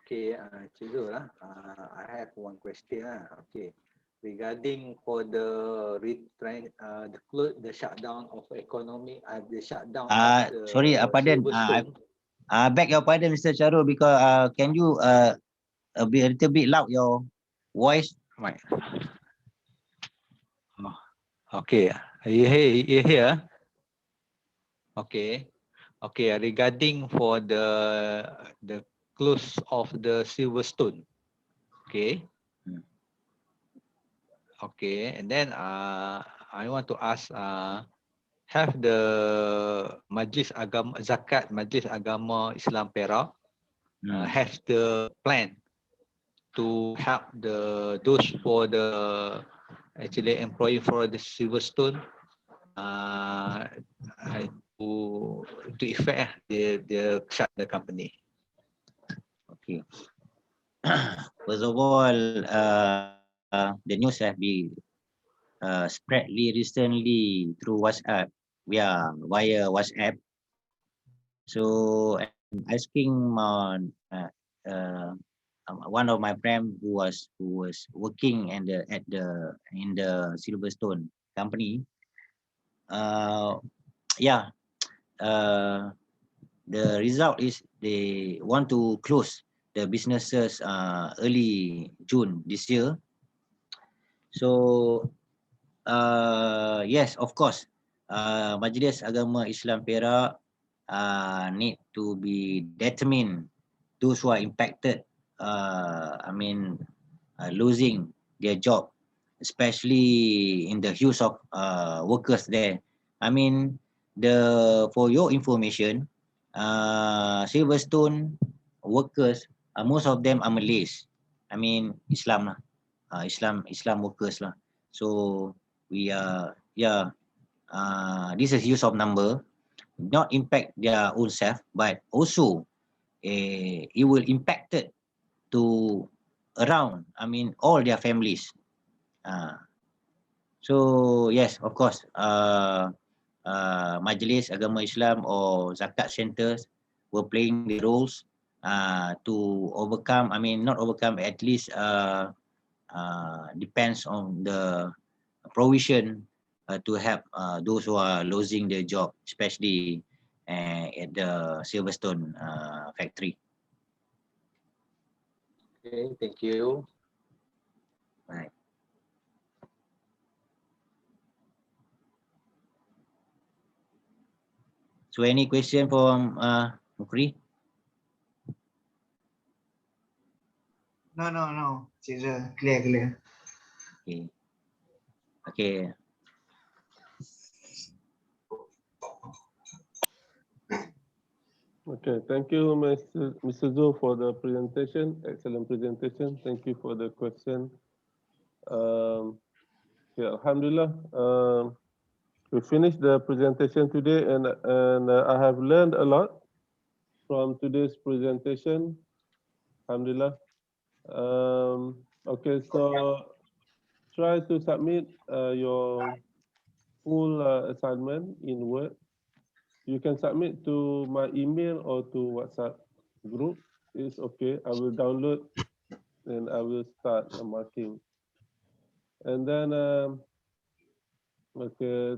Okay, Cik Zul, I have one question. Okay, regarding for the the shutdown of economy, the shutdown of the Sorry, pardon. I beg your pardon, Mr. Charul, because can you be a little bit loud your voice? Right. Okay, you hear? Okay, okay. Regarding for the close of the Silverstone, okay. Okay, and then I want to ask, have the Majlis Agama Zakat Majlis Agama Islam Perak have the plan to help those for the actually employee for the Silverstone to effect the shut the company. Okay. First of all, the news have been spread recently through WhatsApp, via WhatsApp. So I'm asking one of my friends who was working in the Silverstone company. Yeah, the result is they want to close the businesses early June this year. So yes, of course, Majlis Agama Islam Perak need to be determined those who are impacted. Losing their job, especially in the huge of workers there. I mean, for your information, Silverstone workers, most of them are Malays. I mean, Islam lah, Islam workers lah. So we are this is use of number, not impact their own self, but also it will impact it to around, all their families. So yes, of course, Majlis Agama Islam or Zakat centers were playing the roles to overcome, not overcome, at least depends on the provision to help those who are losing their job, especially at the Silverstone factory. Okay, thank you. Right. So any question from Mukri? No. Clear. Okay. Okay. Okay, thank you, Mr. Zul, for the presentation. Excellent presentation. Thank you for the question. Alhamdulillah, we finished the presentation today, and I have learned a lot from today's presentation. Alhamdulillah. Okay, so try to submit your full assignment in Word. You can submit to my email or to WhatsApp group. It's okay. I will download and I will start marking. And then, okay,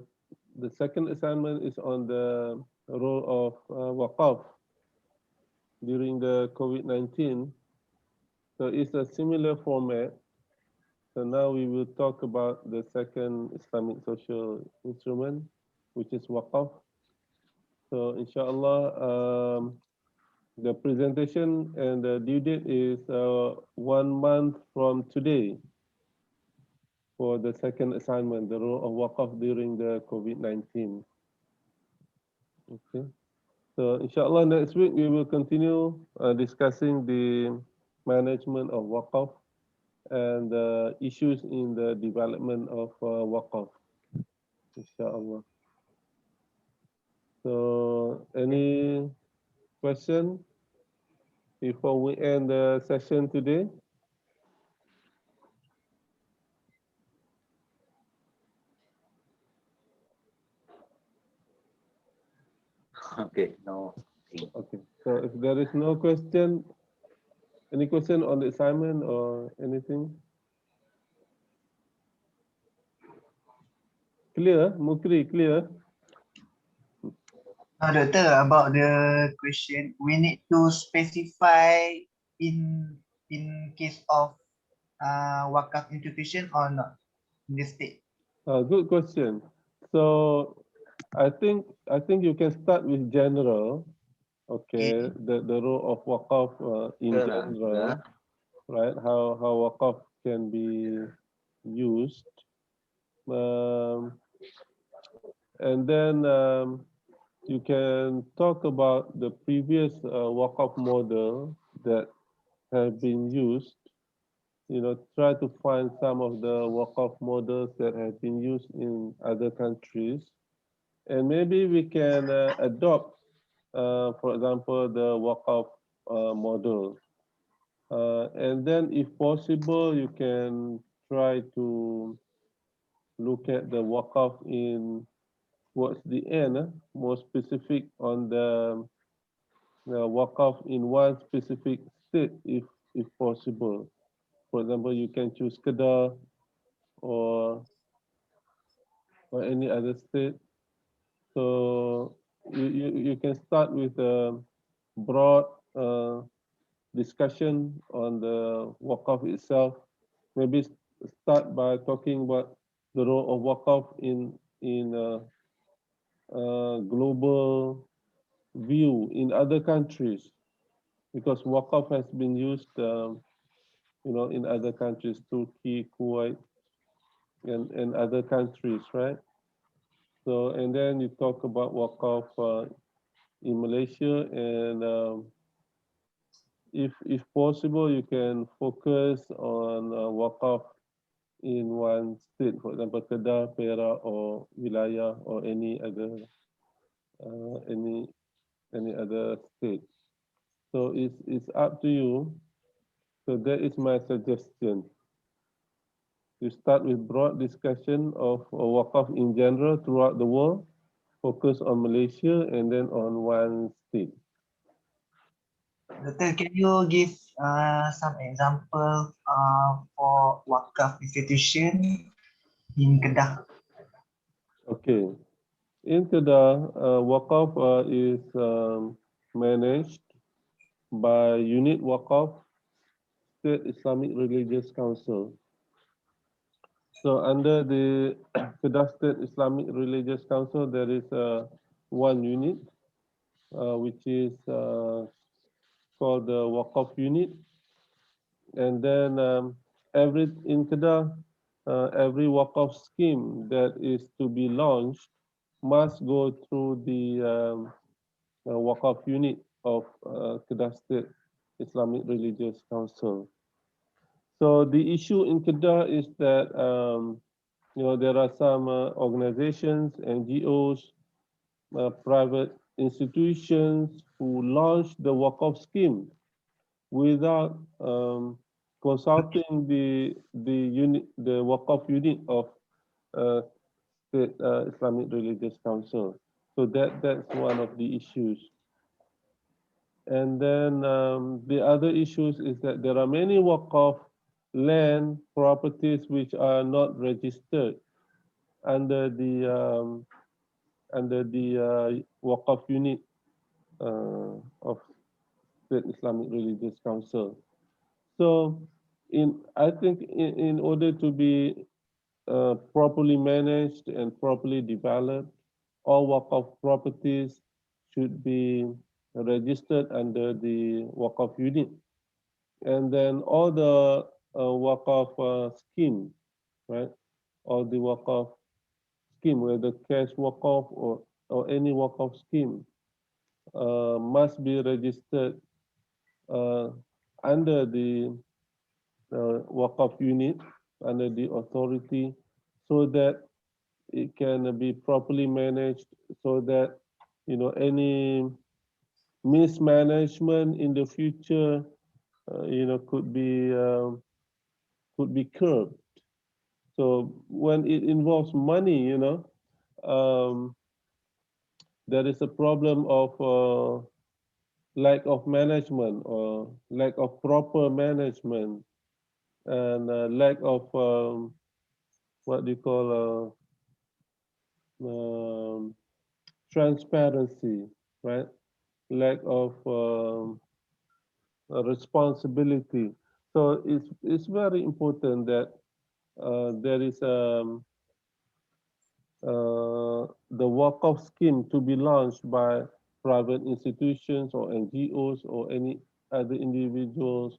the second assignment is on the role of Waqf during the COVID-19. So it's a similar format. So now we will talk about the second Islamic social instrument, which is Waqf. So inshallah, the presentation and the due date is 1 month from today for the second assignment, the role of Waqf during the COVID-19. Okay. So inshallah next week we will continue discussing the management of Waqf and issues in the development of Waqf, inshallah. So any question before we end the session today? Okay, no. Okay, so if there is no question, any question on the assignment or anything? Clear, Mukri, clear? Doctor, about the question, we need to specify in case of Waqf institution or not in the state. Good question. So I think you can start with general. Okay, the role of Waqf in general, right? How Waqf can be used, and then you can talk about the previous Waqf model that have been used. You know, try to find some of the Waqf models that have been used in other countries, and maybe we can adopt, for example, the Waqf model. And then if possible, you can try to look at the Waqf in towards the end, more specific on the Waqf in one specific state if possible. For example, you can choose Kedah or any other state. So you can start with a broad discussion on the Waqf itself. Maybe start by talking about the role of Waqf in a global view in other countries, because Waqf has been used, you know, in other countries, Turkey, Kuwait, and other countries, right? So, and then you talk about Waqf in Malaysia, and if possible, you can focus on Waqf in one state, for example, Kedah, Perak, or Wilayah, or any other any other state. So it's up to you. So that is my suggestion. You start with broad discussion of Waqf in general throughout the world, focus on Malaysia, and then on one state. Doctor, can you give some example for Waqf institution in Kedah? Okay. In Kedah, Waqf is managed by Unit Waqf, State Islamic Religious Council. So under the Kedah State Islamic Religious Council, there is one unit, which is called the Waqf unit. And then in Kedah, every Waqf scheme that is to be launched must go through the Waqf unit of Kedah State Islamic Religious Council. So the issue in Kedah is that you know, there are some organizations, NGOs, private institutions who launched the Waqf scheme without consulting the Waqf unit of State Islamic Religious Council. So that's one of the issues. And then the other issues is that there are many Waqf land properties which are not registered under the Waqf unit of State Islamic Religious Council. So, I think in order to be properly managed and properly developed, all Waqf properties should be registered under the Waqf unit. And then all the Waqf scheme, right? All the Waqf scheme, whether cash Waqf or any Waqf scheme, must be registered under the Waqf unit, under the authority, so that it can be properly managed, so that any mismanagement in the future could be curbed. So when it involves money, um, there is a problem of lack of management or lack of proper management and lack of what do you call transparency, right? Lack of responsibility. So it's very important that there is the Waqf scheme to be launched by private institutions or NGOs or any other individuals.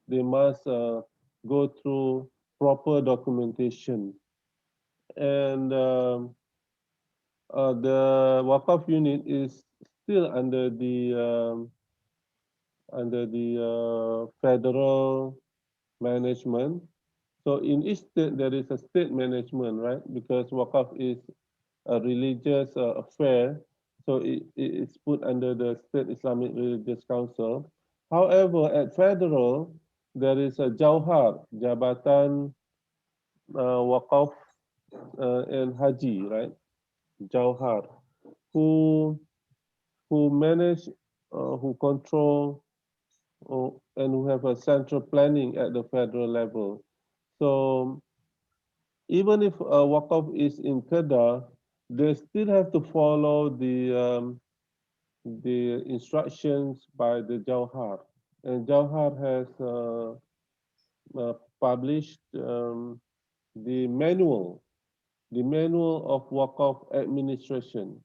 They must go through proper documentation. And the Waqf unit is still under the federal management. So in each state there is a state management, right? Because Waqf is a religious affair, so it's put under the State Islamic Religious Council. However, at federal, there is a Jauhar, Jabatan Waqaf and Haji, right? Jauhar, who manage, who control, and who have a central planning at the federal level. So even if Waqf is in Kedah, they still have to follow the instructions by the Jauhar. And Jauhar has published the manual of Waqf administration.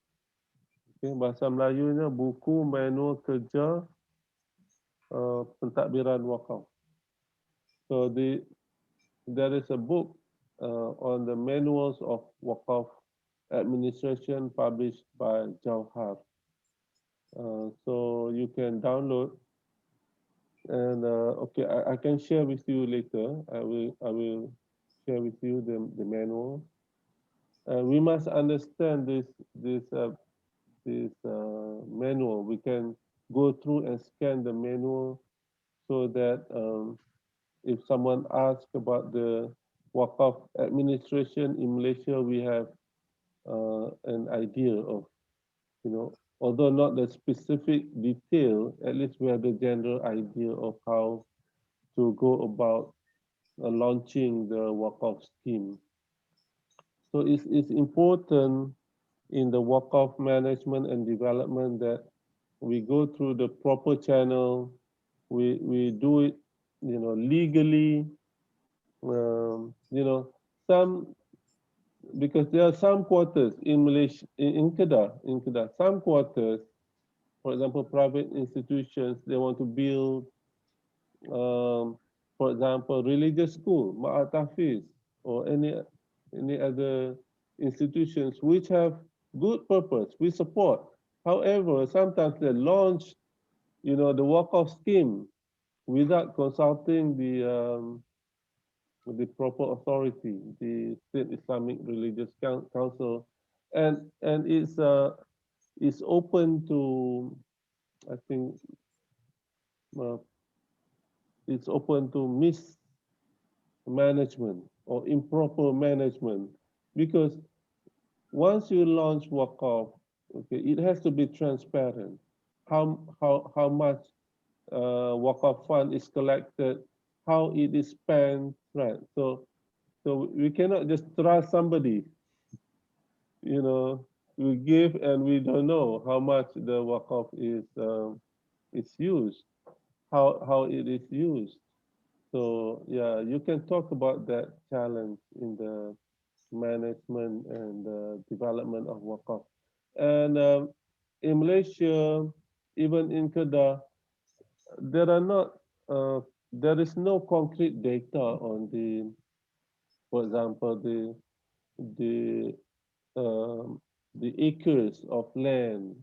Okay, bahasa Melayunya buku manual kerja pentadbiran Waqf. So there is a book on the manuals of Waqf administration published by Jauhar. So you can download, and okay, I can share with you later. I will share with you the manual. We must understand this manual. We can go through and scan the manual so that if someone asks about the Waqf administration in Malaysia, we have an idea of, although not the specific detail, at least we have the general idea of how to go about launching the Waqf scheme. So it's important in the Waqf management and development that we go through the proper channel, we do it, legally, because there are some quarters in Malaysia, in Kedah, some quarters, for example, private institutions, they want to build, for example, religious school, Ma'at Hafiz, or any other institutions which have good purpose, we support. However, sometimes they launch, the Waqf scheme without consulting the proper authority, the State Islamic Religious Council, and it's open to, I think, it's open to mismanagement or improper management, because once you launch Waqf, okay, it has to be transparent. how much Waqf fund is collected, how it is spent, right? So we cannot just trust somebody, you know. We give and we don't know how much the Waqf is used, how it is used. So yeah, you can talk about that challenge in the management and development of Waqf. And in Malaysia, even in Kedah, there are not there is no concrete data on for example, the um, the acres of land,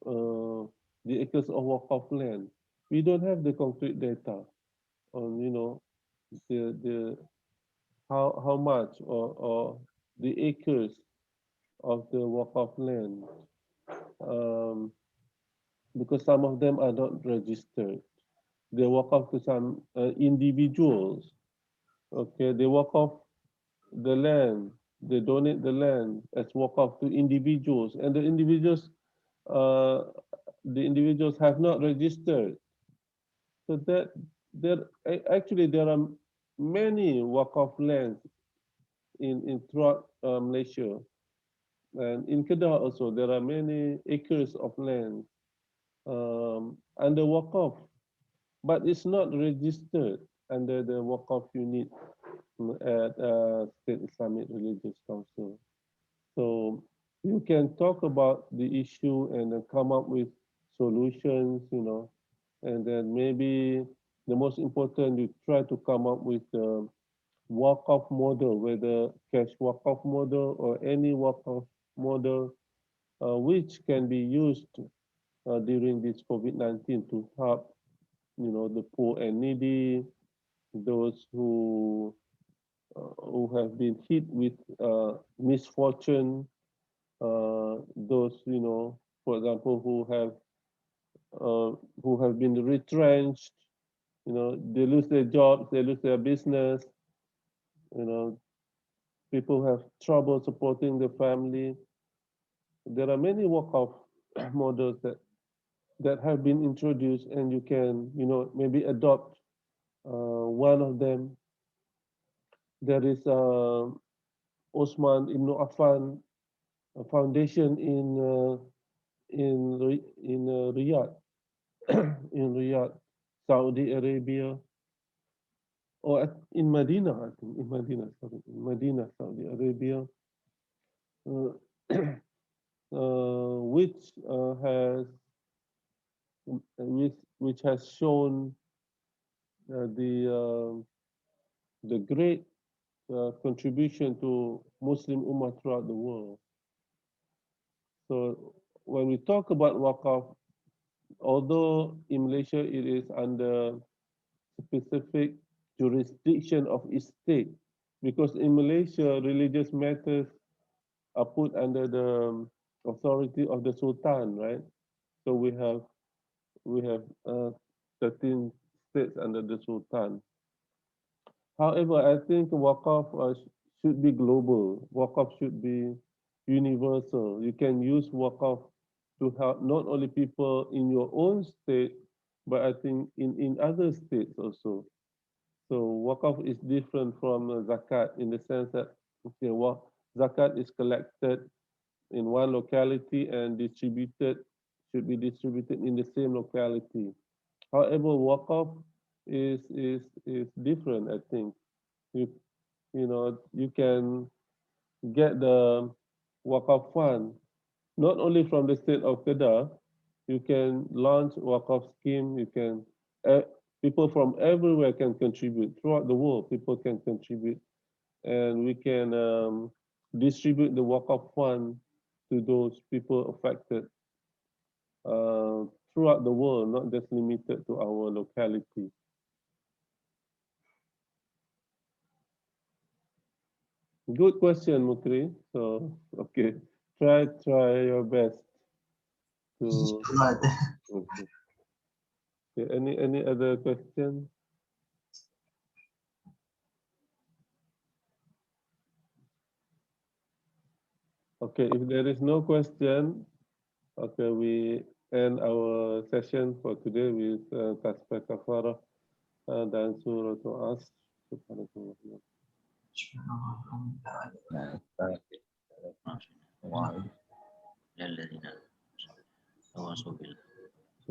uh, the acres of Waqf land. We don't have the concrete data on, the how much or the acres of the Waqf land, um, because some of them are not registered. They Waqf to some individuals. Okay, they Waqf the land, they donate the land as Waqf to individuals, and uh, the individuals have not registered. So that actually there are many Waqf lands in throughout Malaysia, and in Kedah also there are many acres of land under Waqf, but it's not registered under the Waqf unit at State Islamic Religious Council. So you can talk about the issue and then come up with solutions, and then maybe the most important, you try to come up with a Waqf model, whether cash Waqf model or any Waqf model, which can be used during this COVID-19 to help, the poor and needy, those who have been hit with misfortune, those, for example, who have been retrenched, they lose their jobs, they lose their business, people have trouble supporting the family. There are many Waqf models that have been introduced, and you can, maybe adopt one of them. There is Osman Ibn Affan Foundation in Riyadh, in Riyadh, Saudi Arabia, or in Medina, I think, in Medina, sorry, in Medina, Saudi Arabia, uh, which which has shown the great contribution to Muslim Ummah throughout the world. So when we talk about Waqf, although in Malaysia it is under specific jurisdiction of its state, because in Malaysia religious matters are put under the authority of the Sultan, right? So we have 13 states under the Sultan. However, I think Waqf should be global. Waqf should be universal. You can use Waqf to help not only people in your own state, but I think in other states also. So Waqf is different from Zakat in the sense that, okay, Zakat is collected in one locality and should be distributed in the same locality. However, Waqf is different, I think. You you can get the Waqf fund not only from the state of Kedah. You can launch Waqf scheme. People from everywhere can contribute throughout the world. People can contribute, and we can distribute the Waqf fund to those people affected throughout the world, not just limited to our locality. Good question, Mukri. So, okay, try your best to. Okay. Okay. Any other question? Okay, if there is no question, okay, end our session for today with tasbih kafarah dan surah As. Subhanallah.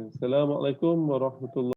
Assalamualaikum warahmatullahi